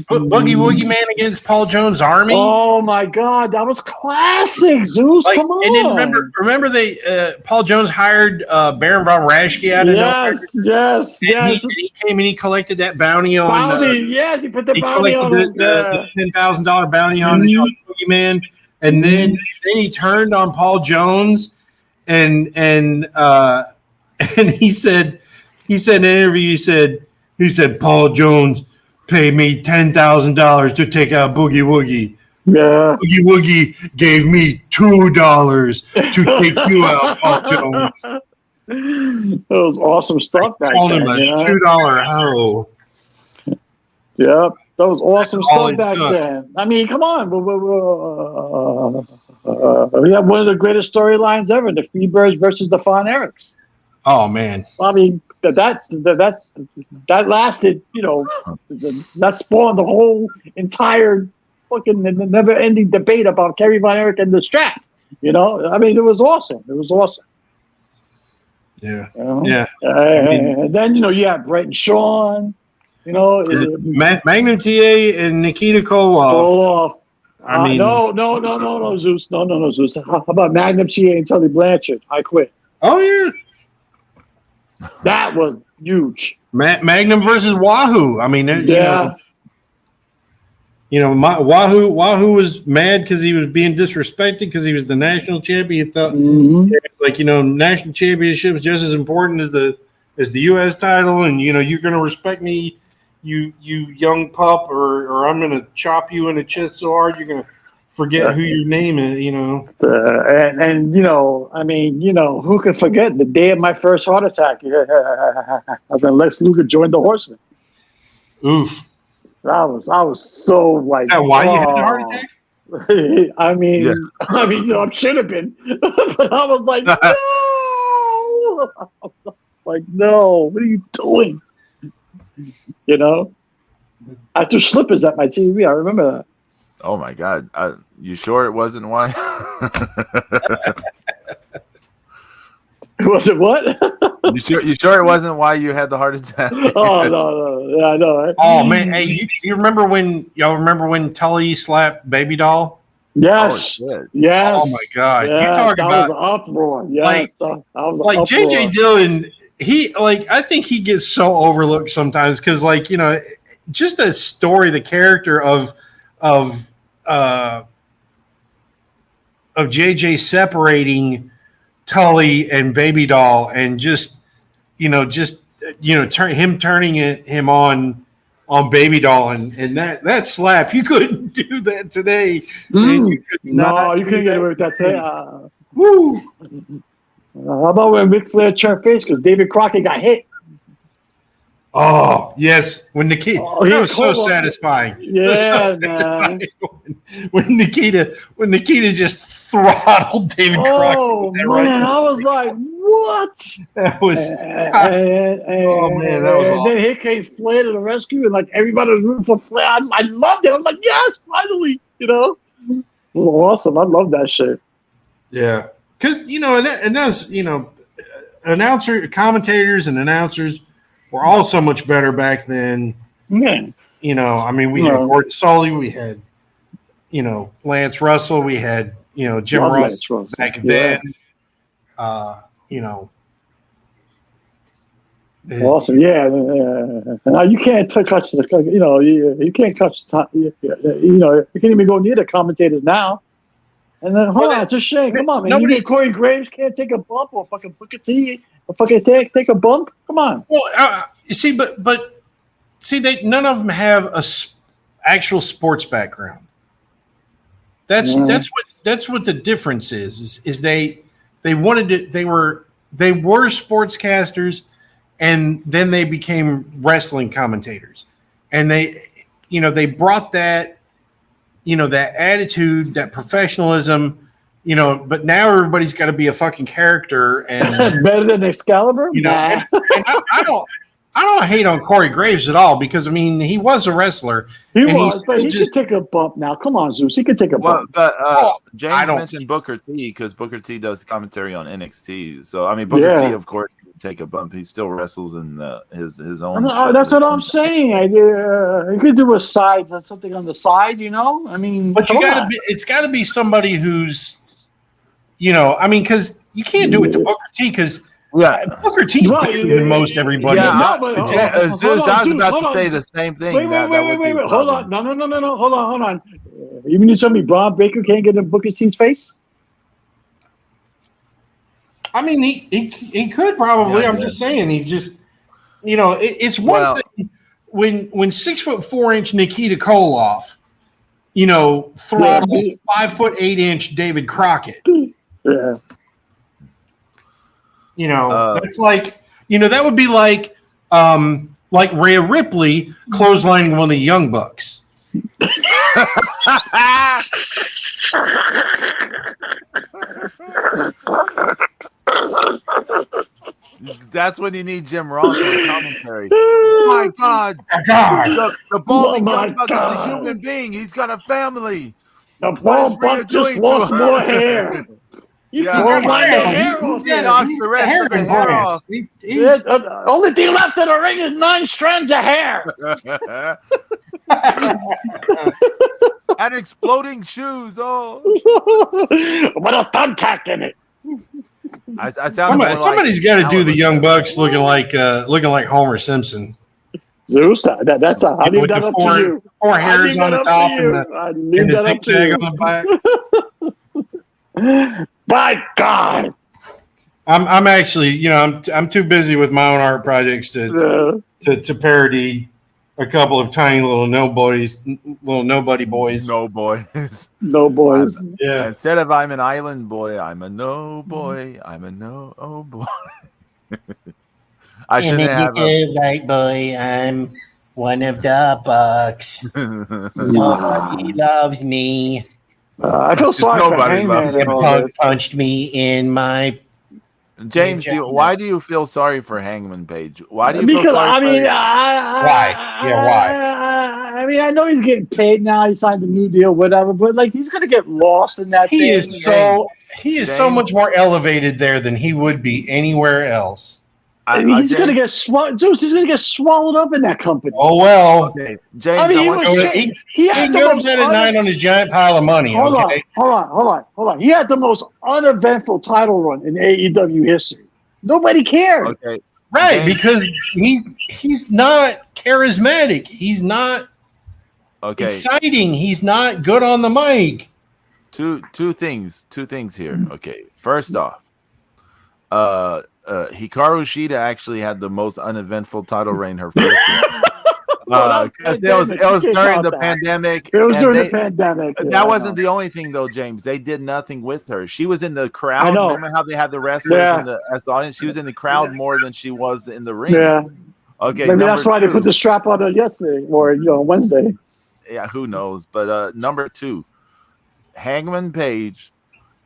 Speaker 2: Boogie Woogie Man against Paul Jones' Army.
Speaker 1: Oh my God, that was classic, Zeus. Come on.
Speaker 2: And then remember they Paul Jones hired Baron von Raschke out of nowhere.
Speaker 1: Yes.
Speaker 2: He came and he collected that bounty on.
Speaker 1: He put the bounty on
Speaker 2: the $10,000 bounty on the Boogie Man, and then he turned on Paul Jones, and he said in an interview he said Paul Jones paid me $10,000 to take out Boogie Woogie.
Speaker 1: Yeah.
Speaker 2: Boogie Woogie gave me $2 to take you out, Paul Jones.
Speaker 1: That was awesome stuff back
Speaker 2: called
Speaker 1: then.
Speaker 2: Him a $2 hoe.
Speaker 1: Yep, that was awesome stuff back then. I mean, come on. We have one of the greatest storylines ever: the Freebirds versus the Von Erichs.
Speaker 2: Oh man!
Speaker 1: I mean, that lasted. That spawned the whole entire fucking never-ending debate about Kerry Von Erich and the strap. I mean, it was awesome. It was awesome.
Speaker 2: Yeah.
Speaker 1: Yeah. And then you have Brett and Sean.
Speaker 2: Magnum TA and Nikita Koloff.
Speaker 1: I mean, no, Zeus. No, Zeus. How about Magnum TA and Tully Blanchard? I quit.
Speaker 2: Oh yeah.
Speaker 1: That was huge.
Speaker 2: Magnum versus Wahoo. I mean, Wahoo was mad because he was being disrespected because he was the national champion. He thought, national championship is just as important as the U.S. title, and you're going to respect me, you young pup, or I'm going to chop you in the chest so hard you're going to forget who your name is. I mean, who could forget the day of my first heart attack? When Lex Luger joined the Horsemen. Oof.
Speaker 1: I was so like.
Speaker 2: Is that why you had a heart attack?
Speaker 1: I mean, I should have been, but I was like, no, what are you doing? I threw slippers at my TV. I remember that.
Speaker 3: Oh my God! You sure it wasn't why?
Speaker 1: Was it what?
Speaker 3: You sure it wasn't why you had the heart attack?
Speaker 1: Oh no, yeah, I know. Right?
Speaker 2: Oh man, hey, you remember when Tully slapped Baby Doll?
Speaker 1: Yes,
Speaker 3: shit.
Speaker 1: yes.
Speaker 2: Oh my God!
Speaker 1: Yes,
Speaker 2: You talk
Speaker 1: that
Speaker 2: about
Speaker 1: was an uproar. Yes,
Speaker 2: like-
Speaker 1: that was an
Speaker 2: like
Speaker 1: uproar.
Speaker 2: JJ Dillon. I think he gets so overlooked sometimes because just the story, the character of JJ separating Tully and Baby Doll, and turning him on Baby Doll, and that slap, you couldn't do that today. Man, you could
Speaker 1: No, you
Speaker 2: do
Speaker 1: couldn't get away with that today.
Speaker 2: Woo!
Speaker 1: How about when Ric Flair turned face because David Crockett got hit?
Speaker 2: Oh yes, when Nikita, that was so satisfying.
Speaker 1: Yeah, man.
Speaker 2: When Nikita just throttled David Crockett.
Speaker 1: Oh man, I was like, what?
Speaker 2: That was.
Speaker 1: Oh
Speaker 2: man, that was awesome.
Speaker 1: Then here came Flair to the rescue, and like everybody was rooting for Flair. I loved it. I was like, yes, finally. It was awesome. I love that shit.
Speaker 2: Yeah, because and those commentators and announcers were all so much better back then.
Speaker 1: Yeah.
Speaker 2: We had Gordon Sully, we had Lance Russell, we had Jim Ross back then.
Speaker 1: Awesome, yeah. Now you can't touch the, you can't touch the, you can't even go near the commentators now. And then, it's a shame. Come on, man.
Speaker 2: Nobody,
Speaker 1: Corey Graves can't take a bump, or fucking Booker T, or fucking take a bump. Come on.
Speaker 2: Well, you see, but none of them have a actual sports background. That's what the difference is they wanted to, they were sportscasters, and then they became wrestling commentators, and they brought that that attitude, that professionalism, but now everybody's got to be a fucking character and
Speaker 1: better than Excalibur.
Speaker 2: And I don't hate on Corey Graves at all, because he was a wrestler.
Speaker 1: He could take a bump now. Come on, Zeus. He could take a bump.
Speaker 3: But James mentioned Booker T, because Booker T does commentary on NXT. So Booker T, of course, can take a bump. He still wrestles in his own.
Speaker 1: That's what I'm saying. You could do something on the side. But
Speaker 2: it's got to be somebody who's, because you can't do it to Booker T, because. Yeah, Booker T's better than most everybody.
Speaker 3: Yeah, Zeus, I was about to say the same thing.
Speaker 1: Wait. Hold on. No. Hold on. You mean to tell me Braun Baker can't get in Booker T's face?
Speaker 2: He could probably. Yeah, I'm just saying. He just, it's one thing when 6'4" Nikita Koloff, throttles 5'8" David Crockett.
Speaker 1: Yeah.
Speaker 2: That's like, that would be like Rhea Ripley clotheslining one of the Young Bucks.
Speaker 3: That's when you need Jim Ross on commentary. My God. The balding Young Buck is a human being. He's got a family.
Speaker 1: The bald buck just lost more hair. You pulled my hair off.
Speaker 3: He knocks the rest of the hair off.
Speaker 1: Only thing left in the ring is 9 strands of hair.
Speaker 3: And exploding shoes. Oh,
Speaker 1: with a thumbtack in it.
Speaker 2: Somebody's got to do the Young Bucks looking like Homer Simpson.
Speaker 1: Zeus, that's how you done up to you.
Speaker 2: 4 hairs on the top and the zigzag on the back.
Speaker 1: My God,
Speaker 2: I'm actually, I'm too busy with my own art projects to parody a couple of tiny little nobody boys.
Speaker 3: No boys.
Speaker 1: No boys.
Speaker 2: Yeah.
Speaker 3: Instead of I'm an island boy, I'm a no boy. I'm a no boy. I shouldn't have a
Speaker 4: white boy. I'm one of the bucks. Nobody loves me.
Speaker 1: I feel sorry for Hangman.
Speaker 4: Punched me in my.
Speaker 3: James, why do you feel sorry for Hangman Page? Why do you feel sorry?
Speaker 2: Why? Yeah, why?
Speaker 1: I mean, I know he's getting paid now. He signed a new deal, whatever. But like, he's gonna get lost in that
Speaker 2: He
Speaker 1: thing.
Speaker 2: is so much more elevated there than he would be anywhere else.
Speaker 1: He's gonna get swallowed. Zeus, he's gonna get swallowed up in that company.
Speaker 2: Oh well.
Speaker 3: Okay, James,
Speaker 1: I mean,
Speaker 3: I want you
Speaker 2: He can go to bed at night on his giant pile of money.
Speaker 1: Hold
Speaker 2: Okay.
Speaker 1: on. He had the most uneventful title run in AEW history. Nobody cared.
Speaker 3: Okay.
Speaker 2: Right,
Speaker 3: James,
Speaker 2: because he's not charismatic. He's not exciting. He's not good on the mic.
Speaker 3: Two things here. Okay. First off, Hikaru Shida actually had the most uneventful title reign her first year. Because it was during the pandemic.
Speaker 1: It was during the pandemic.
Speaker 3: That wasn't the only thing, though, James. They did nothing with her. She was in the crowd.
Speaker 1: I know.
Speaker 3: Remember how they had the wrestlers as the audience? She was in the crowd more than she was in the ring.
Speaker 1: Yeah.
Speaker 3: Okay.
Speaker 1: Maybe that's why they put the strap on her yesterday or Wednesday.
Speaker 3: Yeah, who knows? But number 2, Hangman Page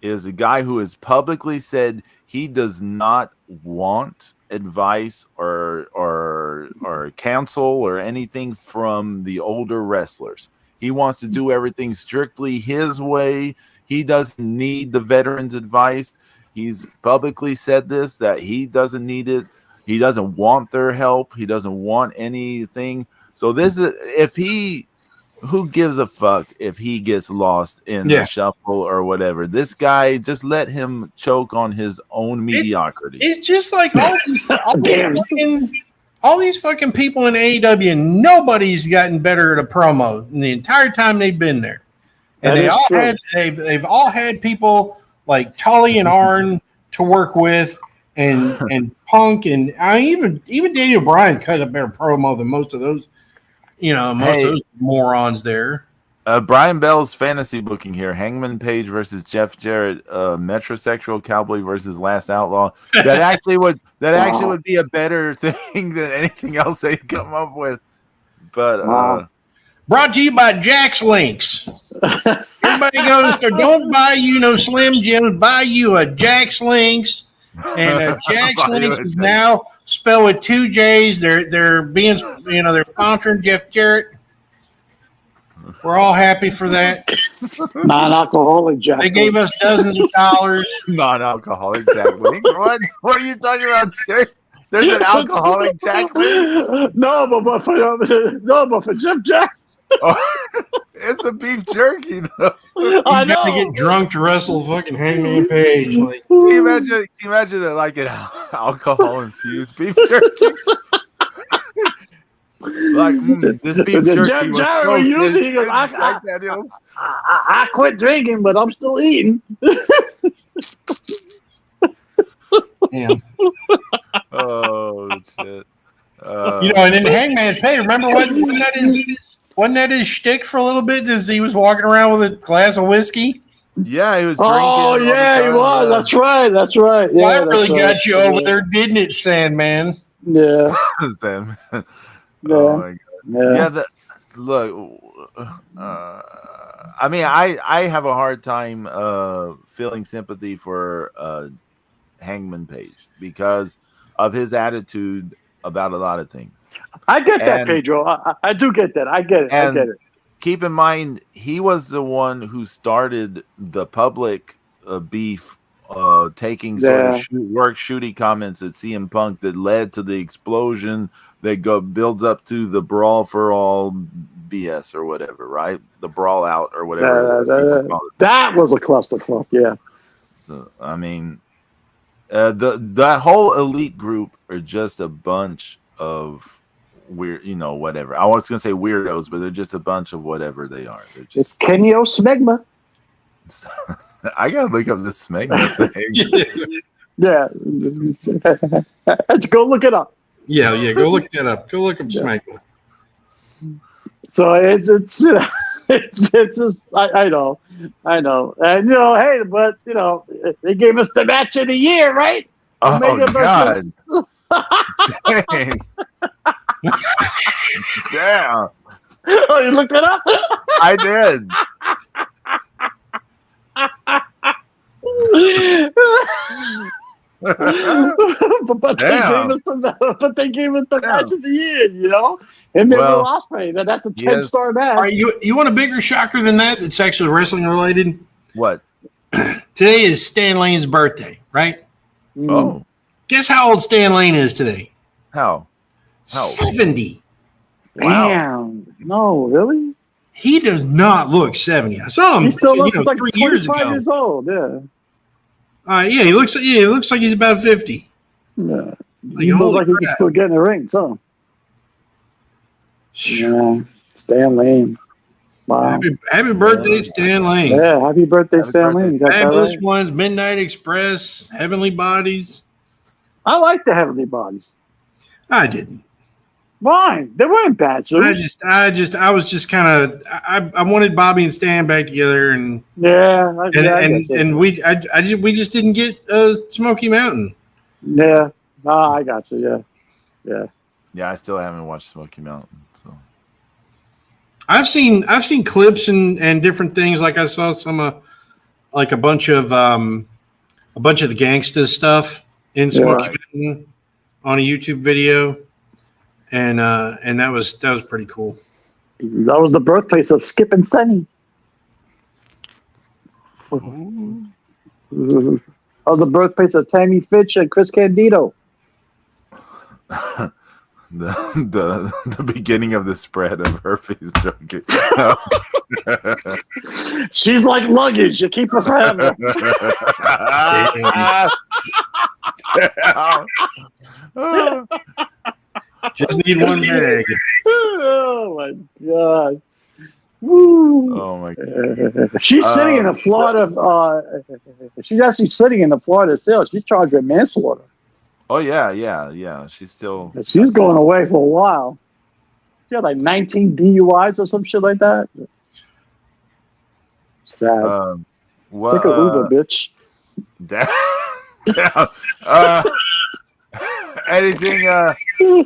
Speaker 3: is a guy who has publicly said he does not want advice or counsel or anything from the older wrestlers. He wants to do everything strictly his way. He doesn't need the veterans' advice. He's publicly said this, that he doesn't need it. He doesn't want their help. He doesn't want anything. So this is who gives a fuck if he gets lost in the shuffle or whatever? This guy, just let him choke on his own mediocrity.
Speaker 2: It's just like all these fucking people in AEW, and nobody's gotten better at a promo in the entire time they've been there. And they've all had people like Tully and Arn to work with, and Punk, and even Daniel Bryan cut a better promo than most of those. Of those morons there.
Speaker 3: Brian Bell's fantasy booking here: Hangman Page versus Jeff Jarrett, metrosexual cowboy versus Last Outlaw. That actually would be a better thing than anything else they come up with. But
Speaker 2: brought to you by Jack's Links. Everybody goes to don't buy you no Slim Jims, buy you a Jack's Links, and Jack's Links is now spelled with 2 J's. They're being, they're sponsoring Jeff Jarrett. We're all happy for that.
Speaker 1: Non-alcoholic Jack.
Speaker 2: They gave us dozens of dollars.
Speaker 3: Non-alcoholic Jack Links. What are you talking about, Jake? There's an alcoholic Jack Links.
Speaker 1: No, but for Jeff Jack.
Speaker 3: Oh, it's a beef jerky, though.
Speaker 1: I know.
Speaker 2: Got to get drunk to wrestle fucking Hangman Page. Like,
Speaker 3: can you imagine it like an alcohol infused beef jerky? Like this beef jerky was
Speaker 1: Jared usually goes, I quit drinking, but I'm still eating.
Speaker 2: Yeah.
Speaker 3: Oh shit.
Speaker 2: And then Hangman's Page. Remember wasn't that his shtick for a little bit as he was walking around with a glass of whiskey?
Speaker 3: Yeah, he was drinking.
Speaker 1: Oh yeah, he was. That's right. Yeah,
Speaker 2: well, that really got you over there, didn't it, Sandman?
Speaker 1: Yeah.
Speaker 3: Sandman.
Speaker 1: Yeah.
Speaker 3: Oh my god.
Speaker 1: Yeah.
Speaker 3: Look. I mean, I have a hard time feeling sympathy for Hangman Page because of his attitude about a lot of things.
Speaker 1: I get that, Pedro. I do get that. I get it.
Speaker 3: Keep in mind, he was the one who started the public beef, taking sort of shooty comments at CM Punk that led to the explosion that builds up to the brawl for all BS or whatever, right? The brawl out or whatever.
Speaker 1: That was a clusterfuck, yeah.
Speaker 3: So I mean, that whole elite group are just a bunch of weird, whatever. I was going to say weirdos, but they're just a bunch of whatever they are. They're just.
Speaker 1: It's Kenyo Smegma.
Speaker 3: I gotta look up this Smegma thing.
Speaker 1: Yeah, let's go look it up.
Speaker 2: Yeah, go look that up. Go look up Smegma.
Speaker 1: So it's just I know, and hey, but they gave us the match of the year, right?
Speaker 3: Oh God! Dang. Damn!
Speaker 1: Oh, you looked it up?
Speaker 3: I did.
Speaker 1: but they gave us the match of the year. And then Will Ospreay. That's a 10-star match.
Speaker 2: All right, you want a bigger shocker than that? That's actually wrestling related.
Speaker 3: What?
Speaker 2: Today is Stan Lane's birthday, right?
Speaker 3: Oh,
Speaker 2: guess how old Stan Lane is today?
Speaker 3: How?
Speaker 2: 70.
Speaker 3: Wow.
Speaker 1: Damn. No, really?
Speaker 2: He does not look 70. I saw him.
Speaker 1: He still looks like
Speaker 2: 3 years ago.
Speaker 1: 25 years old. Yeah.
Speaker 2: He looks like he's about 50.
Speaker 1: Yeah. He looks like he can still get in the ring, so. Yeah. Stan Lane. Wow.
Speaker 2: Happy birthday, Stan Lane.
Speaker 1: Yeah, happy birthday, Stan Lane.
Speaker 2: Fabulous Ones, Midnight Express, Heavenly Bodies.
Speaker 1: I like the Heavenly Bodies.
Speaker 2: I didn't.
Speaker 1: Fine. They weren't bad. So
Speaker 2: I was just kind of. I wanted Bobby and Stan back together, and we just didn't get Smoky Mountain.
Speaker 1: Yeah. I got you. Yeah.
Speaker 3: Yeah, I still haven't watched Smoky Mountain. So
Speaker 2: I've seen clips and different things. Like I saw some like a bunch of the gangsta stuff in Smoky Mountain on a YouTube video. And that was pretty cool.
Speaker 1: That was the birthplace of Skip and Sunny. That was the birthplace of Tammy Fitch and Chris Candido.
Speaker 3: the beginning of the spread of herpes junkie.
Speaker 1: She's like luggage. You keep her forever.
Speaker 2: Just need one bag.
Speaker 1: Oh my god! Woo.
Speaker 3: Oh my god!
Speaker 1: She's sitting in a Florida. She's actually sitting in the Florida still. She's charged with manslaughter.
Speaker 3: Oh yeah. She's
Speaker 1: going away for a while. She had like 19 DUIs or some shit like that. Sad. Take a Uber, bitch.
Speaker 3: Damn. Anything?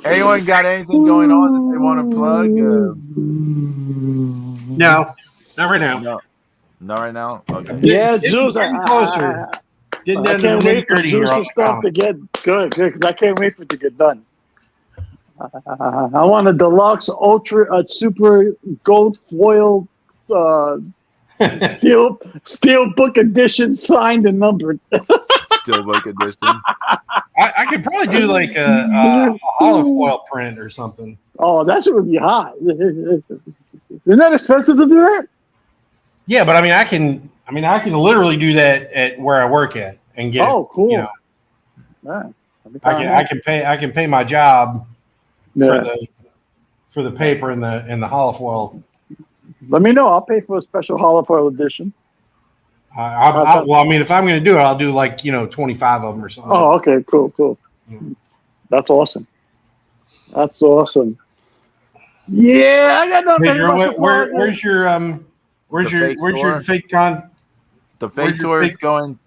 Speaker 3: Anyone got anything going on that they want to plug?
Speaker 2: No, not right now.
Speaker 3: No, not right now. Okay.
Speaker 1: Yeah, Zeus.
Speaker 2: Getting closer. Getting down
Speaker 1: I can't wait for
Speaker 2: here.
Speaker 1: Zeus stuff to get good because I can't wait for it to get done. I want a deluxe, ultra, super gold foil, steel book edition, signed and numbered.
Speaker 3: Still book edition.
Speaker 2: I could probably do like a olive oil print or something.
Speaker 1: Oh, that shit would be hot. Isn't that expensive to do that?
Speaker 2: Yeah, but I can literally do that at where I work at and get.
Speaker 1: Oh, cool.
Speaker 2: I can pay my job for the paper and the olive foil.
Speaker 1: Let me know. I'll pay for a special olive oil edition.
Speaker 2: If I'm going to do it, I'll do 25 of them or something.
Speaker 1: Oh, okay, cool. That's awesome. Yeah, I got nothing.
Speaker 2: Pedro, where's your fake con?
Speaker 3: The fake tour is going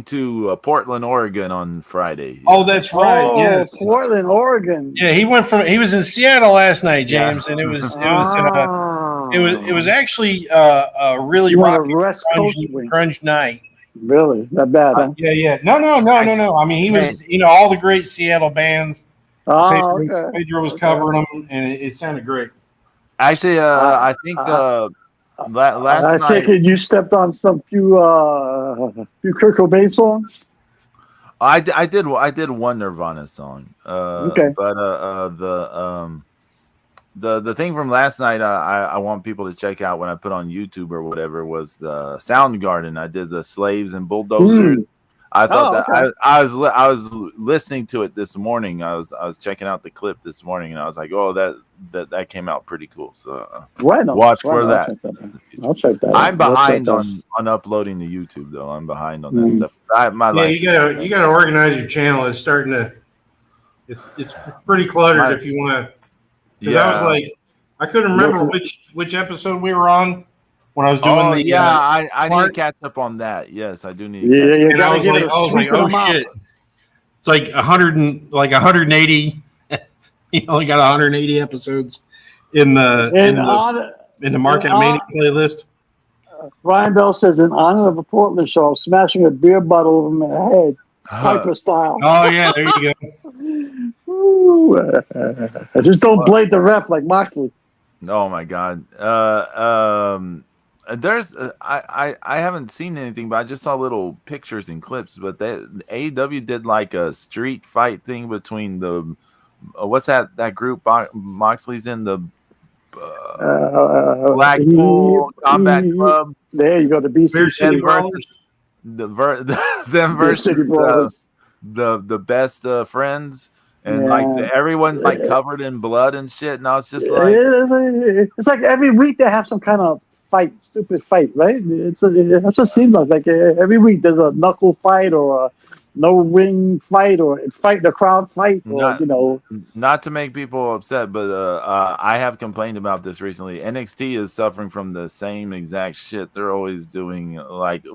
Speaker 3: to Portland, Oregon on Friday.
Speaker 2: Oh, that's right.
Speaker 1: Oh,
Speaker 2: yes,
Speaker 1: Portland, Oregon.
Speaker 2: Yeah, he was in Seattle last night, James, and it was actually a really rocky grunge night.
Speaker 1: Really, that bad? Huh?
Speaker 2: Yeah. No. I mean, he was, all the great Seattle bands. Pedro was covering them, and it sounded great.
Speaker 3: Actually, I think last
Speaker 1: I
Speaker 3: night
Speaker 1: you stepped on some few Kurt Cobain songs.
Speaker 3: I did one Nirvana song.
Speaker 1: Okay,
Speaker 3: but the thing from last night I want people to check out when I put on YouTube or whatever was the Soundgarden. I did the Slaves and Bulldozers. I thought I was listening to it this morning. I was checking out the clip this morning, and I was like, oh, that came out pretty cool. So watch for that.
Speaker 1: I'll check that.
Speaker 3: I'm behind on uploading to YouTube though. I'm behind on that stuff.
Speaker 2: You gotta organize your channel. It's starting to. It's pretty cluttered if you want to. Because I was like, I couldn't remember which episode we were on. When I was doing
Speaker 3: I need to catch up on that. Yes, I do need.
Speaker 2: And I was like, oh shit! It's like 180. You only got 180 episodes in the Market Mania playlist.
Speaker 1: Ryan Bell says, in honor of a Portland show, I'm smashing a beer bottle over my head Piper style.
Speaker 2: Oh yeah, there you go.
Speaker 1: Ooh, just don't blade the ref like Moxley.
Speaker 3: Oh my God. There's I haven't seen anything, but I just saw little pictures and clips. But AEW did like a street fight thing between the what's that group Moxley's in, the Blackpool Combat Club.
Speaker 1: There you go, the BC
Speaker 3: versus them versus the best friends, and like everyone's like covered in blood and shit, and I was just like,
Speaker 1: it's like every week they have some kind of stupid fight, right? That's what it seems like every week there's a knuckle fight or a no ring fight or the crowd fight, or
Speaker 3: not to make people upset, but I have complained about this recently. NXT is suffering from the same exact shit. They're always doing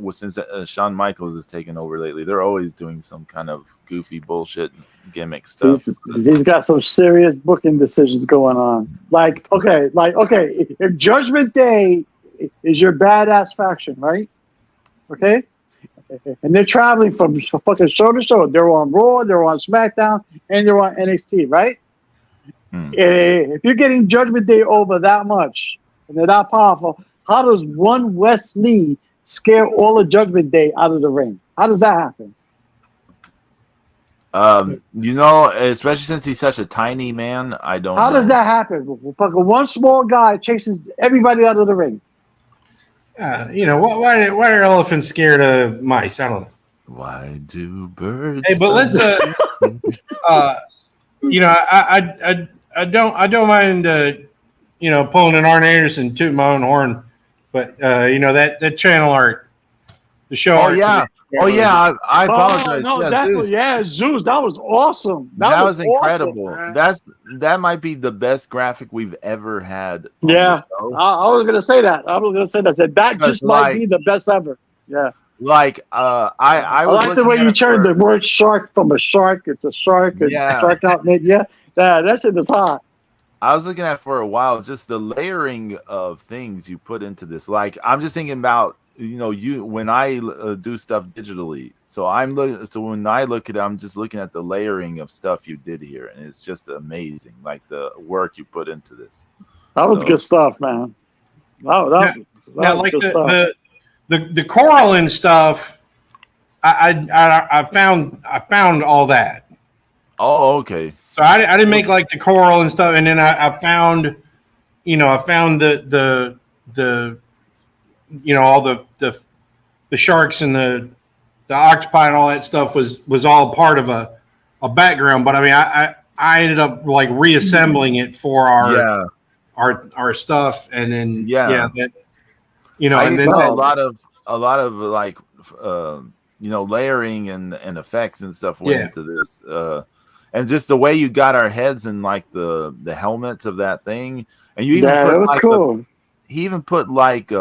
Speaker 3: since Shawn Michaels has taken over lately, they're always doing some kind of goofy bullshit gimmick stuff.
Speaker 1: He's got some serious booking decisions going on. Like, okay, if Judgment Day is your badass faction, right? Okay. And they're traveling from fucking show to show. They're on Raw, they're on SmackDown, and they're on NXT, right? If you're getting Judgment Day over that much, and they're that powerful, how does one Wes Lee scare all of Judgment Day out of the ring? How does that happen?
Speaker 3: Especially since he's such a tiny man, I don't know.
Speaker 1: How does that happen? Fucking one small guy chases everybody out of the ring.
Speaker 2: Why are elephants scared of mice? I don't know.
Speaker 3: Why do birds?
Speaker 2: Hey, but let's I don't mind pulling an Arn Anderson, tooting my own horn, but that channel art, the show.
Speaker 3: Oh yeah, I apologize.
Speaker 1: No, Zeus, that was awesome.
Speaker 3: That was incredible.
Speaker 1: Awesome,
Speaker 3: that might be the best graphic we've ever had.
Speaker 1: Yeah, I was gonna say that. That just might be the best ever. Yeah.
Speaker 3: Like I
Speaker 1: like the way you turned the word shark from a shark. It's a shark. And shark out. Yeah, that shit is hot.
Speaker 3: I was looking at for a while just the layering of things you put into this. Like I'm just thinking about when I do stuff digitally. So when I look at it, I'm just looking at the layering of stuff you did here, and it's just amazing. Like the work you put into this.
Speaker 1: That was good stuff, man. That was good stuff.
Speaker 2: The coral and stuff, I found all that.
Speaker 3: Oh, okay.
Speaker 2: So I didn't make like the coral and stuff, and then I found the all the sharks and the octopi and all that stuff was all part of a background. But I mean, I ended up like reassembling it for our stuff, and then and then
Speaker 3: a lot of like layering and effects and stuff went into this, and just the way you got our heads in like the helmets of that thing, and you even put,
Speaker 1: it was cool.
Speaker 3: He even put like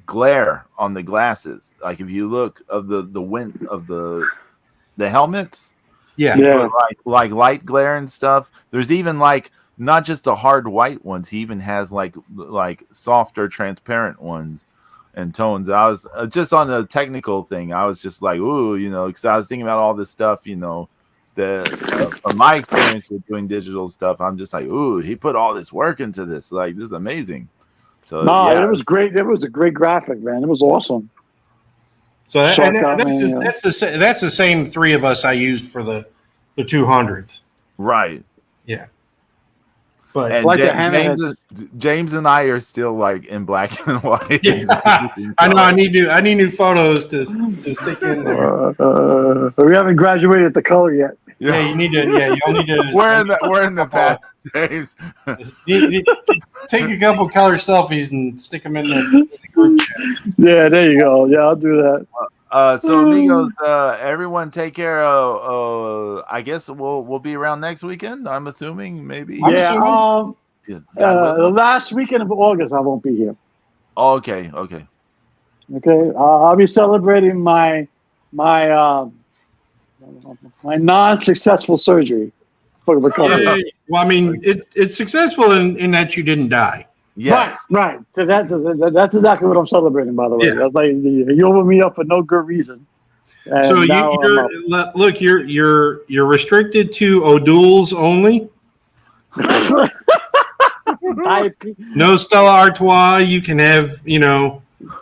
Speaker 3: glare on the glasses. Like if you look of the wind of the helmets, put like light glare and stuff. There's even like not just the hard white ones. He even has like softer, transparent ones and tones. I was just on the technical thing. I was just like, ooh, because I was thinking about all this stuff, from my experience with doing digital stuff. I'm just like, ooh, he put all this work into this. Like, this is amazing. So
Speaker 1: it was great. It was a great graphic, man. It was awesome.
Speaker 2: So that's the same three of us I used for the 200th.
Speaker 3: Right.
Speaker 2: Yeah.
Speaker 3: But and James and I are still like in black and white.
Speaker 2: Yeah. I know. I need new photos to stick in there.
Speaker 1: We haven't graduated the color yet.
Speaker 2: Yeah, you need to. Yeah, you'll need to.
Speaker 3: We're in the past, James.
Speaker 2: You take a couple color selfies and stick them in the group chat.
Speaker 1: Yeah, there you go. Yeah, I'll do that.
Speaker 3: So amigos, everyone take care. I guess we'll be around next weekend. I'm assuming, maybe.
Speaker 1: The last weekend of August, I won't be here.
Speaker 3: Oh, okay.
Speaker 1: I'll be celebrating my non-successful surgery for recovery.
Speaker 2: Yeah. Well, I mean, it's successful in that you didn't die.
Speaker 3: Yes.
Speaker 1: Right. So that's exactly what I'm celebrating, by the way.
Speaker 2: Yeah.
Speaker 1: I was like, you opened me up for no good reason. And
Speaker 2: So
Speaker 1: now
Speaker 2: you're restricted to O'Doul's only. No Stella Artois. You can have,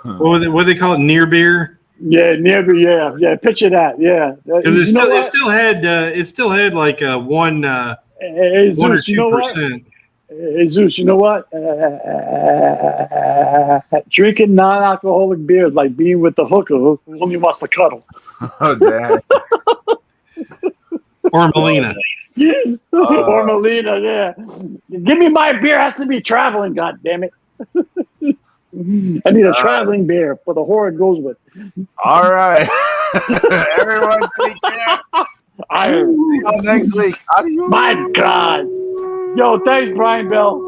Speaker 2: what do they call it? Near beer.
Speaker 1: Yeah, yeah. Picture that. Yeah,
Speaker 2: Because it still had like a one or
Speaker 1: Zeus,
Speaker 2: 2%.
Speaker 1: Hey, Zeus, you know what? Drinking non-alcoholic beer is like being with the hooker who only wants to cuddle.
Speaker 3: Oh, damn.
Speaker 2: Or Melina.
Speaker 1: Or Melina, yeah. Give me my beer. It has to be traveling, God damn it. I need a traveling beer for the whore it goes with.
Speaker 3: All right. Everyone take care. See you next week. Adios.
Speaker 1: My God. Yo, thanks, Brian Bell.